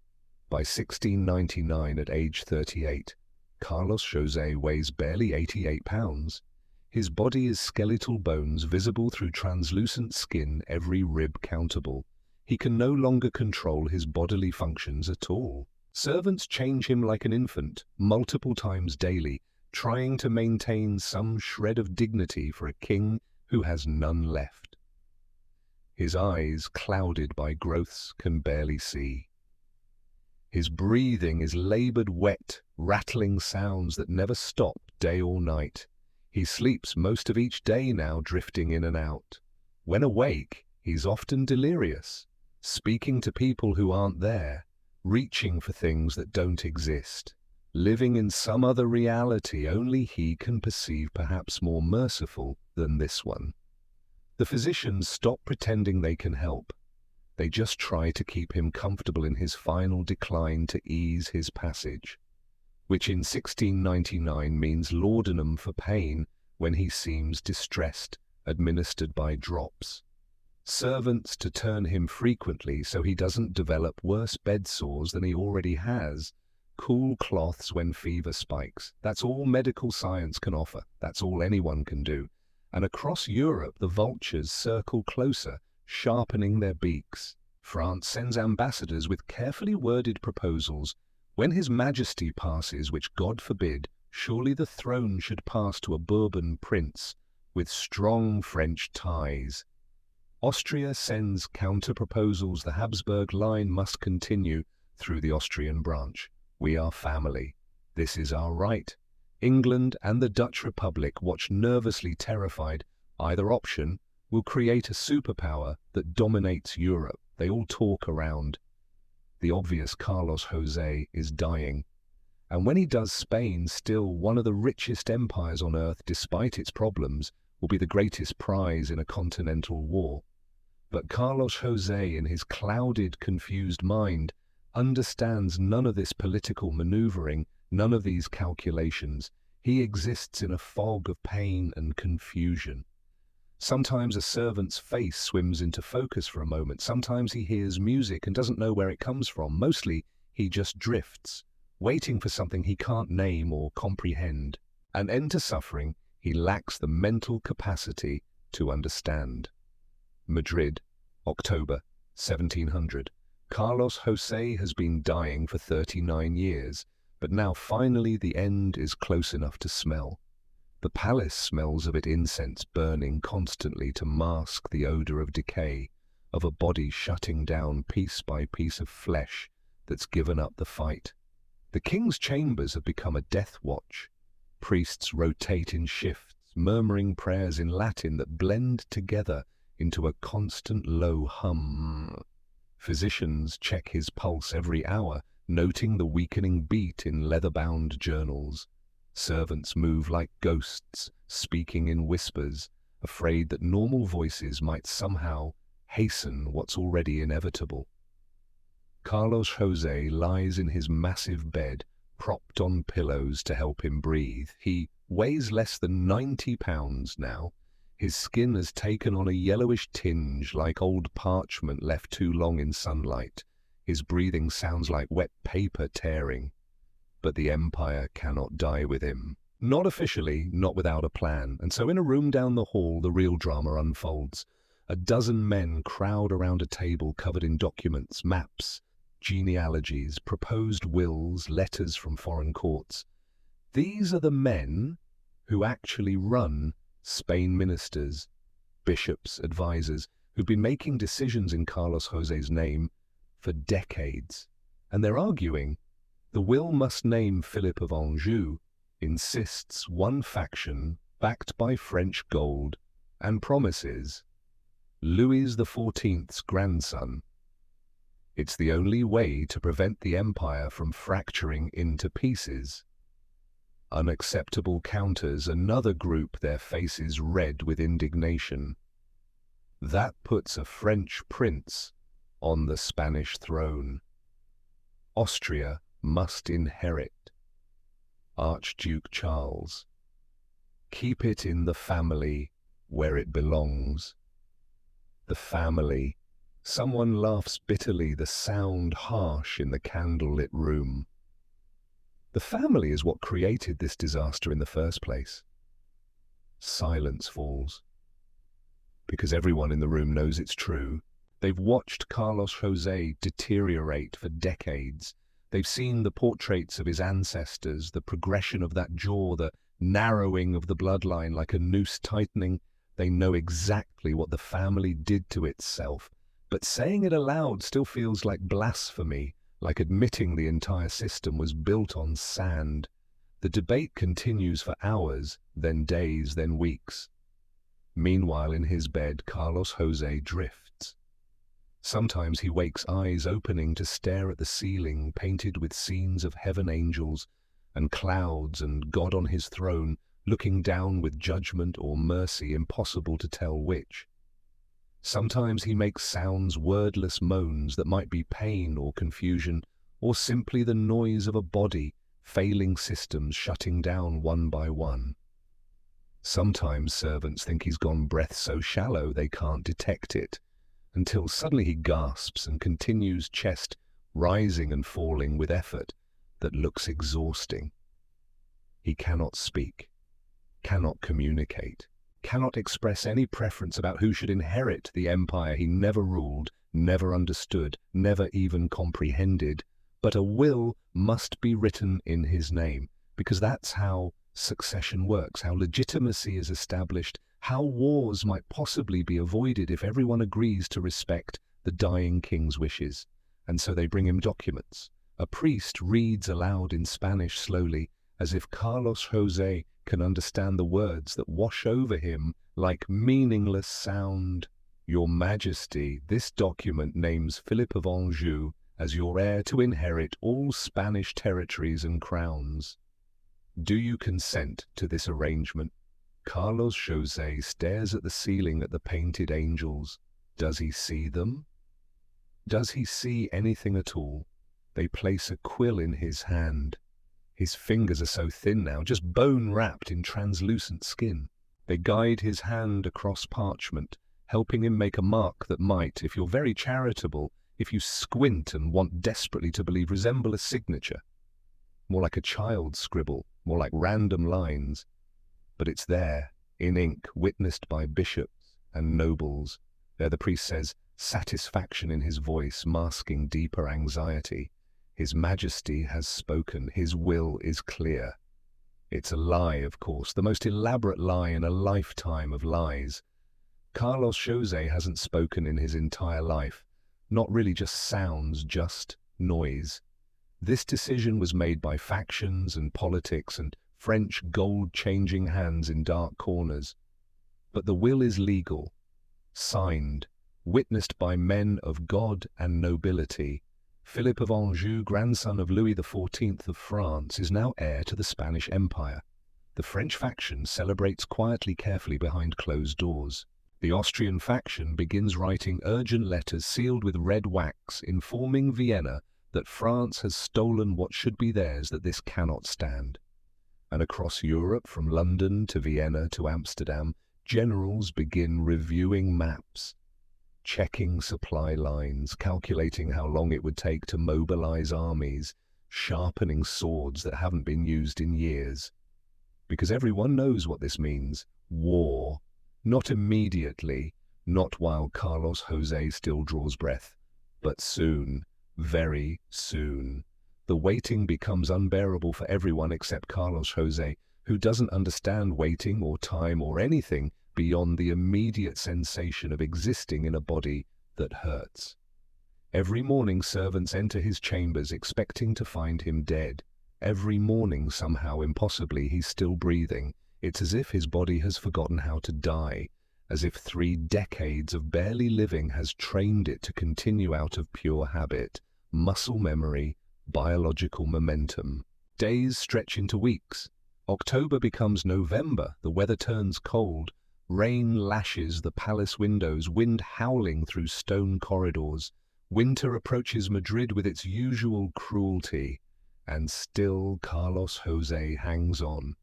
Speaker 1: By 1699, at age 38, Carlos José weighs barely 88 pounds. His body is skeletal bones visible through translucent skin, every rib countable. He can no longer control his bodily functions at all. Servants change him like an infant, multiple times daily, trying to maintain some shred of dignity for a king who has none left. His eyes, clouded by growths, can barely see. His breathing is labored, wet, rattling sounds that never stop day or night. He sleeps most of each day now, drifting in and out. When awake, he's often delirious, speaking to people who aren't there, reaching for things that don't exist, living in some other reality only he can perceive, perhaps more merciful than this one. The physicians stop pretending they can help. They just try to keep him comfortable in his final decline, to ease his passage, which in 1699 means laudanum for pain when he seems distressed, administered by drops. Servants to turn him frequently so he doesn't develop worse bed sores than he already has. Cool cloths when fever spikes. That's all medical science can offer. That's all anyone can do. And across Europe, the vultures circle closer, sharpening their beaks. France sends ambassadors with carefully worded proposals. When His Majesty passes, which God forbid, surely the throne should pass to a Bourbon prince with strong French ties. Austria sends counter-proposals. The Habsburg line must continue through the Austrian branch. We are family. This is our right. England and the Dutch Republic watch nervously, terrified. Either option will create a superpower that dominates Europe. They all talk around. The obvious Carlos José is dying. And when he does, Spain, still one of the richest empires on earth despite its problems, will be the greatest prize in a continental war. But Carlos José, in his clouded, confused mind, understands none of this political maneuvering, none of these calculations. He exists in a fog of pain and confusion. Sometimes a servant's face swims into focus for a moment. Sometimes he hears music and doesn't know where it comes from. Mostly, he just drifts, waiting for something he can't name or comprehend. An end to suffering he lacks the mental capacity to understand. Madrid, October 1700. Carlos José has been dying for 39 years, but now finally the end is close enough to smell. The palace smells of it, incense burning constantly to mask the odor of decay, of a body shutting down piece by piece of flesh that's given up the fight. The king's chambers have become a death watch. Priests rotate in shifts, murmuring prayers in Latin that blend together into a constant low hum. Physicians check his pulse every hour, noting the weakening beat in leather-bound journals. Servants move like ghosts, speaking in whispers, afraid that normal voices might somehow hasten what's already inevitable. Carlos José lies in his massive bed, propped on pillows to help him breathe. He weighs less than 90 pounds now. His skin has taken on a yellowish tinge like old parchment left too long in sunlight. His breathing sounds like wet paper tearing. But the empire cannot die with him. Not officially, not without a plan. And so in a room down the hall, the real drama unfolds. A dozen men crowd around a table covered in documents, maps, genealogies, proposed wills, letters from foreign courts. These are the men who actually run Spain, ministers, bishops, advisors, who've been making decisions in Carlos José's name for decades. And they're arguing. The will must name Philip of Anjou, insists one faction backed by French gold and promises Louis XIV's grandson. It's the only way to prevent the empire from fracturing into pieces. Unacceptable counters another group, their faces red with indignation. That puts a French prince on the Spanish throne. Austria must inherit. Archduke Charles. Keep it in the family where it belongs. The family. Someone laughs bitterly, the sound harsh in the candlelit room. The family is what created this disaster in the first place. Silence falls. Because everyone in the room knows it's true. They've watched Carlos José deteriorate for decades. They've seen the portraits of his ancestors, the progression of that jaw, the narrowing of the bloodline like a noose tightening. They know exactly what the family did to itself. But saying it aloud still feels like blasphemy, like admitting the entire system was built on sand. The debate continues for hours, then days, then weeks. Meanwhile, in his bed, Carlos José drifts. Sometimes he wakes eyes opening to stare at the ceiling, painted with scenes of heaven angels and clouds and God on his throne, looking down with judgment or mercy, impossible to tell which. Sometimes he makes sounds, wordless moans that might be pain or confusion, or simply the noise of a body, failing systems shutting down one by one. Sometimes servants think he's gone breath so shallow they can't detect it, until suddenly he gasps and continues, chest rising and falling with effort that looks exhausting. He cannot speak, cannot communicate, cannot express any preference about who should inherit the empire he never ruled, never understood, never even comprehended. But a will must be written in his name, because that's how succession works, how legitimacy is established, how wars might possibly be avoided if everyone agrees to respect the dying king's wishes. And so they bring him documents. A priest reads aloud in Spanish slowly, as if Carlos José can understand the words that wash over him like meaningless sound. Your Majesty, this document names Philip of Anjou as your heir to inherit all Spanish territories and crowns. Do you consent to this arrangement? Carlos José stares at the ceiling at the painted angels. Does he see them? Does he see anything at all? They place a quill in his hand. His fingers are so thin now, just bone wrapped in translucent skin. They guide his hand across parchment, helping him make a mark that might, if you're very charitable, if you squint and want desperately to believe, resemble a signature. More like a child's scribble, more like random lines. But it's there, in ink, witnessed by bishops and nobles. There the priest says, satisfaction in his voice, masking deeper anxiety. His Majesty has spoken. His will is clear. It's a lie, of course, the most elaborate lie in a lifetime of lies. Carlos José hasn't spoken in his entire life. Not really just sounds, just noise. This decision was made by factions and politics and French gold-changing hands in dark corners. But the will is legal, signed, witnessed by men of God and nobility. Philip of Anjou, grandson of Louis XIV of France, is now heir to the Spanish Empire. The French faction celebrates quietly, carefully behind closed doors. The Austrian faction begins writing urgent letters sealed with red wax, informing Vienna that France has stolen what should be theirs, that this cannot stand. And across Europe, from London to Vienna to Amsterdam, generals begin reviewing maps, checking supply lines, calculating how long it would take to mobilize armies, sharpening swords that haven't been used in years. Because everyone knows what this means. War. Not immediately, not while Carlos José still draws breath, but soon, very soon. The waiting becomes unbearable for everyone except Carlos José, who doesn't understand waiting or time or anything beyond the immediate sensation of existing in a body that hurts. Every morning servants enter his chambers expecting to find him dead. Every morning, somehow impossibly, he's still breathing. It's as if his body has forgotten how to die, as if 3 decades of barely living has trained it to continue out of pure habit, muscle memory, biological momentum. Days stretch into weeks. October becomes November, the weather turns cold. Rain lashes the palace windows, wind howling through stone corridors. Winter approaches Madrid with its usual cruelty, and still Carlos José hangs on.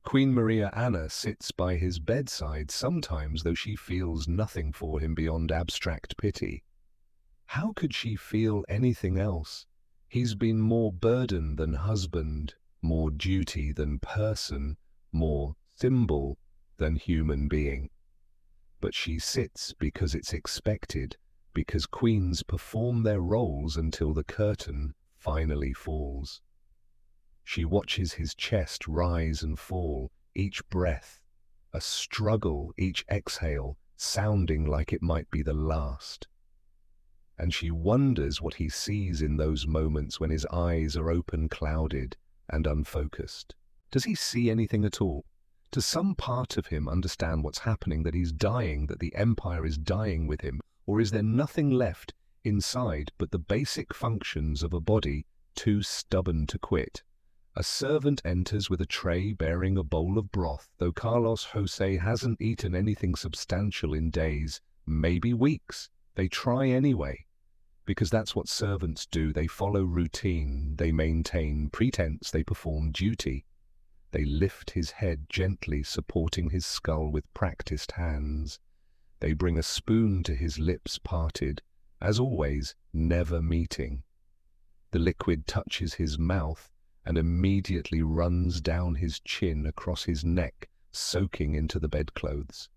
Speaker 1: Queen Maria Anna sits by his bedside sometimes, though she feels nothing for him beyond abstract pity. How could she feel anything else? He's been more burden than husband, more duty than person, more symbol than human being. But she sits because it's expected, because queens perform their roles until the curtain finally falls. She watches his chest rise and fall, each breath a struggle, each exhale sounding like it might be the last. And she wonders what he sees in those moments when his eyes are open, clouded, and unfocused. Does he see anything at all? Does some part of him understand what's happening, that he's dying, that the empire is dying with him? Or is there nothing left inside but the basic functions of a body too stubborn to quit? A servant enters with a tray bearing a bowl of broth, though Carlos José hasn't eaten anything substantial in days, maybe weeks. They try anyway, because that's what servants do. They follow routine, they maintain pretense, they perform duty. They lift his head gently, supporting his skull with practiced hands. They bring a spoon to his lips parted, as always, never meeting. The liquid touches his mouth and immediately runs down his chin across his neck, soaking into the bedclothes.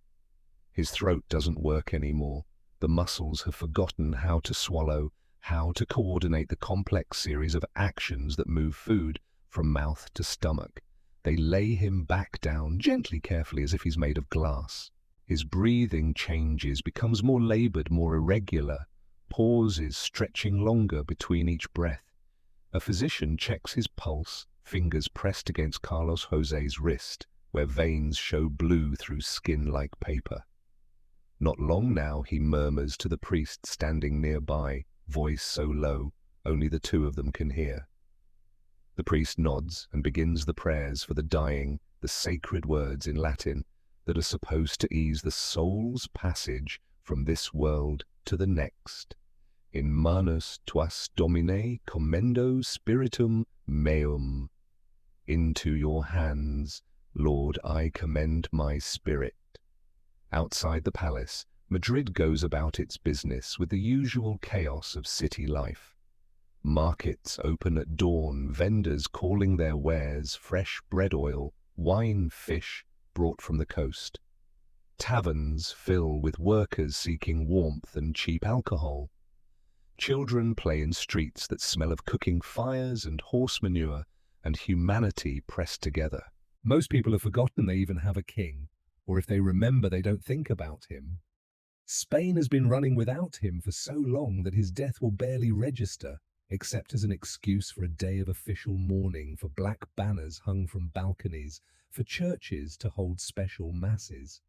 Speaker 1: His throat doesn't work anymore. The muscles have forgotten how to swallow, how to coordinate the complex series of actions that move food from mouth to stomach. They lay him back down, gently, carefully, as if he's made of glass. His breathing changes, becomes more labored, more irregular, pauses stretching longer between each breath. A physician checks his pulse, fingers pressed against Carlos José's wrist, where veins show blue through skin like paper. Not long now, he murmurs to the priest standing nearby, voice so low, only the two of them can hear. The priest nods and begins the prayers for the dying, the sacred words in Latin that are supposed to ease the soul's passage from this world to the next. In manus tuas Domine commendo spiritum meum. Into your hands, Lord, I commend my spirit. Outside the palace, Madrid goes about its business with the usual chaos of city life. Markets open at dawn, vendors calling their wares fresh bread oil, wine, fish brought from the coast. Taverns fill with workers seeking warmth and cheap alcohol. Children play in streets that smell of cooking fires and horse manure and humanity pressed together. Most people have forgotten they even have a king, or if they remember, they don't think about him. Spain has been running without him for so long that his death will barely register, except as an excuse for a day of official mourning, for black banners hung from balconies, for churches to hold special masses.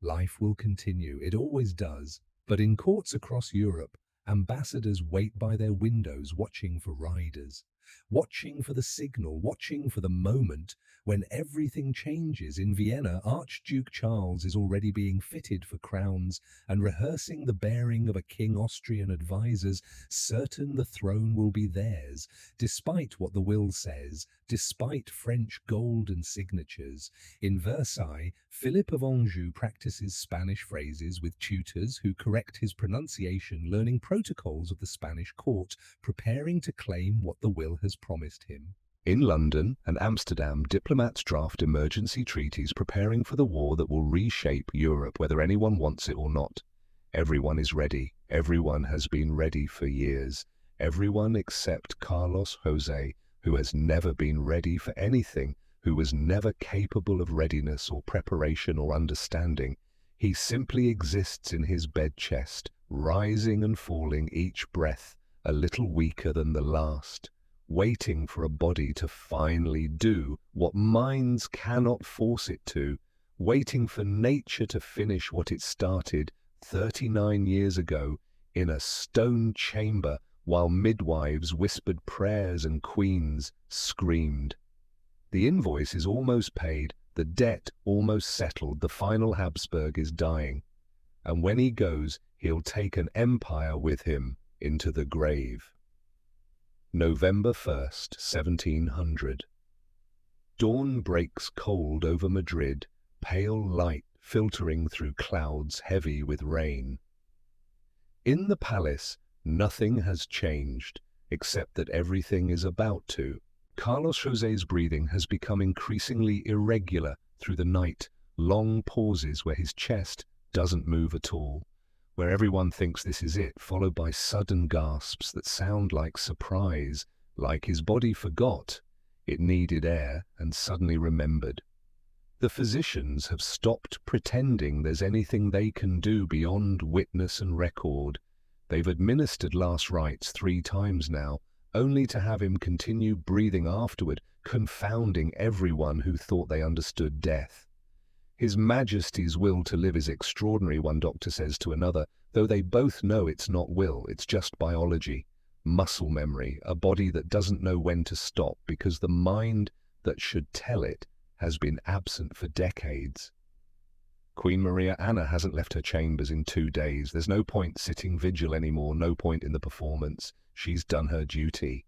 Speaker 1: Life will continue, it always does, but in courts across Europe, ambassadors wait by their windows watching for riders, watching for the signal, watching for the moment when everything changes. In Vienna, Archduke Charles is already being fitted for crowns and rehearsing the bearing of a king. Austrian advisors, certain the throne will be theirs, despite what the will says, despite French gold and signatures. In Versailles, Philip of Anjou practices Spanish phrases with tutors who correct his pronunciation, learning protocols of the Spanish court, preparing to claim what the will has promised him. In London and Amsterdam, diplomats draft emergency treaties preparing for the war that will reshape Europe, whether anyone wants it or not. Everyone is ready. Everyone has been ready for years. Everyone except Carlos José, who has never been ready for anything, who was never capable of readiness or preparation or understanding. He simply exists in his bed chest, rising and falling each breath a little weaker than the last, waiting for a body to finally do what minds cannot force it to, waiting for nature to finish what it started 39 years ago in a stone chamber while midwives whispered prayers and queens screamed. The invoice is almost paid, the debt almost settled, the final Habsburg is dying. And when he goes, he'll take an empire with him into the grave. November 1st, 1700. Dawn breaks cold over Madrid, pale light filtering through clouds heavy with rain. In the palace, nothing has changed, except that everything is about to. Carlos José's breathing has become increasingly irregular through the night, long pauses where his chest doesn't move at all, where everyone thinks this is it, followed by sudden gasps that sound like surprise, like his body forgot it needed air and suddenly remembered. The physicians have stopped pretending there's anything they can do beyond witness and record. They've administered last rites 3 times now, only to have him continue breathing afterward, confounding everyone who thought they understood death. His Majesty's will to live is extraordinary, one doctor says to another, though they both know it's not will, it's just biology, muscle memory, a body that doesn't know when to stop because the mind that should tell it has been absent for decades. Queen Maria Anna hasn't left her chambers in 2 days. There's no point sitting vigil anymore, no point in the performance. She's done her duty.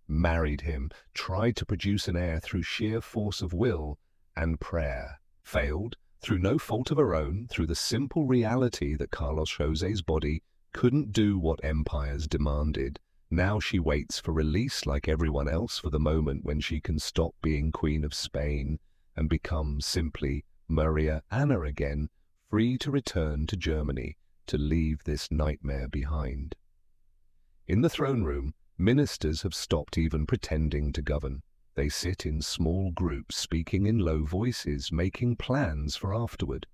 Speaker 1: Married him, tried to produce an heir through sheer force of will and prayer. Failed, through no fault of her own, through the simple reality that Carlos José's body couldn't do what empires demanded. Now she waits for release like everyone else for the moment when she can stop being Queen of Spain and become simply Maria Anna again, free to return to Germany, to leave this nightmare behind. In the throne room, ministers have stopped even pretending to govern. They sit in small groups, speaking in low voices, making plans for afterward.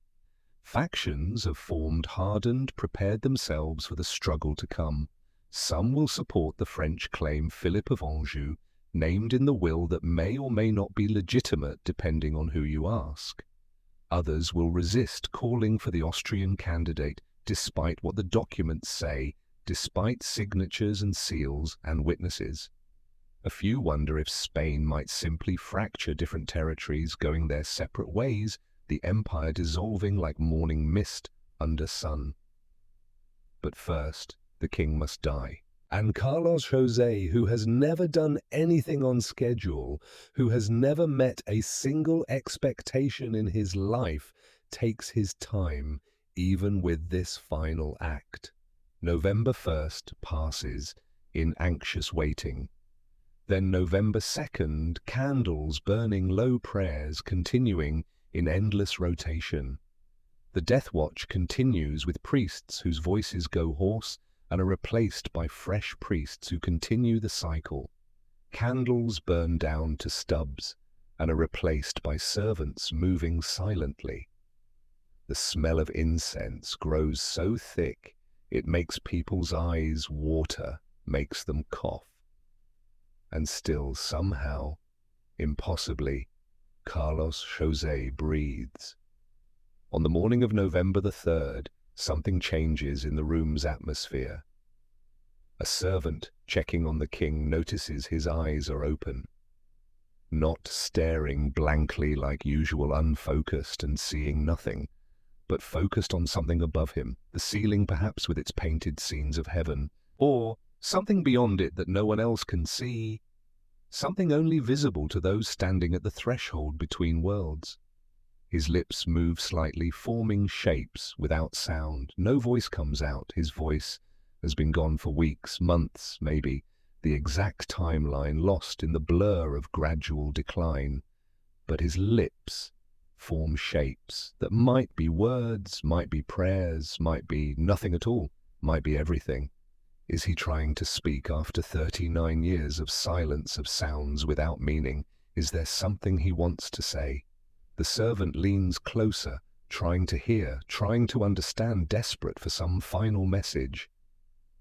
Speaker 1: Factions have formed, hardened, prepared themselves for the struggle to come. Some will support the French claim Philip of Anjou, named in the will that may or may not be legitimate depending on who you ask. Others will resist, calling for the Austrian candidate, despite what the documents say, despite signatures and seals and witnesses. A few wonder if Spain might simply fracture different territories, going their separate ways, the empire dissolving like morning mist under sun. But first, the king must die. And Carlos José, who has never done anything on schedule, who has never met a single expectation in his life, takes his time, even with this final act. November 1st passes in anxious waiting. Then November 2nd, candles burning, low prayers continuing in endless rotation. The death watch continues with priests whose voices go hoarse and are replaced by fresh priests who continue the cycle. Candles burn down to stubs and are replaced by servants moving silently. The smell of incense grows so thick it makes people's eyes water, makes them cough. And still, somehow, impossibly, Carlos José breathes. On the morning of November the 3rd, something changes in the room's atmosphere. A servant checking on the king notices his eyes are open, not staring blankly like usual, unfocused and seeing nothing, but focused on something above him, the ceiling perhaps with its painted scenes of heaven, or something beyond it that no one else can see, something only visible to those standing at the threshold between worlds. His lips move slightly, forming shapes without sound. No voice comes out. His voice has been gone for weeks, months, maybe, the exact timeline lost in the blur of gradual decline. But his lips form shapes that might be words, might be prayers, might be nothing at all, might be everything. Is he trying to speak after 39 years of silence, of sounds without meaning? Is there something he wants to say? The servant leans closer, trying to hear, trying to understand, desperate for some final message.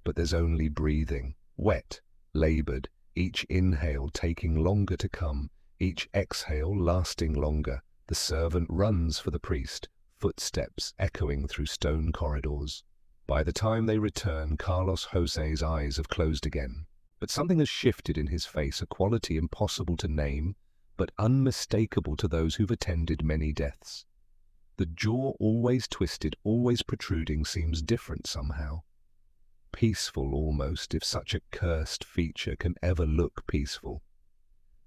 Speaker 1: But there's only breathing, wet, labored, each inhale taking longer to come, each exhale lasting longer. The servant runs for the priest, footsteps echoing through stone corridors. By the time they return, Carlos José's eyes have closed again. But something has shifted in his face, a quality impossible to name, but unmistakable to those who've attended many deaths. The jaw, always twisted, always protruding, seems different somehow. Peaceful almost, if such a cursed feature can ever look peaceful.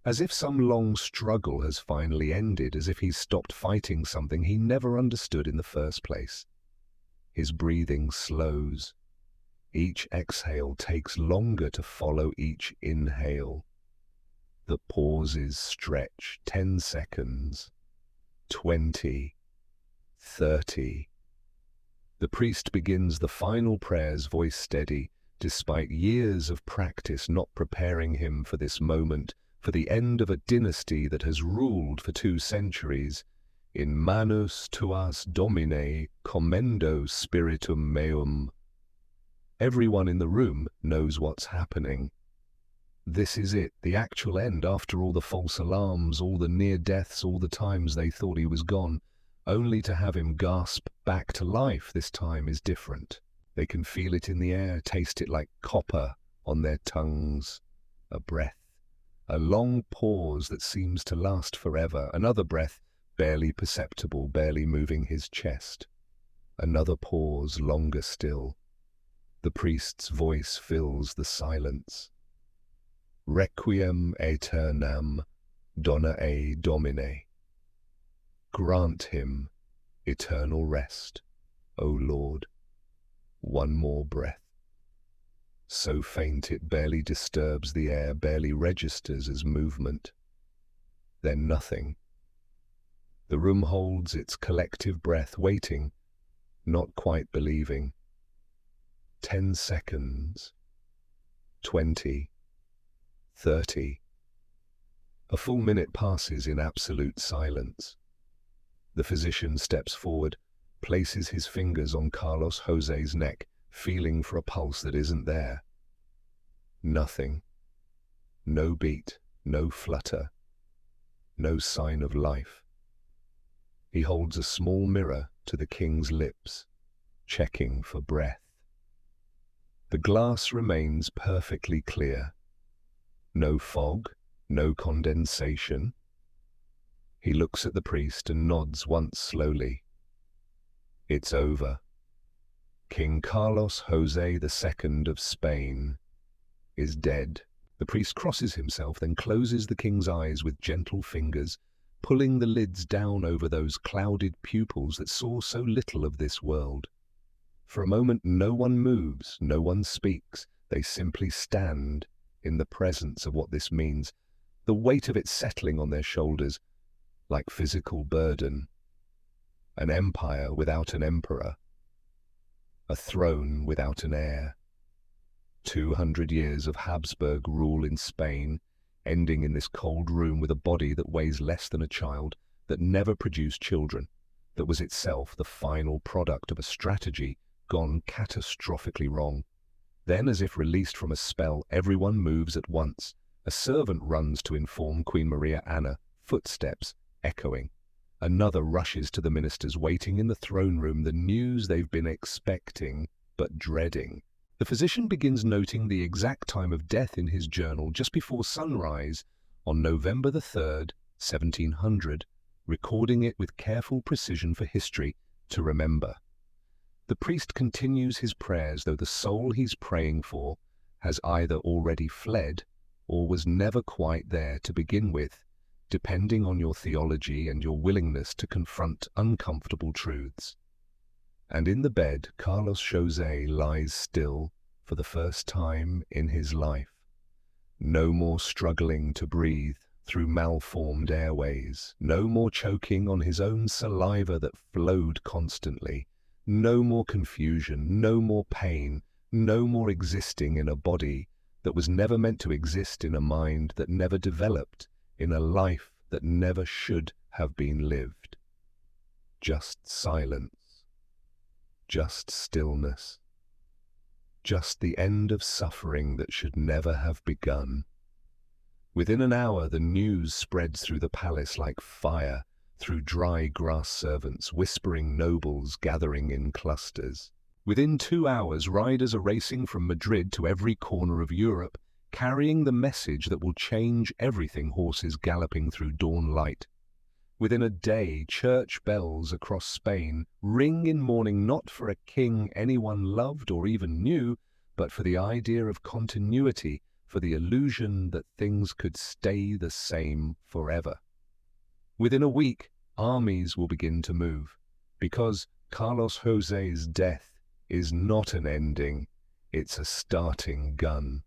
Speaker 1: As if some long struggle has finally ended, as if he's stopped fighting something he never understood in the first place. His breathing slows. Each exhale takes longer to follow each inhale. The pauses stretch. 10 seconds. 20. 30. The priest begins the final prayers, voice steady, despite years of practice not preparing him for this moment, for the end of a dynasty that has ruled for 2 centuries. In manus tuas domine commendo spiritum meum. Everyone in the room knows what's happening. This is it, the actual end, after all the false alarms, all the near deaths, all the times they thought he was gone. Only to have him gasp back to life this time is different. They can feel it in the air, taste it like copper on their tongues. A breath. A long pause that seems to last forever. Another breath, barely perceptible, barely moving his chest. Another pause, longer still. The priest's voice fills the silence. Requiem aeternam dona e Domine. Grant him eternal rest, O Lord. One more breath. So faint it barely disturbs the air, barely registers as movement. Then nothing. The room holds its collective breath, waiting, not quite believing. 10 seconds. 20. 30. A full minute passes in absolute silence. The physician steps forward, places his fingers on Carlos José's neck, feeling for a pulse that isn't there. Nothing. No beat, no flutter, no sign of life. He holds a small mirror to the king's lips, checking for breath. The glass remains perfectly clear. No fog, no condensation. He looks at the priest and nods once slowly. It's over. King Carlos José II of Spain is dead. The priest crosses himself, then closes the king's eyes with gentle fingers, pulling the lids down over those clouded pupils that saw so little of this world. For a moment no one moves, no one speaks. They simply stand in the presence of what this means, the weight of it settling on their shoulders like physical burden. An empire without an emperor. A throne without an heir. 200 years of Habsburg rule in Spain, ending in this cold room with a body that weighs less than a child, that never produced children, that was itself the final product of a strategy gone catastrophically wrong. Then, as if released from a spell, everyone moves at once. A servant runs to inform Queen Maria Anna, footsteps echoing. Another rushes to the ministers waiting in the throne room, the news they've been expecting but dreading. The physician begins noting the exact time of death in his journal, just before sunrise on November the 3rd, 1700, recording it with careful precision for history to remember. The priest continues his prayers, though the soul he's praying for has either already fled or was never quite there to begin with, depending on your theology and your willingness to confront uncomfortable truths. And in the bed, Carlos José lies still for the first time in his life. No more struggling to breathe through malformed airways, no more choking on his own saliva that flowed constantly, no more confusion, no more pain, no more existing in a body that was never meant to exist, in a mind that never developed, in a life that never should have been lived. just silence, just stillness, just the end of suffering that should never have begun. Within an hour, the news spread through the palace like fire, through dry grass servants, whispering nobles gathering in clusters. Within 2 hours, riders are racing from Madrid to every corner of Europe, carrying the message that will change everything, horses galloping through dawn light. Within a day, church bells across Spain ring in mourning not for a king anyone loved or even knew, but for the idea of continuity, for the illusion that things could stay the same forever. Within a week, armies will begin to move, because Carlos José's death is not an ending, it's a starting gun.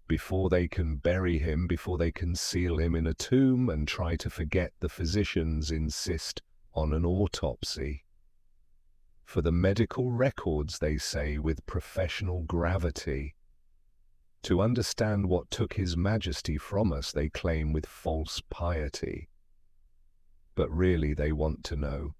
Speaker 1: Before they can bury him, before they can seal him in a tomb and try to forget, the physicians insist on an autopsy. For the medical records, they say, with professional gravity. To understand what took His Majesty from us, they claim, with false piety. But really they want to know.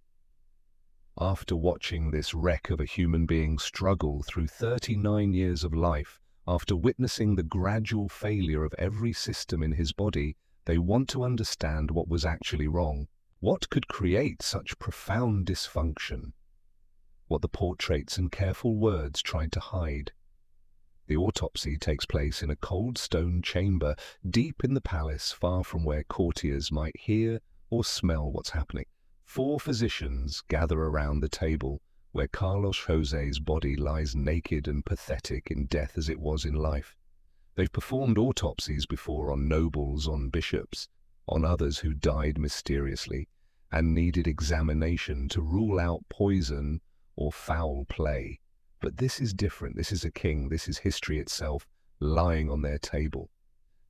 Speaker 1: After watching this wreck of a human being struggle through 39 years of life, after witnessing the gradual failure of every system in his body, they want to understand what was actually wrong. What could create such profound dysfunction? What the portraits and careful words tried to hide. The autopsy takes place in a cold stone chamber deep in the palace, far from where courtiers might hear or smell what's happening. 4 physicians gather around the table where Carlos José's body lies naked and pathetic in death as it was in life. They've performed autopsies before on nobles, on bishops, on others who died mysteriously and needed examination to rule out poison or foul play. But this is different. This is a king. This is history itself lying on their table.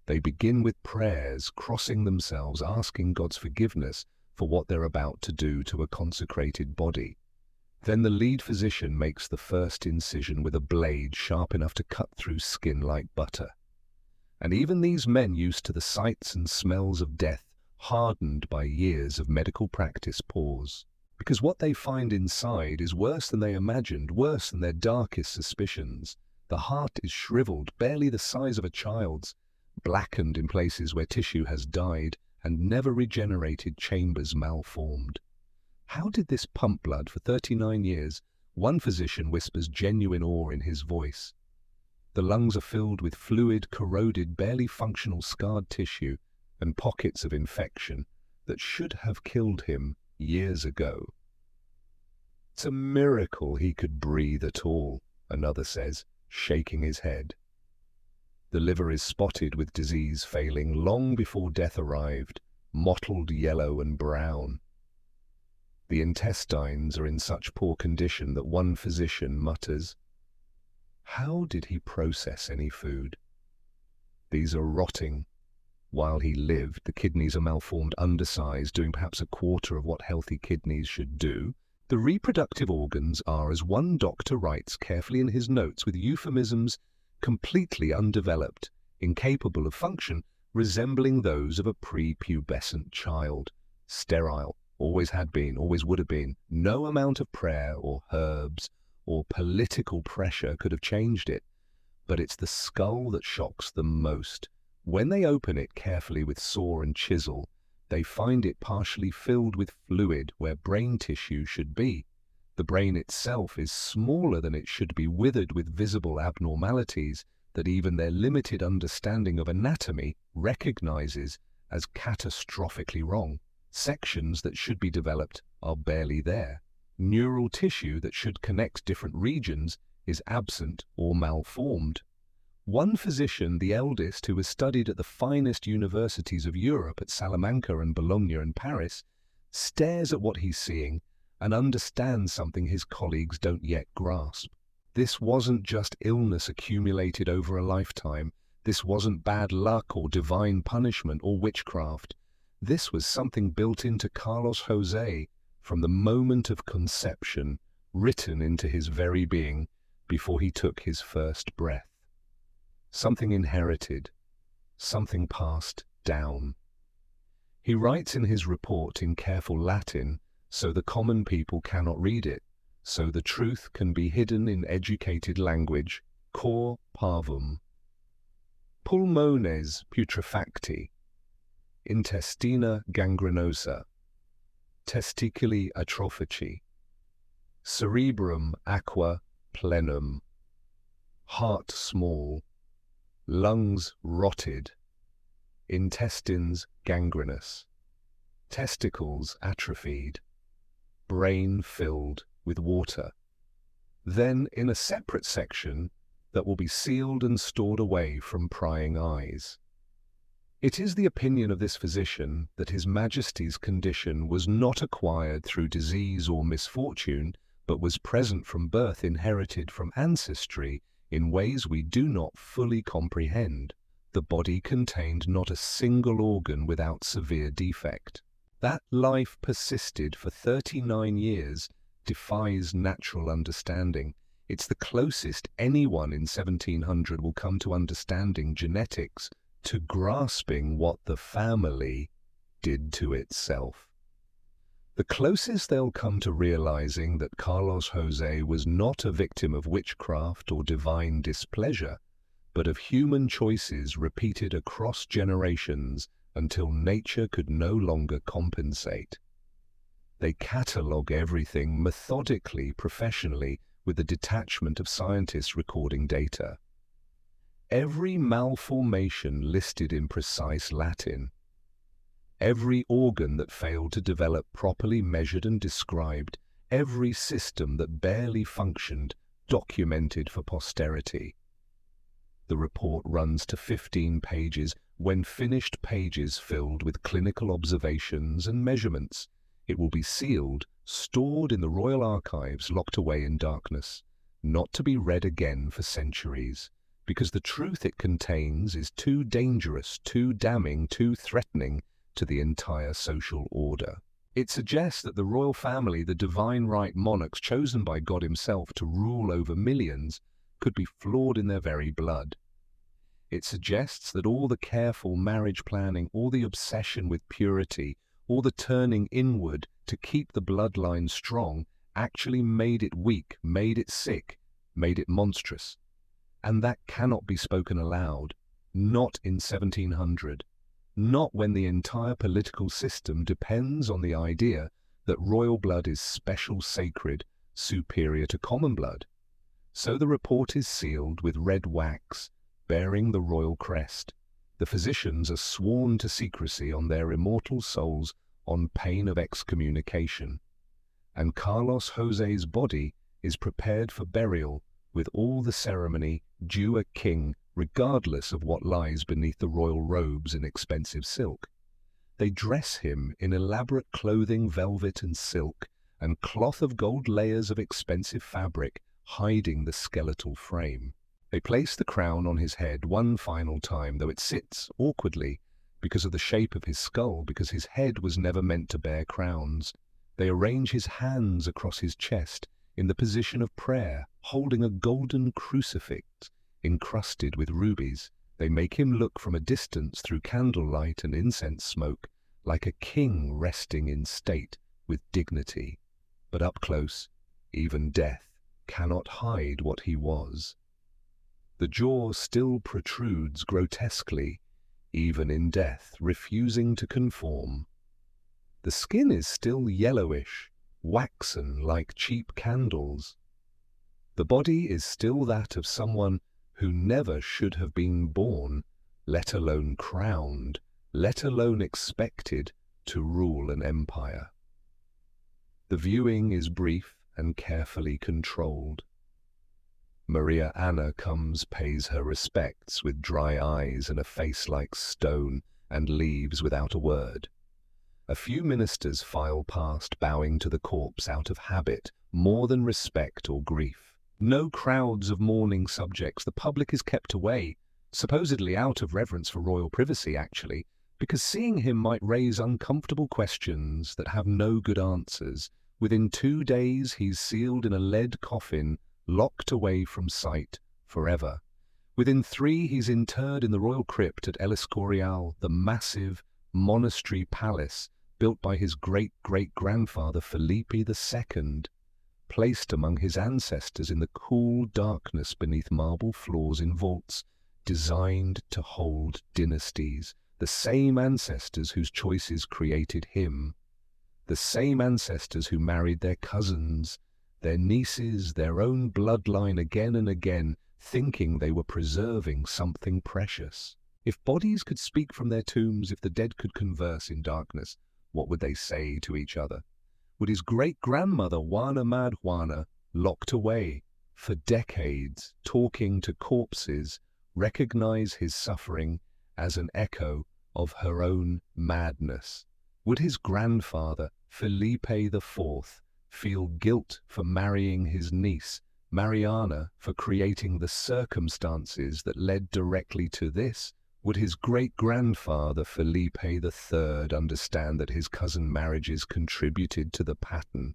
Speaker 1: They begin with prayers, crossing themselves, asking God's forgiveness for what they're about to do to a consecrated body. Then the lead physician makes the first incision with a blade sharp enough to cut through skin like butter. And even these men, used to the sights and smells of death, hardened by years of medical practice, pause. Because what they find inside is worse than they imagined, worse than their darkest suspicions. The heart is shriveled, barely the size of a child's, blackened in places where tissue has died, and never regenerated chambers malformed. How did this pump blood for 39 years? One physician whispers genuine awe in his voice. The lungs are filled with fluid, corroded, barely functional scarred tissue and pockets of infection that should have killed him years ago. It's a miracle he could breathe at all, another says, shaking his head. The liver is spotted with disease, failing long before death arrived, mottled yellow and brown. The intestines are in such poor condition that one physician mutters, "How did he process any food? These are rotting. While he lived, the kidneys are malformed, undersized, doing perhaps a quarter of what healthy kidneys should do. The reproductive organs are, as one doctor writes carefully in his notes with euphemisms, completely undeveloped, incapable of function, resembling those of a prepubescent child, sterile, always had been, always would have been. No amount of prayer or herbs or political pressure could have changed it. But it's the skull that shocks them most. When they open it carefully with saw and chisel, they find it partially filled with fluid where brain tissue should be. The brain itself is smaller than it should be, withered with visible abnormalities that even their limited understanding of anatomy recognizes as catastrophically wrong. Sections that should be developed are barely there. Neural tissue that should connect different regions is absent or malformed. One physician, the eldest, who has studied at the finest universities of Europe at Salamanca and Bologna and Paris, stares at what he's seeing and understands something his colleagues don't yet grasp. This wasn't just illness accumulated over a lifetime. This wasn't bad luck or divine punishment or witchcraft. This was something built into Carlos José from the moment of conception, written into his very being before he took his first breath. Something inherited, something passed down. He writes in his report in careful Latin so the common people cannot read it, so the truth can be hidden in educated language, cor parvum. Pulmones putrefacti, intestina gangrenosa, testiculi atrophici, cerebrum aqua plenum, heart small, lungs rotted, intestines gangrenous, testicles atrophied, brain filled with water. Then, in a separate section that will be sealed and stored away from prying eyes. It is the opinion of this physician that His Majesty's condition was not acquired through disease or misfortune, but was present from birth, inherited from ancestry in ways we do not fully comprehend. The body contained not a single organ without severe defect. That life persisted for 39 years defies natural understanding. It's the closest anyone in 1700 will come to understanding genetics, to grasping what the family did to itself. The closest they'll come to realizing that Carlos Jose was not a victim of witchcraft or divine displeasure, but of human choices repeated across generations until nature could no longer compensate. They catalogue everything methodically, professionally, with the detachment of scientists recording data. Every malformation listed in precise Latin. Every organ that failed to develop properly measured and described. Every system that barely functioned documented for posterity. The report runs to 15 pages, when finished pages filled with clinical observations and measurements. It will be sealed, stored in the Royal Archives, locked away in darkness, not to be read again for centuries, because the truth it contains is too dangerous, too damning, too threatening to the entire social order. It suggests that the royal family, the divine right monarchs chosen by God Himself to rule over millions, could be flawed in their very blood. It suggests that all the careful marriage planning, all the obsession with purity, all the turning inward to keep the bloodline strong actually made it weak, made it sick, made it monstrous. And that cannot be spoken aloud, not in 1700, not when the entire political system depends on the idea that royal blood is special, sacred, superior to common blood. So the report is sealed with red wax, bearing the royal crest. The physicians are sworn to secrecy on their immortal souls on pain of excommunication. And Carlos Jose's body is prepared for burial with all the ceremony due a king, regardless of what lies beneath the royal robes in expensive silk. They dress him in elaborate clothing, velvet and silk, and cloth of gold layers of expensive fabric, hiding the skeletal frame. They place the crown on his head one final time, though it sits awkwardly because of the shape of his skull, because his head was never meant to bear crowns. They arrange his hands across his chest in the position of prayer, holding a golden crucifix encrusted with rubies. They make him look from a distance through candlelight and incense smoke like a king resting in state with dignity. But up close, even death cannot hide what he was. The jaw still protrudes grotesquely, even in death, refusing to conform. The skin is still yellowish, waxen like cheap candles. The body is still that of someone who never should have been born, let alone crowned, let alone expected to rule an empire. The viewing is brief and carefully controlled. Maria Anna comes, pays her respects with dry eyes and a face like stone, and leaves without a word. A few ministers file past, bowing to the corpse out of habit, more than respect or grief. No crowds of mourning subjects. The public is kept away, supposedly out of reverence for royal privacy, actually, because seeing him might raise uncomfortable questions that have no good answers. Within 2 days, he's sealed in a lead coffin, locked away from sight forever. Within 3, he's interred in the royal crypt at El Escorial, the massive monastery palace built by his great-great-grandfather Felipe II, placed among his ancestors in the cool darkness beneath marble floors in vaults, designed to hold dynasties, the same ancestors whose choices created him, the same ancestors who married their cousins, their nieces, their own bloodline again and again, thinking they were preserving something precious. If bodies could speak from their tombs, if the dead could converse in darkness, what would they say to each other? Would his great-grandmother Juana Mad Juana, locked away for decades, talking to corpses, recognize his suffering as an echo of her own madness? Would his grandfather, Felipe IV, feel guilt for marrying his niece, Mariana, for creating the circumstances that led directly to this? Would his great-grandfather, Felipe III, understand that his cousin marriages contributed to the pattern?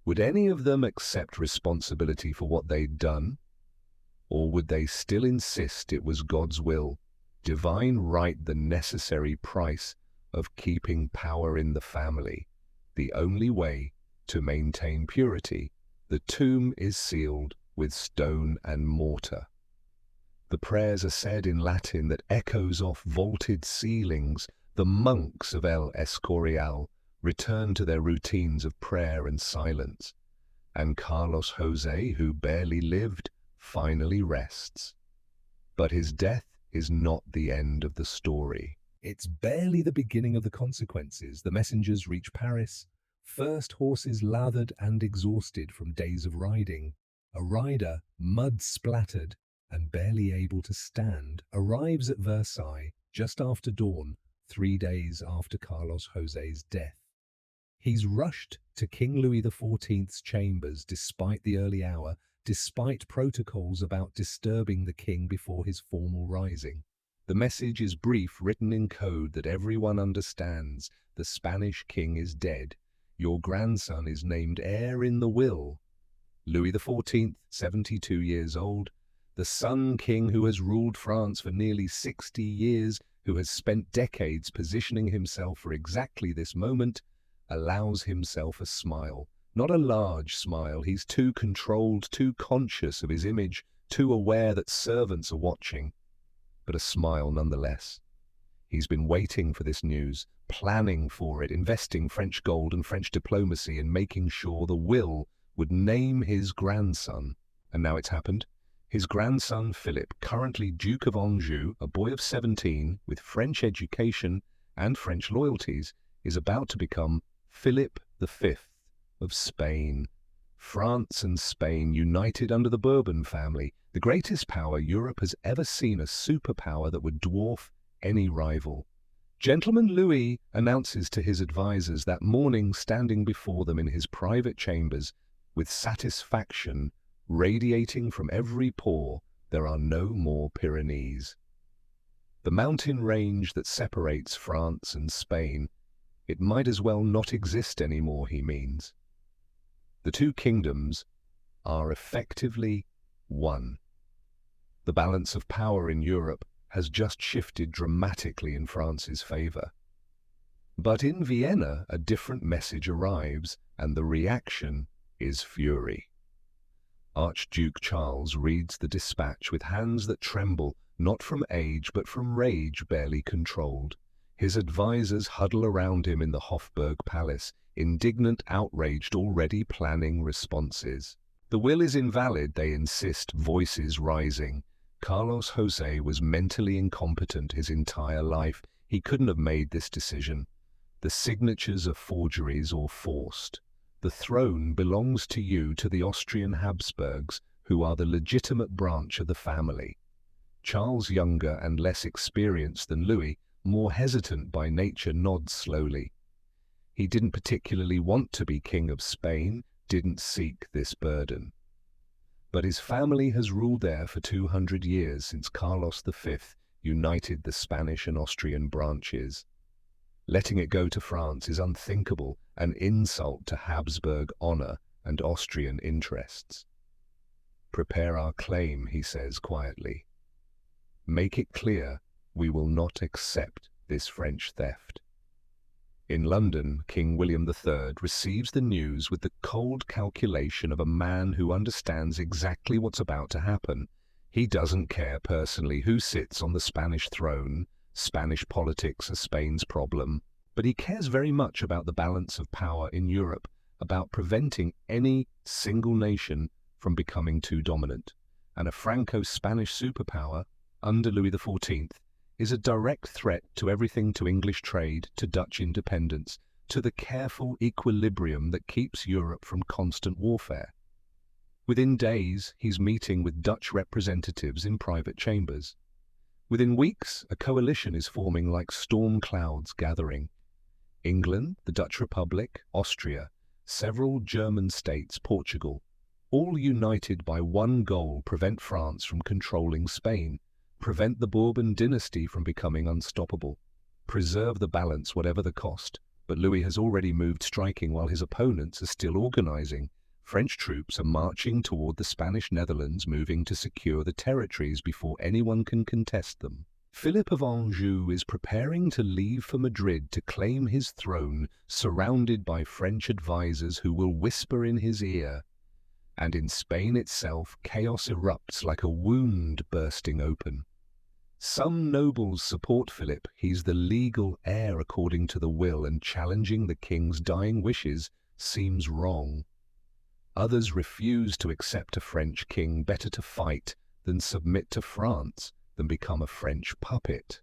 Speaker 1: Would any of them accept responsibility for what they'd done? Or would they still insist it was God's will, divine right, the necessary price of keeping power in the family, the only way to maintain purity? The tomb is sealed with stone and mortar. The prayers are said in Latin that echoes off vaulted ceilings. The monks of El Escorial return to their routines of prayer and silence, and Carlos Jose, who barely lived, finally rests. But his death is not the end of the story. It's barely the beginning of the consequences. The messengers reach Paris, first horses lathered and exhausted from days of riding. A rider, mud-splattered and barely able to stand, arrives at Versailles just after dawn, 3 days after Carlos José's death. He's rushed to King Louis XIV's chambers despite the early hour, despite protocols about disturbing the king before his formal rising. The message is brief, written in code that everyone understands. The Spanish king is dead. Your grandson is named heir in the will. Louis XIV, 72 years old, the Sun King who has ruled France for nearly 60 years, who has spent decades positioning himself for exactly this moment, allows himself a smile. Not a large smile. He's too controlled, too conscious of his image, too aware that servants are watching. But a smile nonetheless. He's been waiting for this news, planning for it, investing French gold and French diplomacy in making sure the will would name his grandson. And now it's happened. His grandson Philip, currently Duke of Anjou, a boy of 17 with French education and French loyalties, is about to become Philip V of Spain. France and Spain united under the Bourbon family, the greatest power Europe has ever seen, a superpower that would dwarf any rival. Gentleman Louis announces to his advisors that morning, standing before them in his private chambers, with satisfaction radiating from every pore, there are no more Pyrenees. The mountain range that separates France and Spain, it might as well not exist anymore, he means. The two kingdoms are effectively one. The balance of power in Europe has just shifted dramatically in France's favor. But in Vienna, a different message arrives, and the reaction is fury. Archduke Charles reads the dispatch with hands that tremble, not from age but from rage barely controlled. His advisors huddle around him in the Hofburg Palace, indignant, outraged, already planning responses. The will is invalid, they insist, voices rising. Carlos José was mentally incompetent his entire life. He couldn't have made this decision. The signatures are forgeries or forced. The throne belongs to you, to the Austrian Habsburgs, who are the legitimate branch of the family. Charles, younger and less experienced than Louis, more hesitant by nature, nods slowly. He didn't particularly want to be king of Spain, didn't seek this burden. But his family has ruled there for 200 years, since Carlos V united the Spanish and Austrian branches. Letting it go to France is unthinkable, an insult to Habsburg honor and Austrian interests. Prepare our claim, he says quietly. Make it clear we will not accept this French theft. In London, King William III receives the news with the cold calculation of a man who understands exactly what's about to happen. He doesn't care personally who sits on the Spanish throne. Spanish politics are Spain's problem. But he cares very much about the balance of power in Europe, about preventing any single nation from becoming too dominant. And a Franco-Spanish superpower, under Louis XIV, is a direct threat to everything, to English trade, to Dutch independence, to the careful equilibrium that keeps Europe from constant warfare. Within days, he's meeting with Dutch representatives in private chambers. Within weeks, a coalition is forming like storm clouds gathering. England, the Dutch Republic, Austria, several German states, Portugal, all united by one goal: prevent France from controlling Spain, prevent the Bourbon dynasty from becoming unstoppable, preserve the balance whatever the cost. But Louis has already moved, striking while his opponents are still organizing. French troops are marching toward the Spanish Netherlands, moving to secure the territories before anyone can contest them. Philip of Anjou is preparing to leave for Madrid to claim his throne, surrounded by French advisors who will whisper in his ear. And in Spain itself, chaos erupts like a wound bursting open. Some nobles support Philip. He's the legal heir according to the will, and challenging the king's dying wishes seems wrong. Others refuse to accept a French king. Better to fight than submit to France, than become a French puppet.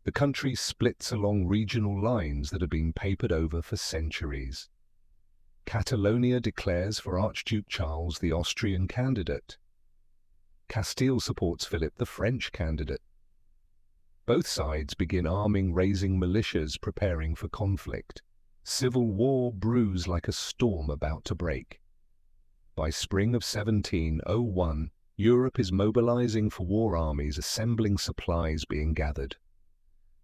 Speaker 1: The country splits along regional lines that have been papered over for centuries. Catalonia declares for Archduke Charles, the Austrian candidate. Castile supports Philip, the French candidate. Both sides begin arming, raising militias, preparing for conflict. Civil war brews like a storm about to break. By spring of 1701, Europe is mobilizing for war, armies assembling, supplies being gathered.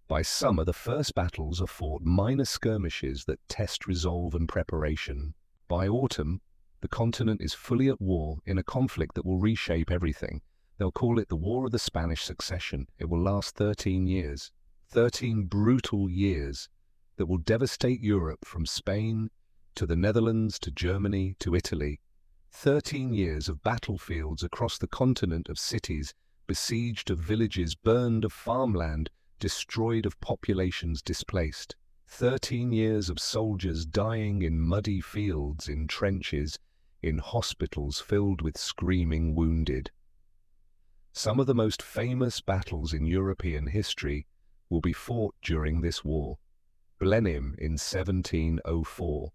Speaker 1: By summer, the first battles are fought, minor skirmishes that test resolve and preparation. By autumn, the continent is fully at war, in a conflict that will reshape everything. They'll call it the War of the Spanish Succession. It will last 13 years. 13 brutal years that will devastate Europe, from Spain to the Netherlands to Germany to Italy. 13 years of battlefields across the continent, of cities besieged, of villages burned, of farmland destroyed, of populations displaced. 13 years of soldiers dying in muddy fields, in trenches, in hospitals filled with screaming wounded. Some of the most famous battles in European history will be fought during this war. Blenheim in 1704,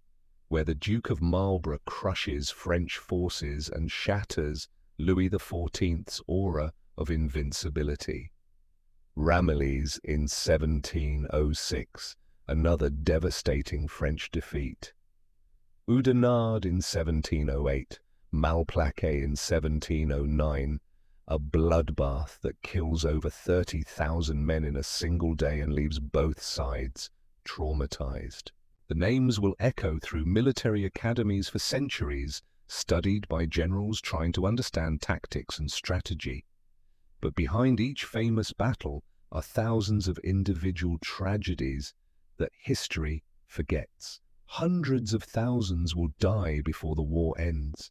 Speaker 1: where the Duke of Marlborough crushes French forces and shatters Louis XIV's aura of invincibility. Ramillies in 1706, another devastating French defeat. Oudenarde in 1708, Malplaquet in 1709, a bloodbath that kills over 30,000 men in a single day and leaves both sides traumatized. The names will echo through military academies for centuries, studied by generals trying to understand tactics and strategy. But behind each famous battle are thousands of individual tragedies that history forgets. Hundreds of thousands will die before the war ends.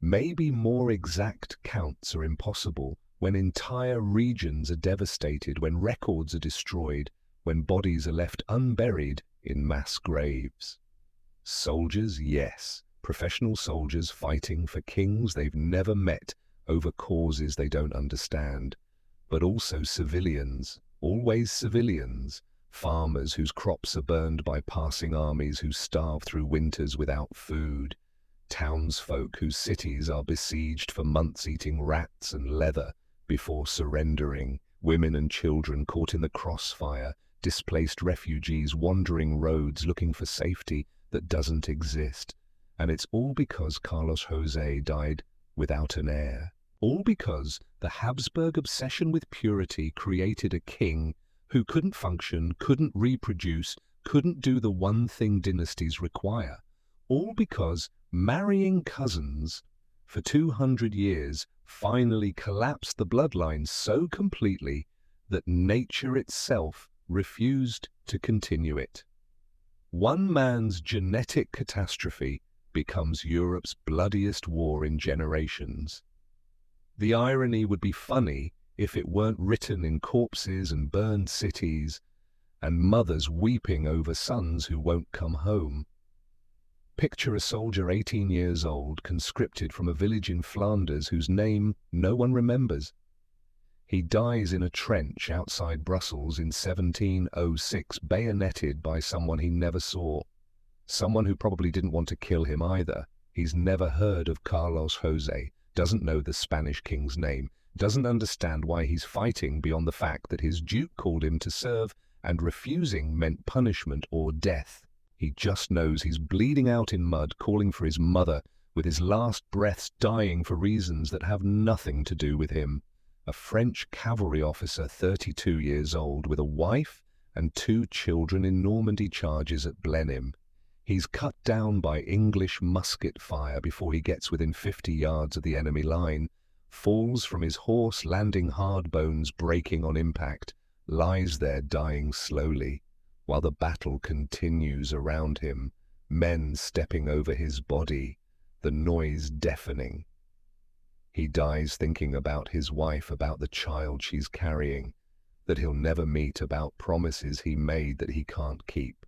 Speaker 1: Maybe more exact counts are impossible, when entire regions are devastated, when records are destroyed, when bodies are left unburied in mass graves. Soldiers, yes, professional soldiers fighting for kings they've never met over causes they don't understand, but also civilians, always civilians, farmers whose crops are burned by passing armies, who starve through winters without food, townsfolk whose cities are besieged for months, eating rats and leather before surrendering, women and children caught in the crossfire, displaced refugees wandering roads looking for safety that doesn't exist. And it's all because Carlos José died without an heir. All because the Habsburg obsession with purity created a king who couldn't function, couldn't reproduce, couldn't do the one thing dynasties require. All because marrying cousins for 200 years finally collapsed the bloodline so completely that nature itself refused to continue it. One man's genetic catastrophe becomes Europe's bloodiest war in generations. The irony would be funny if it weren't written in corpses and burned cities, and mothers weeping over sons who won't come home. Picture a soldier 18 years old, conscripted from a village in Flanders whose name no one remembers. He dies in a trench outside Brussels in 1706, bayoneted by someone he never saw. Someone who probably didn't want to kill him either. He's never heard of Carlos Jose, doesn't know the Spanish king's name, doesn't understand why he's fighting beyond the fact that his duke called him to serve and refusing meant punishment or death. He just knows he's bleeding out in mud, calling for his mother, with his last breaths dying for reasons that have nothing to do with him. A French cavalry officer, 32 years old, with a wife and 2 children in Normandy charges at Blenheim. He's cut down by English musket fire before he gets within 50 yards of the enemy line, falls from his horse, landing hard, bones breaking on impact, lies there dying slowly, while the battle continues around him, men stepping over his body, the noise deafening. He dies thinking about his wife, about the child she's carrying, that he'll never meet, about promises he made that he can't keep.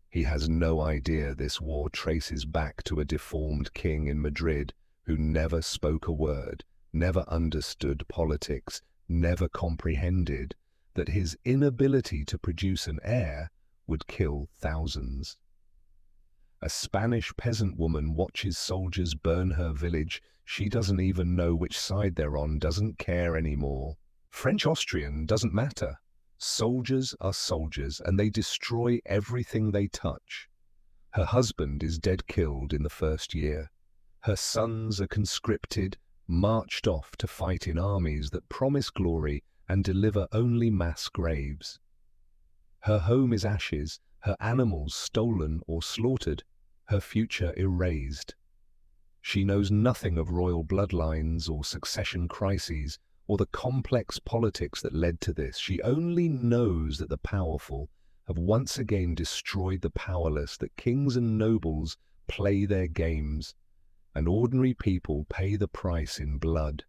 Speaker 1: He has no idea this war traces back to a deformed king in Madrid who never spoke a word, never understood politics, never comprehended that his inability to produce an heir would kill thousands. A Spanish peasant woman watches soldiers burn her village. She doesn't even know which side they're on, doesn't care anymore. French-Austrian doesn't matter. Soldiers are soldiers, and they destroy everything they touch. Her husband is dead, killed in the first year. Her sons are conscripted, marched off to fight in armies that promise glory and deliver only mass graves. Her home is ashes, her animals stolen or slaughtered, her future erased. She knows nothing of royal bloodlines or succession crises or the complex politics that led to this. She only knows that the powerful have once again destroyed the powerless, that kings and nobles play their games, and ordinary people pay the price in blood.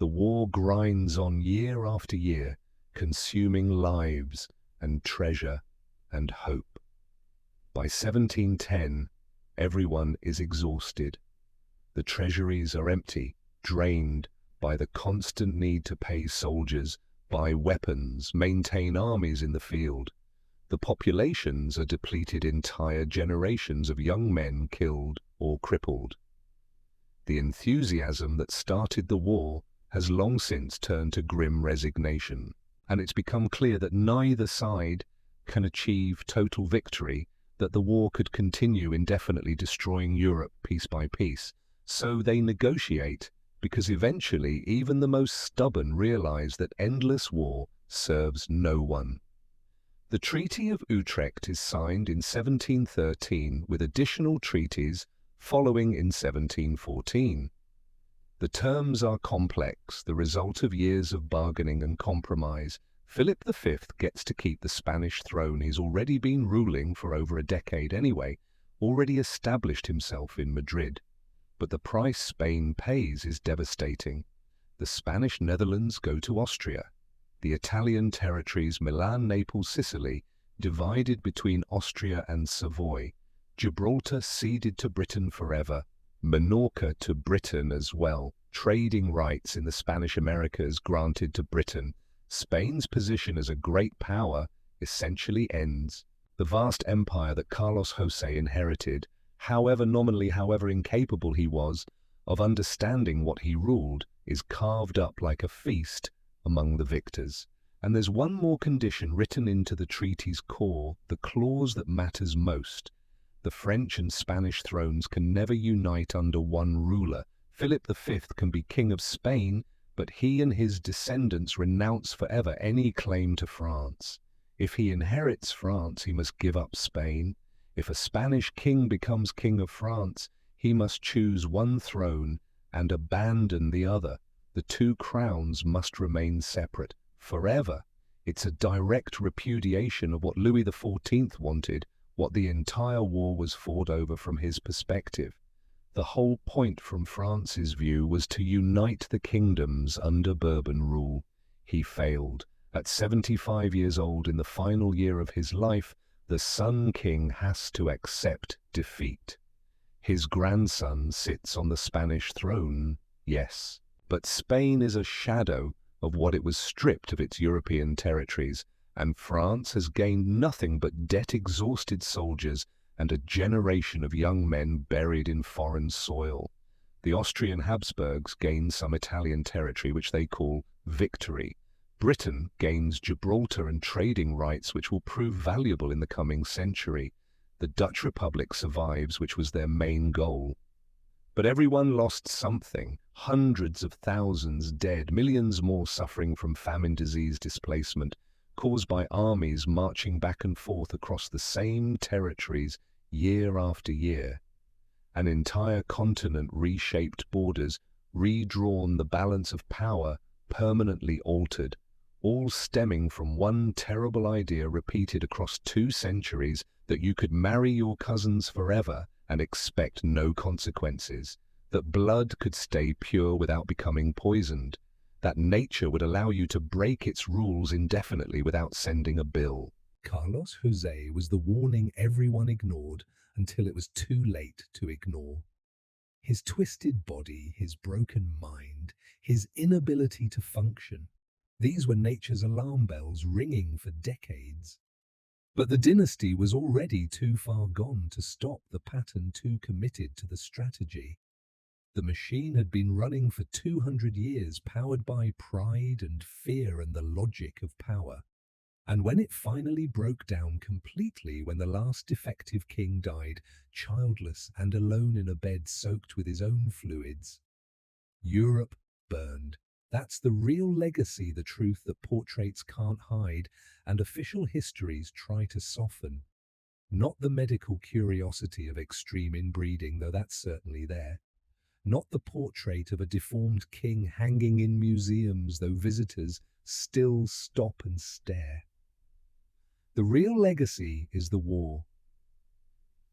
Speaker 1: The war grinds on year after year, consuming lives and treasure and hope. By 1710, everyone is exhausted. The treasuries are empty, drained by the constant need to pay soldiers, buy weapons, maintain armies in the field. The populations are depleted, entire generations of young men killed or crippled. The enthusiasm that started the war has long since turned to grim resignation, and it's become clear that neither side can achieve total victory, that the war could continue indefinitely, destroying Europe piece by piece. So they negotiate, because eventually even the most stubborn realize that endless war serves no one. The Treaty of Utrecht is signed in 1713, with additional treaties following in 1714. The terms are complex, the result of years of bargaining and compromise. Philip V gets to keep the Spanish throne. He's already been ruling for over a decade anyway, already established himself in Madrid. But the price Spain pays is devastating. The Spanish Netherlands go to Austria. The Italian territories, Milan, Naples, Sicily, divided between Austria and Savoy. Gibraltar ceded to Britain forever. Minorca to Britain as well. Trading rights in the Spanish Americas granted to Britain. Spain's position as a great power essentially ends. The vast empire that Carlos Jose inherited, however nominally, however incapable he was of understanding what he ruled, is carved up like a feast among the victors. And there's one more condition written into the treaty's core, the clause that matters most. The French and Spanish thrones can never unite under one ruler. Philip V can be king of Spain, but he and his descendants renounce forever any claim to France. If he inherits France, he must give up Spain. If a Spanish king becomes king of France, he must choose one throne and abandon the other. The two crowns must remain separate forever. It's a direct repudiation of what Louis XIV wanted, what the entire war was fought over from his perspective. The whole point from France's view was to unite the kingdoms under Bourbon rule. He failed. At 75 years old, in the final year of his life, the Sun King has to accept defeat. His grandson sits on the Spanish throne, yes, but Spain is a shadow of what it was stripped of its European territories, and France has gained nothing but debt-exhausted soldiers and a generation of young men buried in foreign soil. The Austrian Habsburgs gain some Italian territory, which they call victory. Britain gains Gibraltar and trading rights, which will prove valuable in the coming century. The Dutch Republic survives, which was their main goal. But everyone lost something. Hundreds of thousands dead, millions more suffering from famine, disease, displacement, caused by armies marching back and forth across the same territories year after year. An entire continent reshaped, borders redrawn, the balance of power permanently altered, all stemming from one terrible idea repeated across 2 centuries, that you could marry your cousins forever and expect no consequences, that blood could stay pure without becoming poisoned, that nature would allow you to break its rules indefinitely without sending a bill.
Speaker 2: Carlos José was the warning everyone ignored until it was too late to ignore. His twisted body, his broken mind, his inability to function, these were nature's alarm bells ringing for decades. But the dynasty was already too far gone to stop the pattern, too committed to the strategy. The machine had been running for 200 years, powered by pride and fear and the logic of power. And when it finally broke down completely, when the last defective king died, childless and alone in a bed soaked with his own fluids, Europe burned. That's the real legacy, the truth that portraits can't hide and official histories try to soften. Not the medical curiosity of extreme inbreeding, though that's certainly there. Not the portrait of a deformed king hanging in museums, though visitors still stop and stare. The real legacy is the war.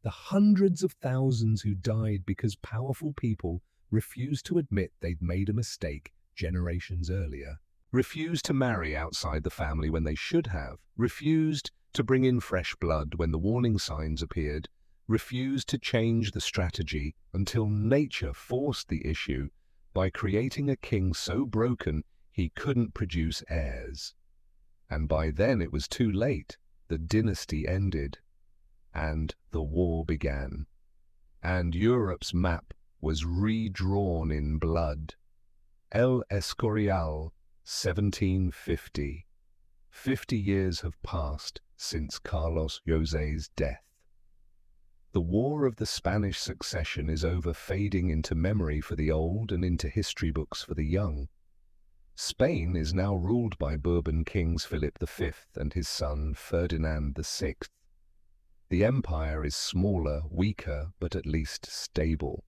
Speaker 2: The hundreds of thousands who died because powerful people refused to admit they'd made a mistake generations earlier, refused to marry outside the family when they should have, refused to bring in fresh blood when the warning signs appeared, refused to change the strategy until nature forced the issue by creating a king so broken he couldn't produce heirs. And by then it was too late. The dynasty ended, and the war began, and Europe's map was redrawn in blood. El Escorial, 1750. 50 years have passed since Carlos José's death. The War of the Spanish Succession is over, fading into memory for the old and into history books for the young. Spain is now ruled by Bourbon kings Philip V and his son Ferdinand VI. The empire is smaller, weaker, but at least stable.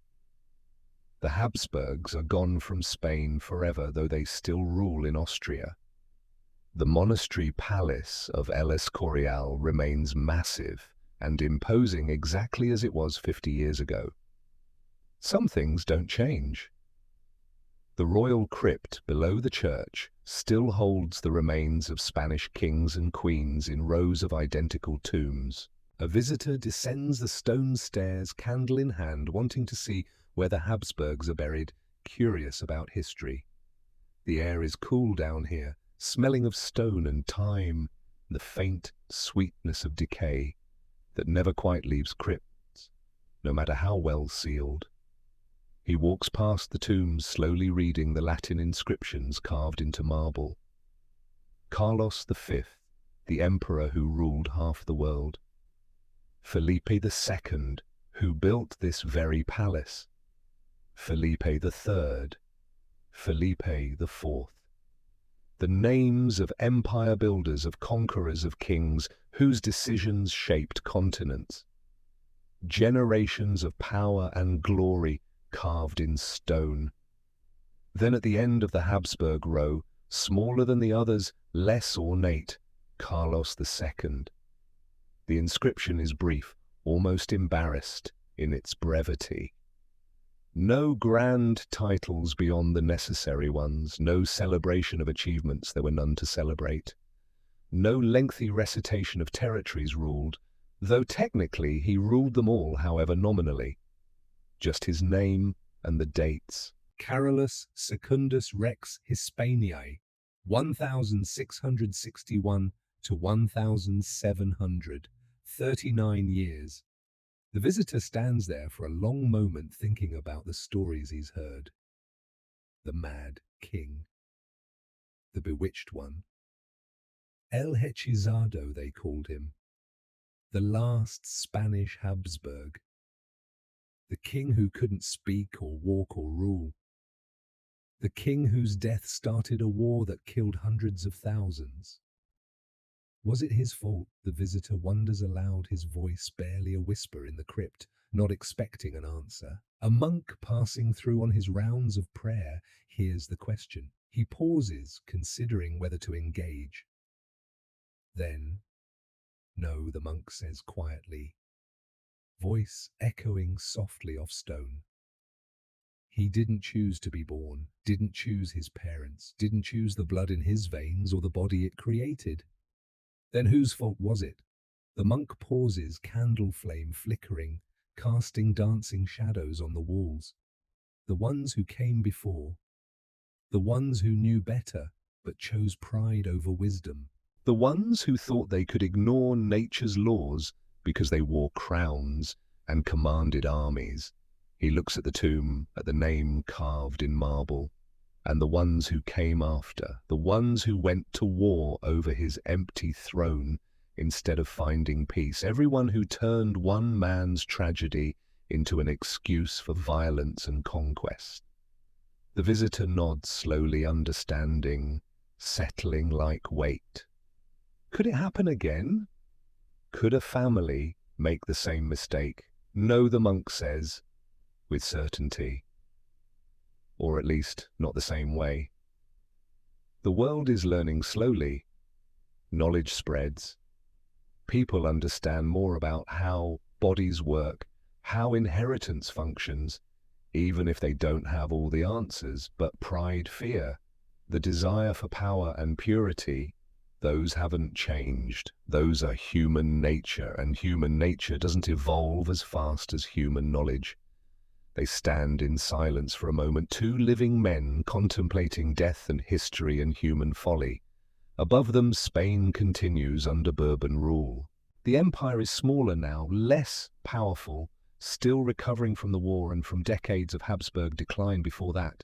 Speaker 2: The Habsburgs are gone from Spain forever, though they still rule in Austria. The monastery palace of El Escorial remains massive and imposing, exactly as it was 50 years ago. Some things don't change. The royal crypt below the church still holds the remains of Spanish kings and queens in rows of identical tombs. A visitor descends the stone stairs, candle in hand, wanting to see where the Habsburgs are buried, curious about history. The air is cool down here, smelling of stone and time, the faint sweetness of decay that never quite leaves crypts, no matter how well sealed. He walks past the tombs, slowly reading the Latin inscriptions carved into marble. Carlos V, the emperor who ruled half the world. Felipe II, who built this very palace. Felipe III, Felipe IV. The names of empire builders, of conquerors, of kings, whose decisions shaped continents. Generations of power and glory carved in stone. Then at the end of the Habsburg row,
Speaker 1: smaller than the others, less ornate, Carlos II. The inscription is brief, almost embarrassed in its brevity. No grand titles beyond the necessary ones, no celebration of achievements, there were none to celebrate. No lengthy recitation of territories ruled, though technically he ruled them all, however nominally. Just his name and the dates.
Speaker 2: Carolus Secundus Rex Hispaniae, 1661 to 1700, 39 years. The visitor stands there for a long moment thinking about the stories he's heard. The mad king. The bewitched one. El Hechizado, they called him. The last Spanish Habsburg. The king who couldn't speak or walk or rule. The king whose death started a war that killed hundreds of thousands. Was it his fault? The visitor wonders aloud, his voice barely a whisper in the crypt, not expecting an answer. A monk passing through on his rounds of prayer hears the question. He pauses, considering whether to engage. Then, no, the monk says quietly, voice echoing softly off stone. He didn't choose to be born, didn't choose his parents, didn't choose the blood in his veins or the body it created. Then whose fault was it? The monk pauses, candle flame flickering, casting dancing shadows on the walls. The ones who came before. The ones who knew better, but chose pride over wisdom.
Speaker 1: The ones who thought they could ignore nature's laws because they wore crowns and commanded armies. He looks at the tomb, at the name carved in marble, and the ones who came after, the ones who went to war over his empty throne instead of finding peace, everyone who turned one man's tragedy into an excuse for violence and conquest. The visitor nods slowly, understanding, settling like weight. Could it happen again? Could a family make the same mistake? No, the monk says, with certainty. Or at least not the same way. The world is learning slowly. Knowledge spreads. People understand more about how bodies work, how inheritance functions, even if they don't have all the answers. But pride, fear, the desire for power and purity, those haven't changed. Those are human nature, and human nature doesn't evolve as fast as human knowledge. They stand in silence for a moment, two living men contemplating death and history and human folly. Above them, Spain continues under Bourbon rule. The empire is smaller now, less powerful, still recovering from the war and from decades of Habsburg decline before that.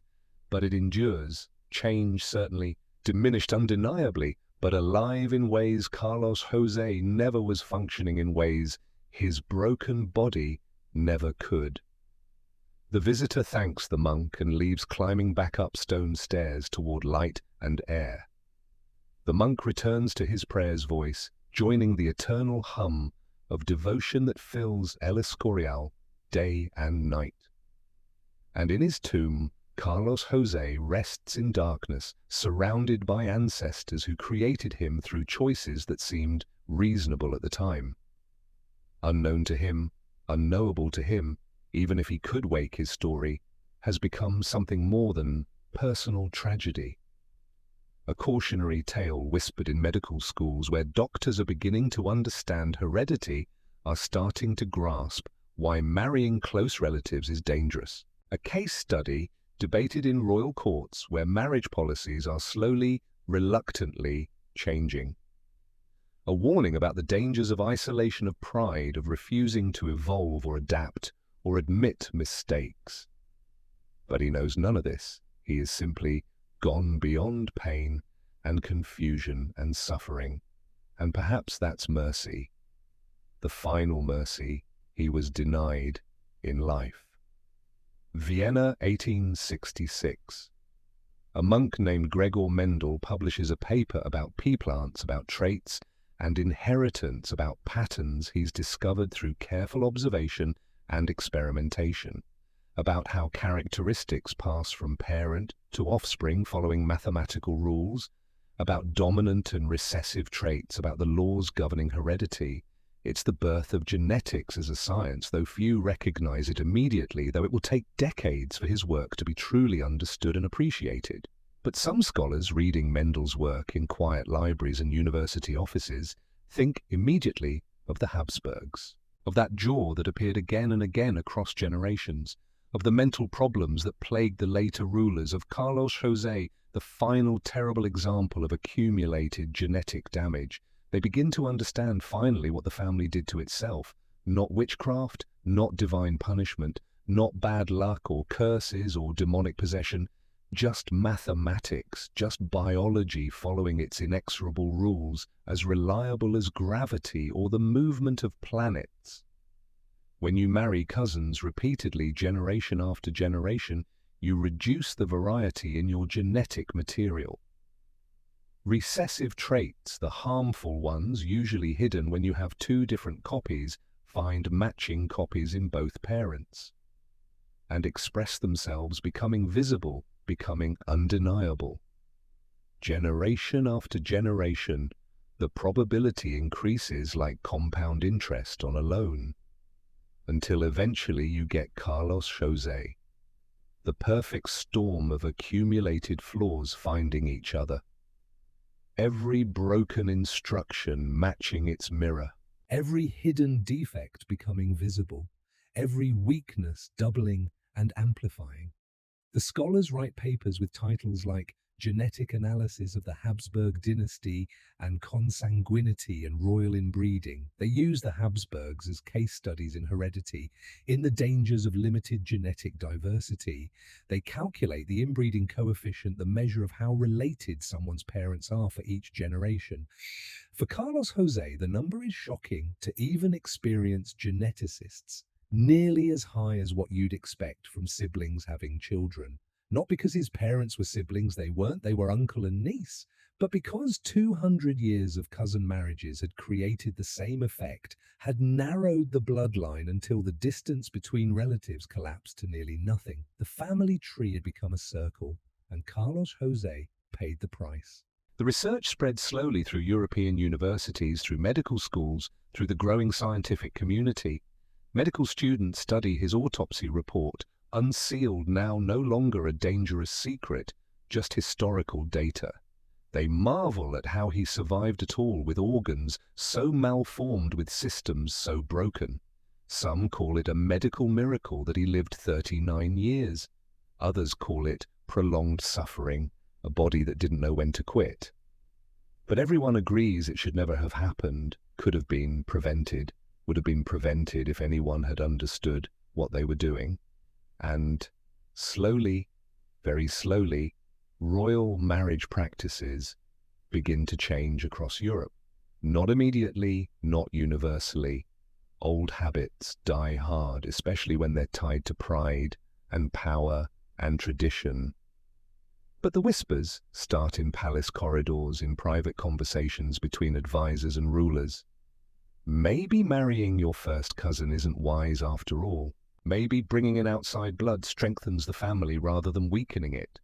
Speaker 1: But it endures, change certainly, diminished undeniably, but alive in ways Carlos Jose never was, functioning in ways his broken body never could. The visitor thanks the monk and leaves, climbing back up stone stairs toward light and air. The monk returns to his prayer's voice, joining the eternal hum of devotion that fills El Escorial day and night. And in his tomb, Carlos Jose rests in darkness, surrounded by ancestors who created him through choices that seemed reasonable at the time. Unknown to him, unknowable to him, even if he could wake, his story has become something more than personal tragedy. A cautionary tale whispered in medical schools, where doctors are beginning to understand heredity, are starting to grasp why marrying close relatives is dangerous. A case study debated in royal courts, where marriage policies are slowly, reluctantly changing. A warning about the dangers of isolation, of pride, of refusing to evolve or adapt or admit mistakes. But he knows none of this. He is simply gone beyond pain and confusion and suffering. And perhaps that's mercy. The final mercy he was denied in life. Vienna, 1866. A monk named Gregor Mendel publishes a paper about pea plants, about traits and inheritance, about patterns he's discovered through careful observation and experimentation, about how characteristics pass from parent to offspring following mathematical rules, about dominant and recessive traits, about the laws governing heredity. It's the birth of genetics as a science, though few recognize it immediately, though it will take decades for his work to be truly understood and appreciated. But some scholars reading Mendel's work in quiet libraries and university offices think immediately of the Habsburgs, of that jaw that appeared again and again across generations, of the mental problems that plagued the later rulers, of Carlos José, the final terrible example of accumulated genetic damage. They begin to understand finally what the family did to itself. Not witchcraft, not divine punishment, not bad luck or curses or demonic possession, just mathematics, just biology following its inexorable rules, as reliable as gravity or the movement of planets. When you marry cousins repeatedly, generation after generation, you reduce the variety in your genetic material. Recessive traits, the harmful ones usually hidden when you have two different copies, find matching copies in both parents and express themselves, becoming visible, becoming undeniable. Generation after generation, the probability increases like compound interest on a loan, until eventually you get Carlos José, the perfect storm of accumulated flaws finding each other. Every broken instruction matching its mirror.
Speaker 2: Every hidden defect becoming visible, every weakness doubling and amplifying. The scholars write papers with titles like Genetic Analysis of the Habsburg Dynasty and Consanguinity and Royal Inbreeding. They use the Habsburgs as case studies in heredity, in the dangers of limited genetic diversity. They calculate the inbreeding coefficient, the measure of how related someone's parents are for each generation. For Carlos José, the number is shocking to even experienced geneticists, nearly as high as what you'd expect from siblings having children. Not because his parents were siblings, they weren't, they were uncle and niece, but because 200 years of cousin marriages had created the same effect, had narrowed the bloodline until the distance between relatives collapsed to nearly nothing. The family tree had become a circle, and Carlos José paid the price.
Speaker 1: The research spread slowly through European universities, through medical schools, through the growing scientific community. Medical students study his autopsy report, unsealed, now no longer a dangerous secret, just historical data. They marvel at how he survived at all with organs so malformed, with systems so broken. Some call it a medical miracle that he lived 39 years. Others call it prolonged suffering, a body that didn't know when to quit. But everyone agrees it should never have happened, could have been prevented, would have been prevented if anyone had understood what they were doing. And slowly, very slowly, royal marriage practices begin to change across Europe. Not immediately, not universally. Old habits die hard, especially when they're tied to pride and power and tradition. But the whispers start in palace corridors, in private conversations between advisors and rulers. Maybe marrying your first cousin isn't wise after all. Maybe bringing in outside blood strengthens the family rather than weakening it.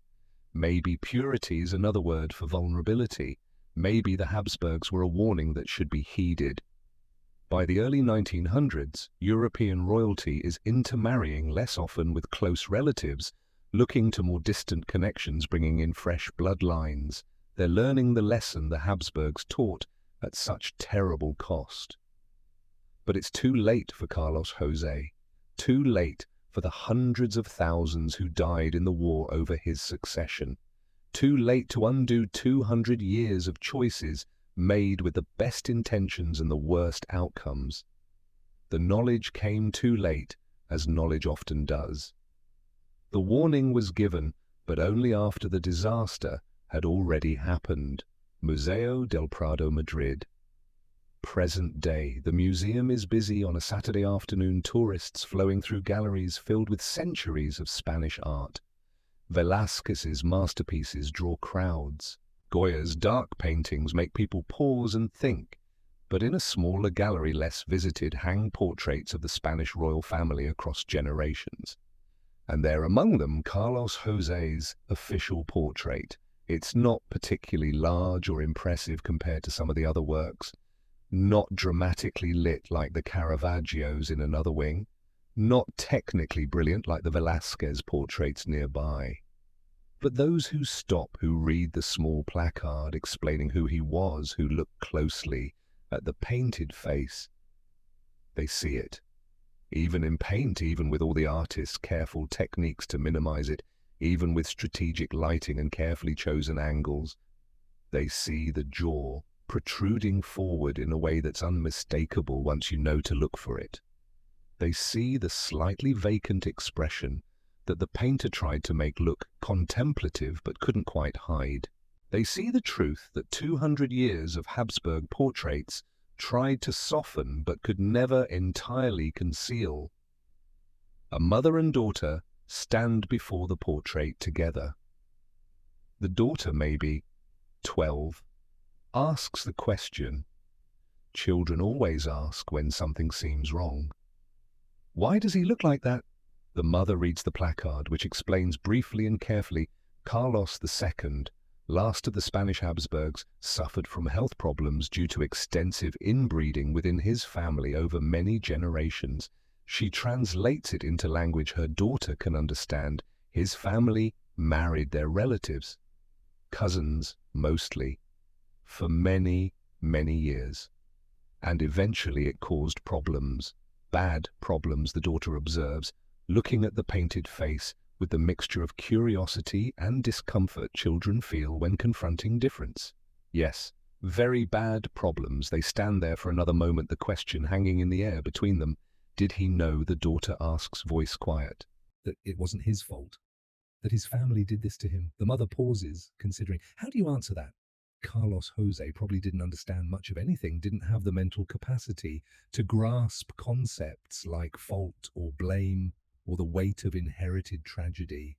Speaker 1: Maybe purity is another word for vulnerability. Maybe the Habsburgs were a warning that should be heeded. By the early 1900s, European royalty is intermarrying less often with close relatives, looking to more distant connections, bringing in fresh bloodlines. They're learning the lesson the Habsburgs taught at such terrible cost. But it's too late for Carlos José. Too late for the hundreds of thousands who died in the war over his succession. Too late to undo 200 years of choices made with the best intentions and the worst outcomes. The knowledge came too late, as knowledge often does. The warning was given, but only after the disaster had already happened. Museo del Prado, Madrid. Present day, the museum is busy on a Saturday afternoon, tourists flowing through galleries filled with centuries of Spanish art. Velázquez's masterpieces draw crowds. Goya's dark paintings make people pause and think. But in a smaller gallery, less visited, hang portraits of the Spanish royal family across generations. And there among them, Carlos José's official portrait. It's not particularly large or impressive compared to some of the other works, not dramatically lit like the Caravaggios in another wing, not technically brilliant like the Velázquez portraits nearby. But those who stop, who read the small placard explaining who he was, who look closely at the painted face, they see it. Even in paint, even with all the artist's careful techniques to minimize it, even with strategic lighting and carefully chosen angles, they see the jaw protruding forward in a way that's unmistakable once you know to look for it. They see the slightly vacant expression that the painter tried to make look contemplative but couldn't quite hide. They see the truth that 200 years of Habsburg portraits tried to soften but could never entirely conceal. A mother and daughter stand before the portrait together. The daughter, maybe 12, asks the question children always ask when something seems wrong. Why does he look like that? The mother reads the placard, which explains briefly and carefully Carlos II, last of the Spanish Habsburgs, suffered from health problems due to extensive inbreeding within his family over many generations. She translates it into language her daughter can understand. His family married their relatives, cousins mostly, for many, many years. And eventually it caused problems, bad problems, the daughter observes, looking at the painted face with the mixture of curiosity and discomfort children feel when confronting difference. Yes, very bad problems. They stand there for another moment, the question hanging in the air between them. Did he know? The daughter asks, voice quiet.
Speaker 2: That it wasn't his fault, that his family did this to him. The mother pauses, considering, how do you answer that? Carlos José probably didn't understand much of anything, didn't have the mental capacity to grasp concepts like fault or blame or the weight of inherited tragedy.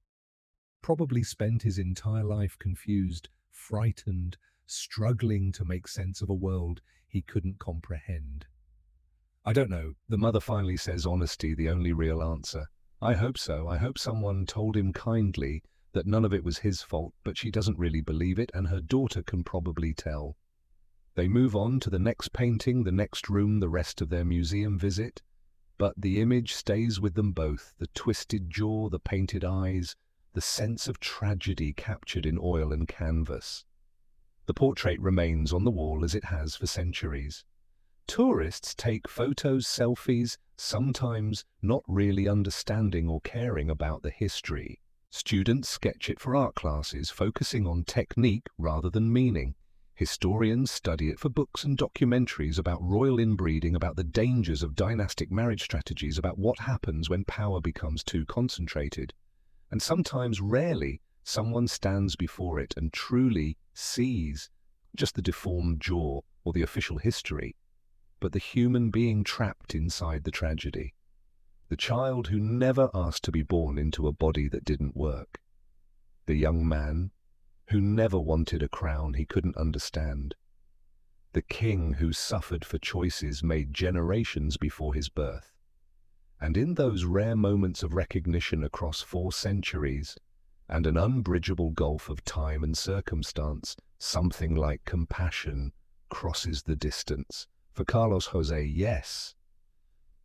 Speaker 2: Probably spent his entire life confused, frightened, struggling to make sense of a world he couldn't comprehend.
Speaker 1: I don't know. The mother finally says, honesty the only real answer. I hope so. I hope someone told him kindly that none of it was his fault, but she doesn't really believe it, and her daughter can probably tell. They move on to the next painting, the next room, the rest of their museum visit. But the image stays with them both, the twisted jaw, the painted eyes, the sense of tragedy captured in oil and canvas. The portrait remains on the wall as it has for centuries. Tourists take photos, selfies, sometimes not really understanding or caring about the history. Students sketch it for art classes, focusing on technique rather than meaning. Historians study it for books and documentaries about royal inbreeding, about the dangers of dynastic marriage strategies, about what happens when power becomes too concentrated. And sometimes, rarely, someone stands before it and truly sees just the deformed jaw or the official history, but the human being trapped inside the tragedy. The child who never asked to be born into a body that didn't work. The young man who never wanted a crown he couldn't understand. The king who suffered for choices made generations before his birth. And in those rare moments of recognition across 4 centuries, and an unbridgeable gulf of time and circumstance, something like compassion crosses the distance. For Carlos José, yes,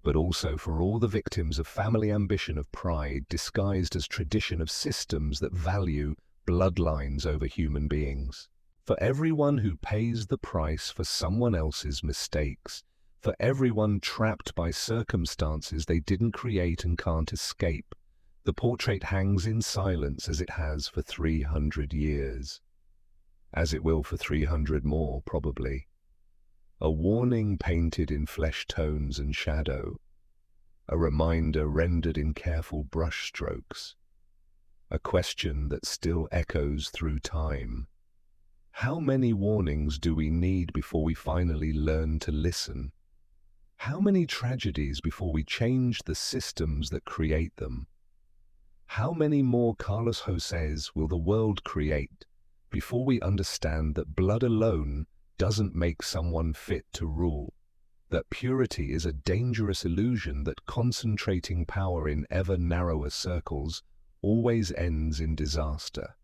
Speaker 1: but also for all the victims of family ambition, of pride, disguised as tradition, of systems that value bloodlines over human beings. For everyone who pays the price for someone else's mistakes. For everyone trapped by circumstances they didn't create and can't escape. The portrait hangs in silence as it has for 300 years. As it will for 300 more, probably. A warning painted in flesh tones and shadow. A reminder rendered in careful brush strokes. A question that still echoes through time. How many warnings do we need before we finally learn to listen? How many tragedies before we change the systems that create them? How many more Carlos Josés will the world create before we understand that blood alone doesn't make someone fit to rule? that purity is a dangerous illusion, that concentrating power in ever narrower circles always ends in disaster.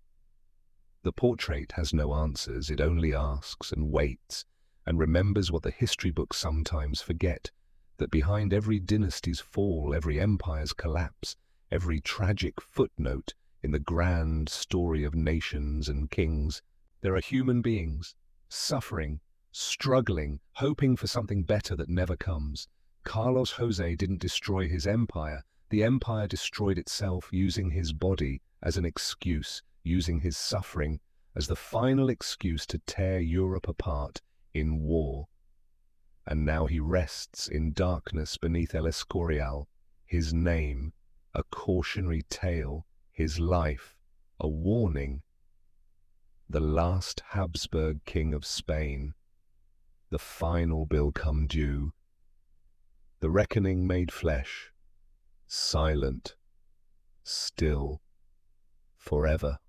Speaker 1: The portrait has no answers, it only asks and waits, and remembers what the history books sometimes forget, that behind every dynasty's fall, every empire's collapse, every tragic footnote in the grand story of nations and kings, there are human beings, suffering, struggling, hoping for something better that never comes. Carlos Jose didn't destroy his empire. The empire destroyed itself, using his body as an excuse, using his suffering as the final excuse to tear Europe apart in war. And now he rests in darkness beneath El Escorial, his name a cautionary tale, his life a warning. The last Habsburg king of Spain, the final bill come due, the reckoning made flesh, silent, still, forever.